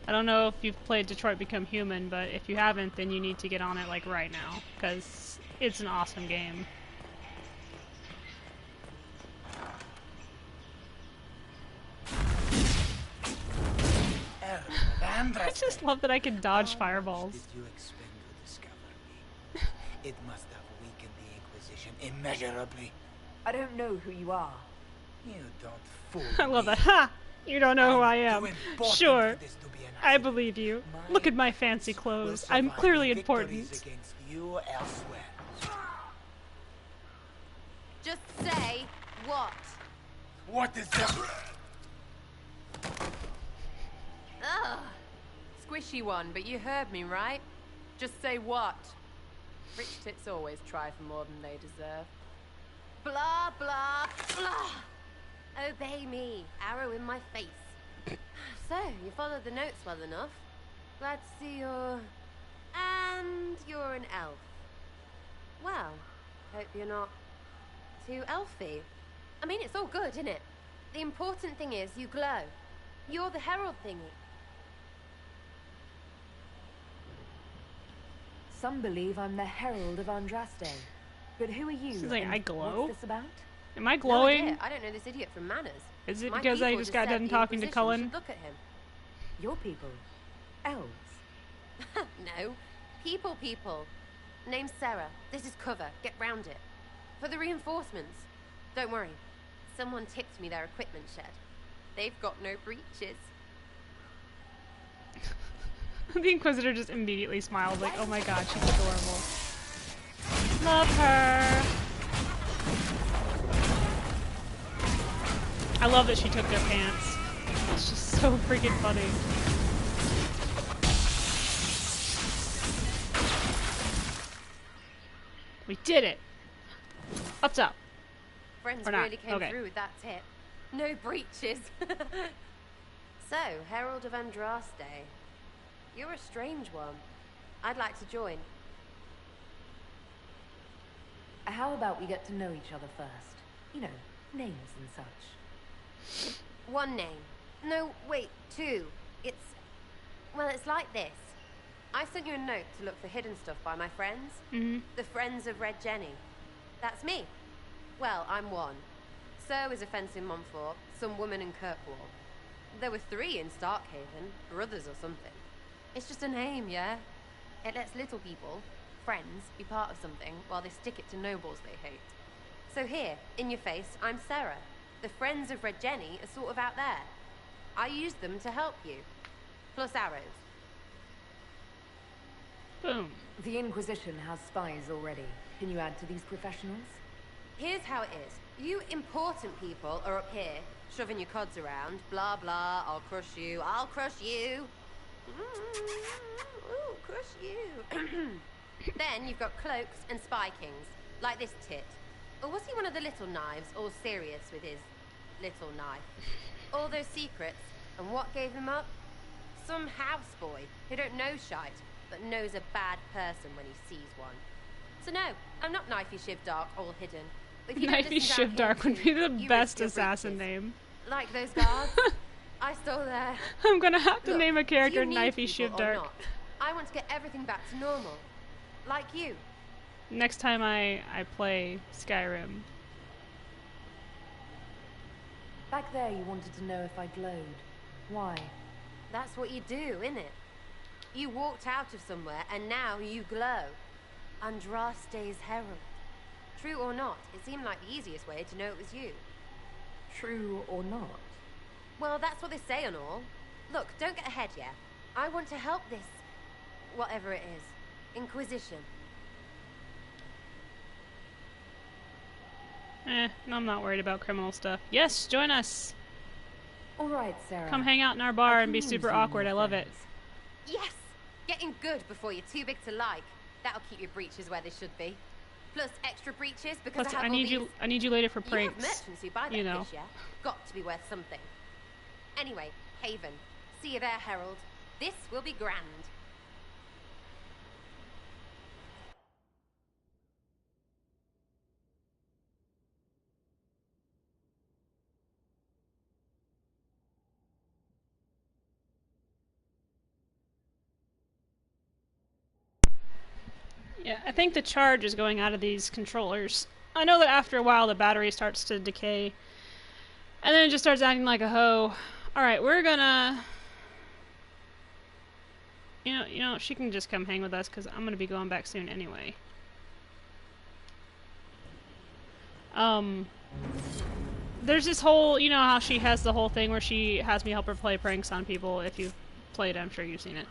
I don't know if you've played Detroit Become Human, but if you haven't, then you need to get on it, like, right now, because it's an awesome game. I just love that I can dodge fireballs. Did you expect to discover me? It must have weakened the Inquisition immeasurably. I don't know who you are. You don't fool I love me. that. Ha! You don't know who I am. too important Sure. for this to be an I believe you. Look at my fancy clothes. I'm clearly important. Against you elsewhere. Just say what? What is that? Ugh. Squishy one, but you heard me, right? Just say what? Rich tits always try for more than they deserve. Blah, blah, blah. Obey me. Arrow in my face. So, you followed the notes well enough. Glad to see you're... And you're an elf. Well, hope you're not too elfy. I mean, it's all good, isn't it? The important thing is you glow. You're the herald thingy. Some believe I'm the Herald of Andraste. But who are you? She's like, I glow? What's this about? Am I No glowing? idea. I don't know this idiot from Manners. Is it My because I people just got said done the talking to Inquisition Cullen? should look at him. Your people? Elves? No. People. Name's Sarah. This is cover. Get round it. For the reinforcements. Don't worry. Someone tipped me their equipment shed. They've got no breaches. The Inquisitor just immediately smiles like, oh my god, she's adorable. Love her. I love that she took their pants. It's just so freaking funny. We did it! Up top. Friends Or not. really came Okay. through with that tip. No breaches. So, Herald of Andraste. You're a strange one. I'd like to join. How about we get to know each other first? You know, names and such. One name. No, wait, two. Well, it's like this. I sent you a note to look for hidden stuff by my friends. The Friends of Red Jenny. That's me. Well, I'm one. So is a fence in Montfort, some woman in Kirkwall. There were 3 in Starkhaven, brothers or something. It's just a name, yeah? It lets little people, friends, be part of something while they stick it to nobles they hate. So here, in your face, I'm Sarah. The Friends of Red Jenny are sort of out there. I use them to help you. Plus arrows. Boom. The Inquisition has spies already. Can you add to these professionals? Here's how it is. You important people are up here, shoving your cods around. Blah, blah, I'll crush you, I'll crush you. Ooh, crush you. Then you've got cloaks and spy kings, like this tit. Or was he one of the little knives, all serious with his little knife? All those secrets, and what gave them up? Some houseboy who don't know shite, but knows a bad person when he sees one. So no, I'm not Knifey Shivdark, all hidden. If you don't Knifey listen down Shivdark here would be too, the you best risk your assassin breeches. name. Like those guards. I stole their... I'm gonna have to Look, name a do character you need Knifey people or Shivdark. not? I want to get everything back to normal. Like you. Next time I play Skyrim. Back there you wanted to know if I glowed. Why? That's what you do, innit? You walked out of somewhere and now you glow. Andraste's herald. True or not, it seemed like the easiest way to know it was you. True or not? Well, that's what they say and all. Look, don't get ahead yet. I want to help this... whatever it is. Inquisition. I'm not worried about criminal stuff. Yes, join us. All right, Sarah. Come hang out in our bar and be super awkward. I love it. Yes! Getting good before you're too big to like. That'll keep your breeches where they should be. Plus extra breeches because Plus, I have I all need these... you. I need you later for You have pranks. merchants who buy that You know. fish, yeah? Got to be worth something. Anyway, Haven. See you there, Herald. This will be grand. Yeah, I think the charge is going out of these controllers. I know that after a while the battery starts to decay, and then it just starts acting like a hoe. All right, we're gonna. You know, she can just come hang with us because I'm gonna be going back soon anyway. There's this whole, you know how she has the whole thing where she has me help her play pranks on people. If you've played, I'm sure you've seen it.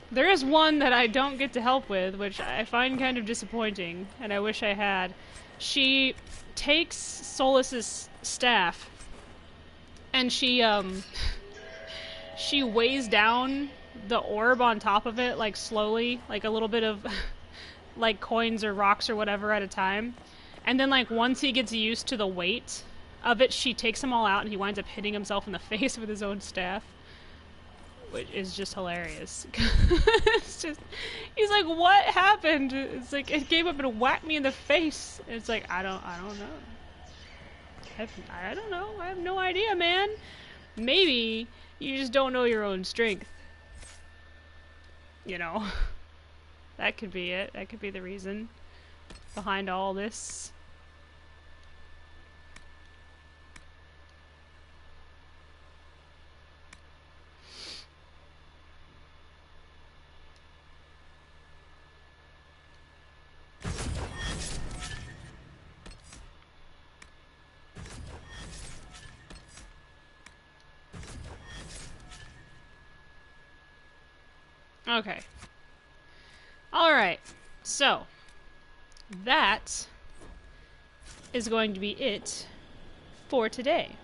There is one that I don't get to help with, which I find kind of disappointing, and I wish I had. She takes Solus's staff, and she weighs down the orb on top of it, like slowly, like a little bit of like coins or rocks or whatever at a time. And then like once he gets used to the weight of it, she takes them all out and he winds up hitting himself in the face with his own staff. Which is just hilarious. It's just, he's like, what happened? It's like, it came up and whacked me in the face. It's like, I don't know. I don't know. I have no idea, man. Maybe you just don't know your own strength. You know, that could be it. That could be the reason behind all this. Okay. Alright. So, that is going to be it for today.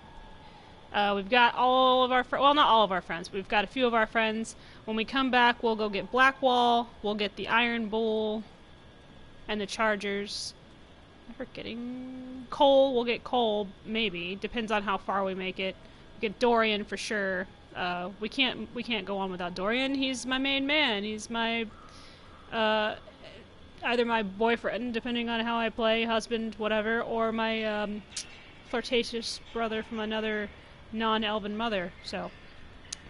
We've got all of our well, not all of our friends. We've got a few of our friends. When we come back, we'll go get Blackwall. We'll get the Iron Bull and the Chargers. I'm forgetting Cole. We'll get Cole, maybe. Depends on how far we make it. We'll get Dorian for sure. We can't go on without Dorian. He's my main man. He's my either my boyfriend, depending on how I play, husband, whatever, or my flirtatious brother from another non-elven mother. So,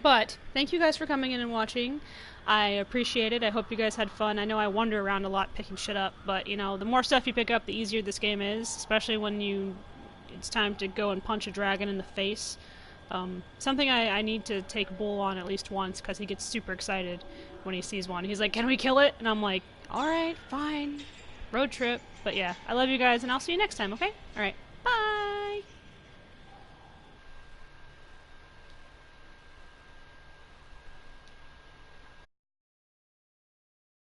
but thank you guys for coming in and watching. I appreciate it. I hope you guys had fun. I know I wander around a lot picking shit up, but you know, the more stuff you pick up, the easier this game is, especially when it's time to go and punch a dragon in the face. Something I need to take Bull on at least once, because he gets super excited when he sees one. He's like, "Can we kill it?" And I'm like, "Alright, fine. Road trip." But yeah, I love you guys, and I'll see you next time, okay? Alright, bye!